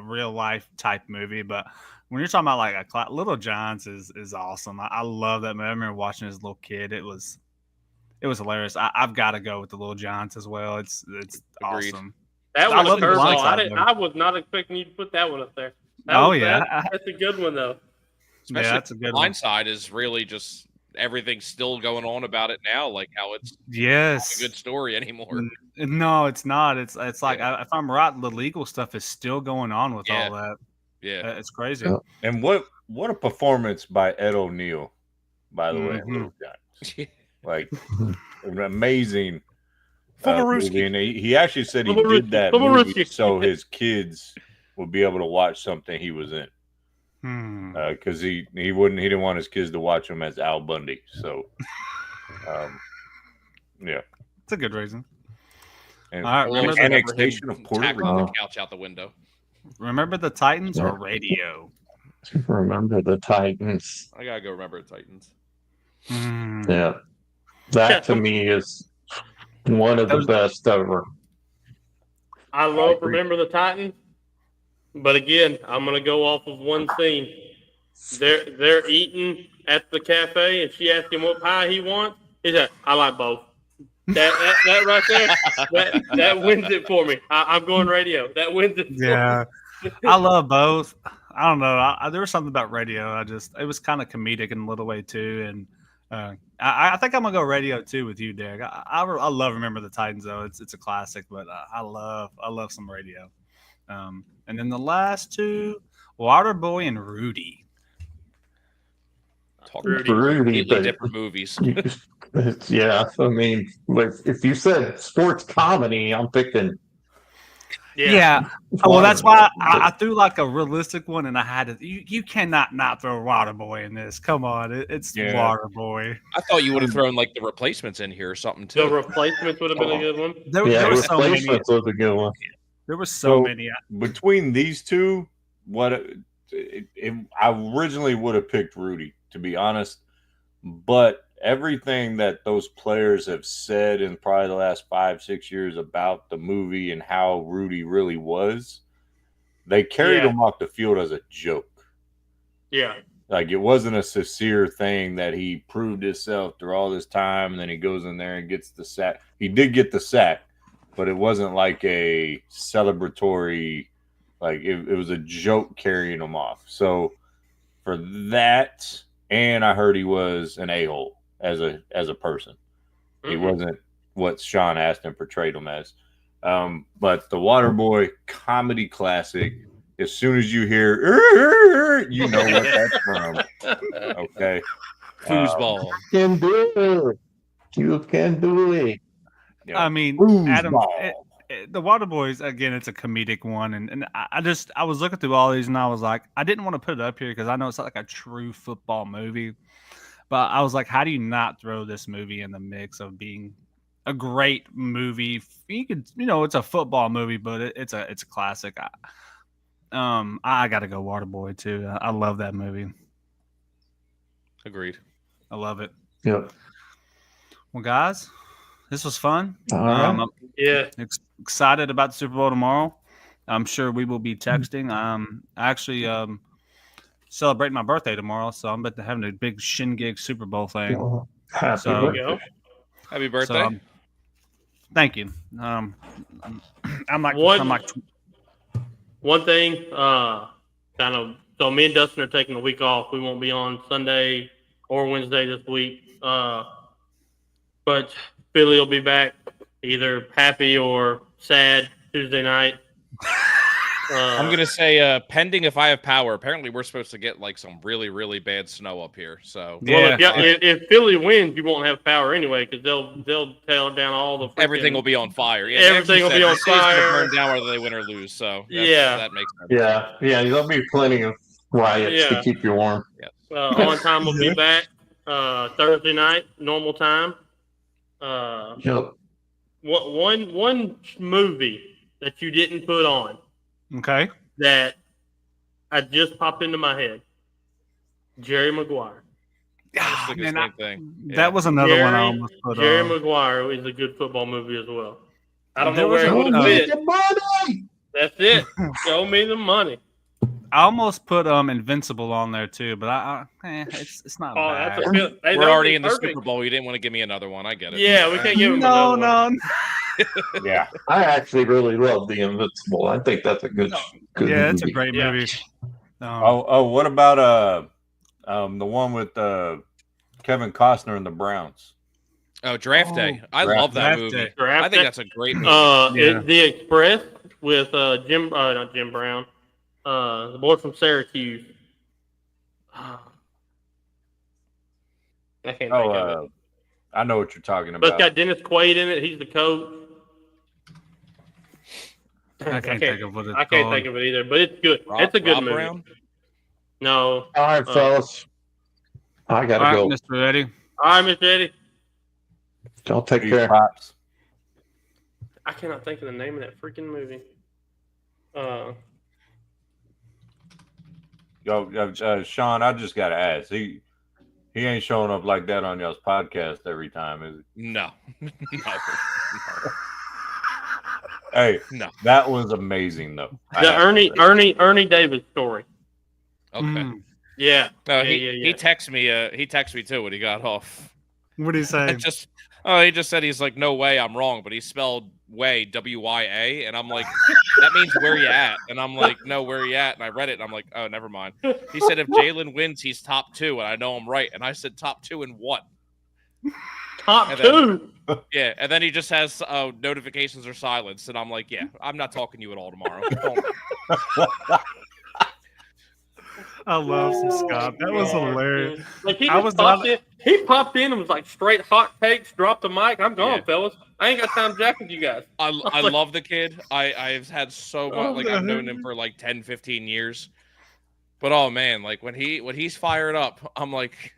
real life type movie, but when you're talking about like Little Giants is awesome. I love that movie. I remember watching it as a little kid. It was hilarious. I've got to go with the Little Giants as well. It's Agreed. awesome. That I was love a the curveball. Blind Side, I was not expecting you to put that one up there. That's a good one though. Especially that's a good one. Blindside is really just everything's still going on about it now, like how it's yes not a good story anymore. No, it's not. It's like if I'm right, the legal stuff is still going on with all that. Yeah, It's crazy. Yeah. And what a performance by Ed O'Neill, by the way, in Little Giants. Like an amazing movie. And he actually said he did that movie so his kids would be able to watch something he was in. Because he didn't want his kids to watch him as Al Bundy. So, yeah, it's a good reason. And all right, remember the annexation of Puerto Rico. The couch out the window. Remember the Titans or radio? Remember the Titans. I gotta go remember the Titans. Yeah, that to me is one of the best ever. I love Remember the Titans, but again, I'm gonna go off of one scene. They're eating at the cafe, and she asked him what pie he wants. He said, "I like both." That right there, that wins it for me. I'm going radio. That wins it. Yeah, I love both. I don't know. There was something about radio. It was kind of comedic in a little way too, and I think I'm gonna go radio too with you, Derek. I love Remember the Titans though. It's a classic, but I love some radio. And then the last two, Waterboy and Rudy. Rudy, but different movies. Yeah, I mean, if you said sports comedy, I'm thinking. Yeah. Well, that's why I threw like a realistic one, and I had to. You cannot not throw Waterboy in this. Come on, it's Waterboy. I thought you would have thrown like the Replacements in here or something too. The Replacements would have been a good one. There was so many. Replacements was a good one. There were so many. Between these two, I originally would have picked Rudy, to be honest, but everything that those players have said in probably the last 5-6 years about the movie and how Rudy really was, they carried him off the field as a joke. Yeah. Like it wasn't a sincere thing that he proved himself through all this time and then he goes in there and gets the sack. He did get the sack, but it wasn't like a celebratory, like it was a joke carrying him off. So for that, and I heard he was an a-hole as a person. He wasn't what Sean Astin portrayed him as. But the Waterboy comedy classic, as soon as you hear, you know what that's from. Okay. Foosball. You can do it. You can do it. Yeah. I mean, Adam, the Waterboys, again, it's a comedic one. And I was looking through all these and I was like, I didn't want to put it up here because I know it's not like a true football movie. But I was like, how do you not throw this movie in the mix of being a great movie? You could, it's a football movie, but it's a classic. I got to go Waterboy too. I love that movie. Agreed. I love it. Yep. Well, guys, this was fun. I'm excited about the Super Bowl tomorrow. I'm sure we will be texting. Actually, celebrating my birthday tomorrow, so I'm about to have a big shindig Super Bowl thing. Happy birthday. Happy birthday. So, thank you. I'm like one thing, so me and Dustin are taking a week off. We won't be on Sunday or Wednesday this week. But Philly will be back either happy or sad Tuesday night. I'm going to say pending if I have power. Apparently, we're supposed to get like some really, really bad snow up here. So, if Philly wins, you won't have power anyway because they'll tear down all the everything will be on fire. Yeah, everything will be on fire. Burn down whether they win or lose. So that makes sense. Yeah, there'll be plenty of riots to keep you warm. Yeah. On time will be back Thursday night, normal time. Yep. One movie that you didn't put on. Okay. That I just popped into my head. Jerry Maguire. Ah, thinking man, the same thing. Yeah. that was another one I almost put Jerry on. Maguire is a good football movie as well. I don't There know was where it a- would have Show me fit. the money. That's it. Show me the money. I almost put Invincible on there too, but it's not Oh, bad. that's a good. Hey, We're that would already be in the perfect. Super Bowl. You didn't want to give me another one. I get it. Yeah, we can't give him No, another one. no. Yeah. I actually really love The Invincible. I think that's a good Yeah, it's a movie. great Yeah. movie. What about the one with Kevin Costner and the Browns? Oh, Draft Day. I Draft love that Draft movie. Day. Draft I think Day? that's a great movie. Yeah. The Express with not Jim Brown, the boy from Syracuse. I can't think of it. I know what you're talking But it's about. got Dennis Quaid in it. He's the coach. I can't think of what it's I can't called. think of it either, but it's good. Rob- it's a good Rob movie. Brown? No. All right, fellas. I gotta All right, go. Mr. Eddie. All right, Mr. Eddie. Y'all take These care. props. I cannot think of the name of that freaking movie. Sean, I just gotta ask. He ain't showing up like that on y'all's podcast every time, is he? No. No. Hey, No. that was amazing though. I The have to say. Ernie Davis story. Okay. Mm. Yeah. No, yeah. he texted me. He texted me too when he got off. What do you say? He just said he's like, no way, I'm wrong, but he spelled way WYA, and I'm like, that means where you at? And I'm like, no, where you at? And I read it, and I'm like, oh, never mind. He said if Jalen wins, he's top 2, and I know I'm right. And I said top 2 in what? Top And two. Yeah, and then he just has notifications are silenced, and I'm like, yeah, I'm not talking to you at all tomorrow. I love some Scott. That was hilarious. Like he I just was popped not- in. He popped in and was like straight hot takes. Dropped the mic. I'm gone, Yeah. fellas. I ain't got time to jack with you guys. I love the kid. I've had so much, like I've known him for like 10, 15 years. But oh man, like when he's fired up, I'm like,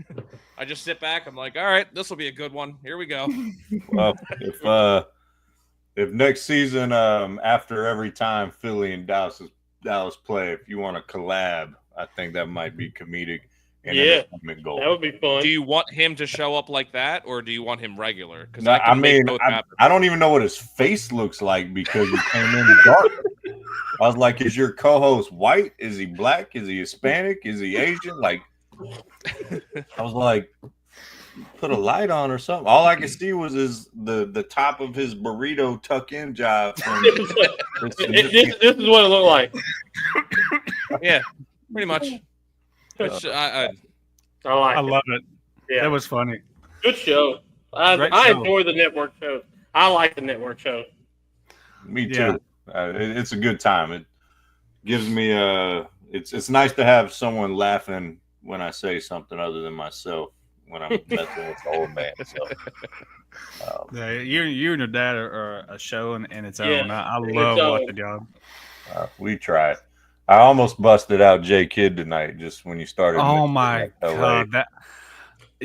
I just sit back. I'm like, all right, this will be a good one. Here we go. Well, if next season, after every time Philly and Dallas play, if you want to collab, I think that might be comedic and entertainment goal. That would be fun. Do you want him to show up like that, or do you want him regular? Because No, I don't even know what his face looks like because he came in dark. I was like, is your co-host white? Is he black? Is he Hispanic? Is he Asian? Like, I was like, put a light on or something. All I could see was the top of his burrito tuck-in job. This is what it looked like. Yeah, pretty much. Which, I like I it. love it. Yeah. It was funny. Good show. I show. enjoy the network shows. I like the network shows. Me too. Yeah. It's a good time. It gives me it's nice to have someone laughing when I say something other than myself when I'm messing with the old man. So, Yeah, you and your dad are a show in its own. Yeah, I its love own. watching y'all. we tried. I almost busted out J Kid tonight just when you started. Oh mentioning my like LA. god! That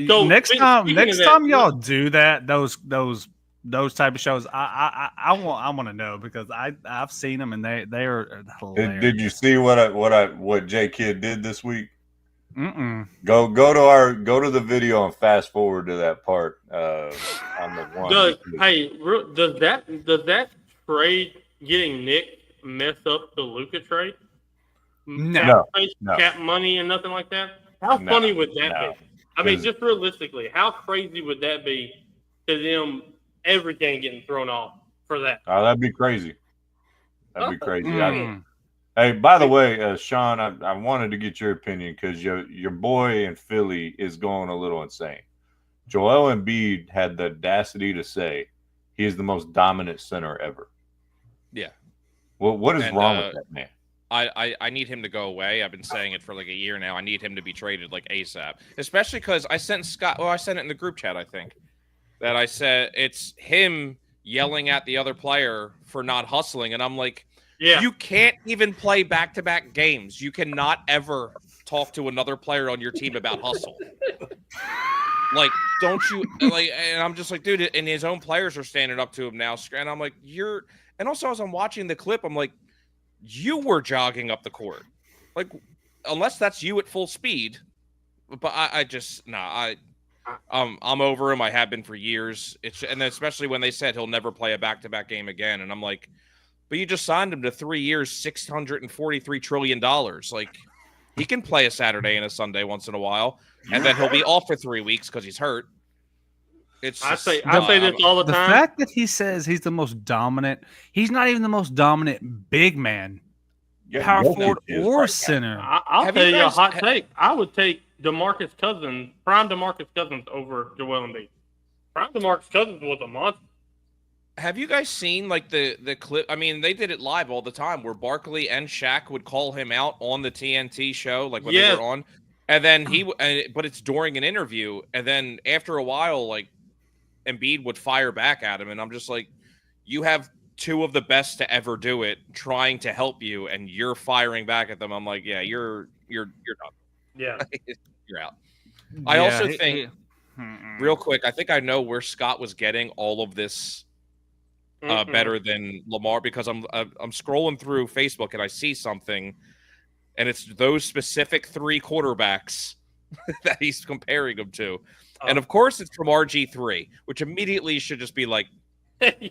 So, next speaking time of that, time y'all do that, those type of shows, I want to know because I've seen them and they are hilarious. Did you see what J Kid did this week? Mm-mm. Go to the video and fast forward to that part on the one. Does that trade getting Nick mess up the Luka trade? No. Cap money and nothing like that. How funny would that be? I mean, just realistically, how crazy would that be to them? Everything getting thrown off for that. Oh, that'd be crazy. That'd be crazy. Mm. Hey, by the way, Sean, I wanted to get your opinion because your boy in Philly is going a little insane. Joel Embiid had the audacity to say he is the most dominant center ever. Yeah. Well, what is wrong with that man? I need him to go away. I've been saying it for like a year now. I need him to be traded like ASAP. Especially because I sent it in the group chat, I think. That I said it's him yelling at the other player for not hustling. And I'm like, you can't even play back-to-back games. You cannot ever talk to another player on your team about hustle. Like, don't you like? And I'm just like, dude. And his own players are standing up to him now. And I'm like, And also, as I'm watching the clip, I'm like, you were jogging up the court. Like, unless that's you at full speed, but I'm over him. I have been for years. And especially when they said he'll never play a back-to-back game again, and I'm like, but you just signed him to 3 years, $643 trillion. Like, he can play a Saturday and a Sunday once in a while, and then he'll be off for 3 weeks because he's hurt. I say this all the time. The fact that he says he's the most dominant, he's not even the most dominant big man, power forward or center. I'll tell you a hot take. I would take prime DeMarcus Cousins over Joel Embiid. Prime DeMarcus Cousins was a monster. Have you guys seen like the clip? I mean, they did it live all the time where Barkley and Shaq would call him out on the TNT show, like when they were on, and then but it's during an interview, and then after a while, like Embiid would fire back at him, and I'm just like, you have two of the best to ever do it trying to help you, and you're firing back at them. I'm like, yeah, you're done. Yeah, you're out. I also think, real quick, I think I know where Scott was getting all of this better than Lamar, because I'm scrolling through Facebook and I see something, and it's those specific 3 quarterbacks that he's comparing them to. And of course it's from RG3, which immediately should just be like,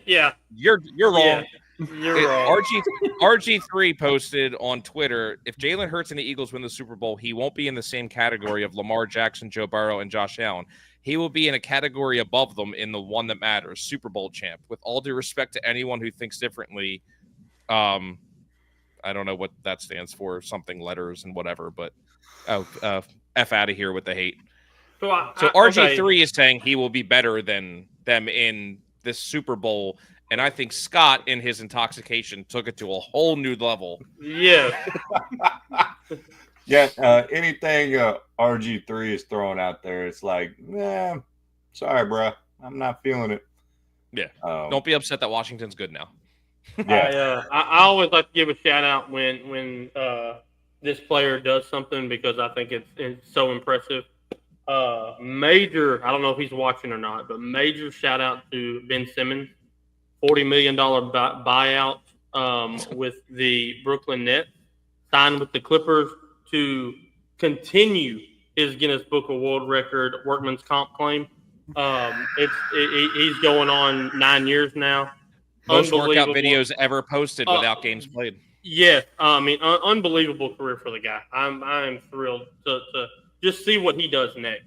yeah, you're wrong. Yeah, you're wrong. RG3 posted on Twitter, if Jalen Hurts and the Eagles win the Super Bowl, he won't be in the same category of Lamar Jackson, Joe Burrow, and Josh Allen. He will be in a category above them in the one that matters, Super Bowl champ. With all due respect to anyone who thinks differently, I don't know what that stands for, something letters and whatever, but F out of here with the hate. So RG3 is saying he will be better than them in this Super Bowl, and I think Scott, in his intoxication, took it to a whole new level. Yeah. Yeah, anything RG3 is throwing out there, it's like, sorry, bro, I'm not feeling it. Yeah, don't be upset that Washington's good now. Yeah, I always like to give a shout out when this player does something, because I think it's so impressive. Major, I don't know if he's watching or not, but major shout out to Ben Simmons, $40 million buyout with the Brooklyn Nets, signed with the Clippers to continue his Guinness Book of World Record workman's comp claim. He's going on 9 years now. Most workout videos ever posted without games played. Yes, I mean, unbelievable career for the guy. I'm thrilled to just see what he does next.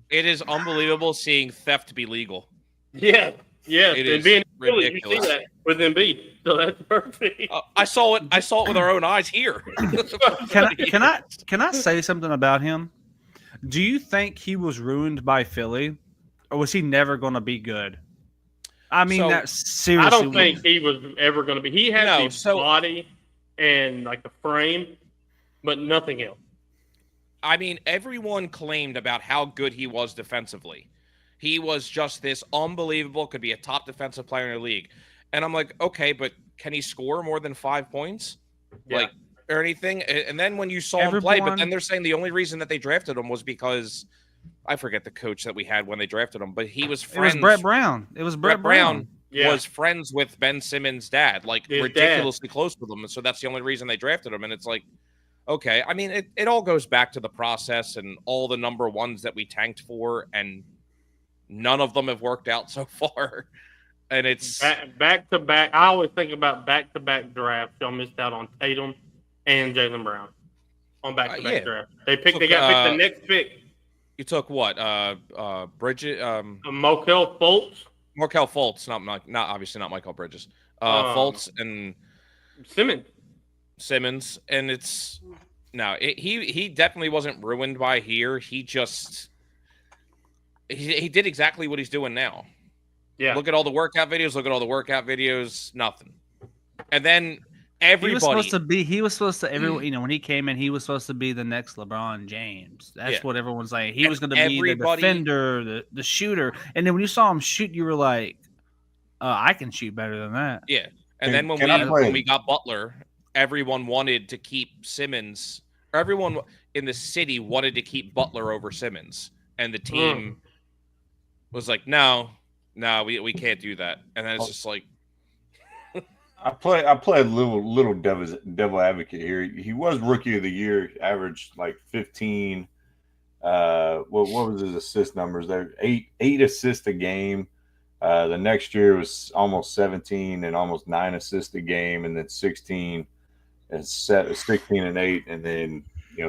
It is unbelievable seeing theft be legal. Yeah, it is being ridiculous. you see that with Embiid, so that's perfect. I saw it with our own eyes here. Can I say something about him? Do you think he was ruined by Philly, or was he never going to be good? I mean, that seriously. I don't think he was ever going to be. He had the body and like the frame, but nothing else. I mean, everyone claimed about how good he was defensively. He was just this unbelievable, could be a top defensive player in the league. And I'm like, okay, but can he score more than 5 points? Yeah. Like, or anything? And then when you saw him play, but then they're saying the only reason that they drafted him was because, I forget the coach that we had when they drafted him, but he was friends. It was Brett Brown. Brett Brown. Was friends with Ben Simmons' dad, like his ridiculously close with him. And so that's the only reason they drafted him. And it's like, okay, I mean, it all goes back to the process and all the number ones that we tanked for, and none of them have worked out so far. And it's back to back. I always think about back-to-back drafts. Y'all missed out on Tatum and Jaylen Brown on back-to-back drafts. They got picked the next pick. You took what? Bridget. Markelle Fultz. Markelle Fultz, not obviously not Michael Bridges. Fultz and Simmons, and it's he definitely wasn't ruined by here. He just he did exactly what he's doing now. Yeah. Look at all the workout videos. Nothing. And then everybody. He was supposed to. Everyone, when he came in, he was supposed to be the next LeBron James. That's what everyone's saying. He was going to be the defender, the shooter. And then when you saw him shoot, you were like, I can shoot better than that. Yeah. And then when we got Butler, everyone wanted to keep Simmons. Everyone in the city wanted to keep Butler over Simmons, and the team was like, "No, we can't do that." And then it's just like, I play a little devil advocate here. He was rookie of the year, averaged like 15. what was his assist numbers? There, eight assists a game. The next year was almost 17 and almost 9 assists a game, and then 16 and 8, and then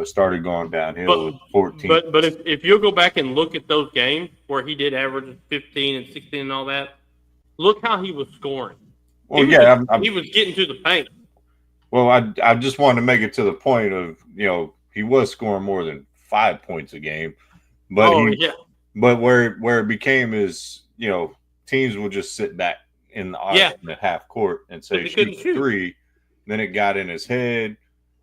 started going downhill with 14. But if you'll go back and look at those games where he did average 15 and 16 and all that, look how he was scoring. Well, he was getting to the paint. Well, I just wanted to make it to the point of he was scoring more than 5 points a game, but but where it became is teams will just sit back in the half court and say shoot the 3. Then it got in his head,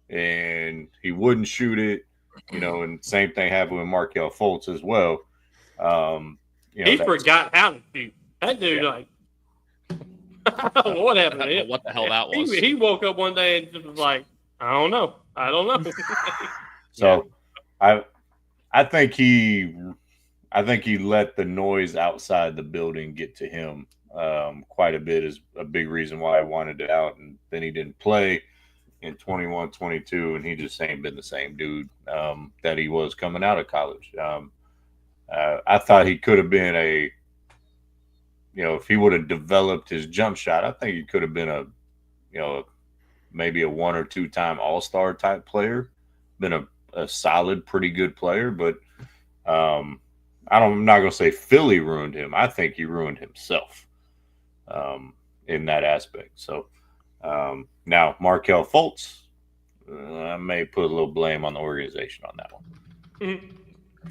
and he wouldn't shoot it. And same thing happened with Markelle Fultz as well. He forgot how to shoot. That dude what happened to him? What the hell that was? He woke up one day and just was like, I don't know. So, I think he let the noise outside the building get to him quite a bit. Is a big reason why I wanted it out, and then he didn't play in 21-22, and he just ain't been the same dude that he was coming out of college. I thought he could have been if he would have developed his jump shot, I think he could have been maybe a 1 or 2 time All-Star type player, been a solid, pretty good player. But I'm not going to say Philly ruined him. I think he ruined himself in that aspect. So now Markelle Fultz, I may put a little blame on the organization on that one.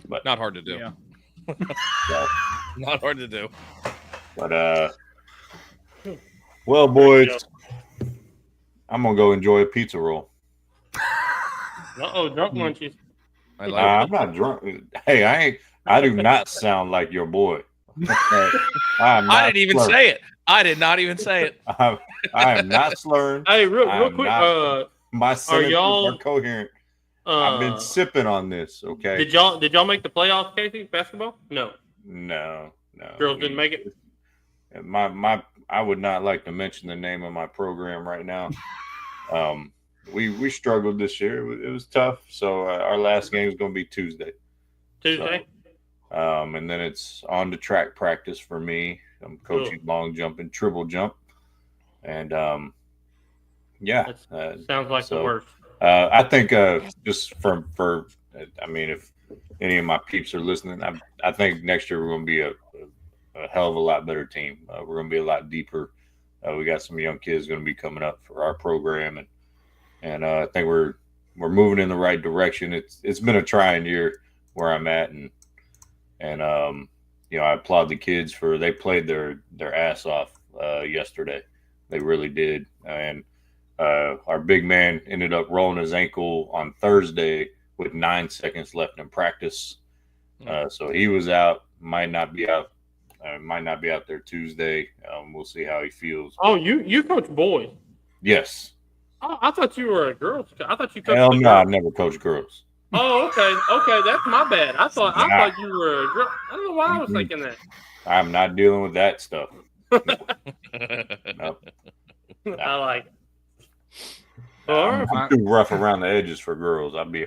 But not hard to do. Yeah. Not hard to do. But well, boys, I'm gonna go enjoy a pizza roll. Drunk munchies. I'm not drunk. Hey, I do not sound like your boy. I didn't even say it. I did not even say it. I am not slurring. Hey, real quick, my sentences are coherent. I've been sipping on this. Okay. Did y'all make the playoffs, Casey? Basketball? No. Girls didn't make it. I would not like to mention the name of my program right now. We struggled this year. It was tough. So our last game is going to be Tuesday. Tuesday. So, and then it's on to track practice for me. I'm coaching long jump and triple jump, and sounds like the worst. I think just for if any of my peeps are listening, I think next year we're going to be a hell of a lot better team. We're going to be a lot deeper. We got some young kids going to be coming up for our program, and I think we're moving in the right direction. It's been a trying year where I'm at, and I applaud the kids for they played their ass off yesterday. They really did, and our big man ended up rolling his ankle on Thursday with 9 seconds left in practice. So he was out, might not be out there Tuesday. We'll see how he feels. Oh, you coach boys? Yes. Oh, I thought you were a girls. I thought you coached. Hell no, I never coached girls. Oh, okay, that's my bad. I thought you were a girl. I don't know why I was thinking that. I'm not dealing with that stuff. Nope. I like it. I'm too rough around the edges for girls. I'd be.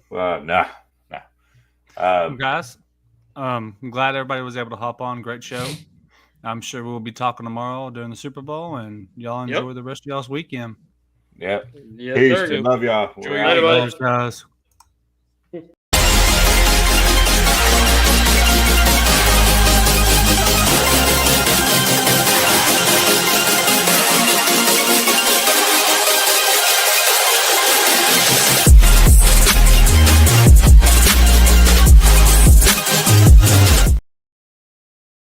Nah. Guys, I'm glad everybody was able to hop on. Great show. I'm sure we'll be talking tomorrow during the Super Bowl, and y'all enjoy the rest of y'all's weekend. Yeah. Yes, Peace. sir. Love y'all. Later, Guys.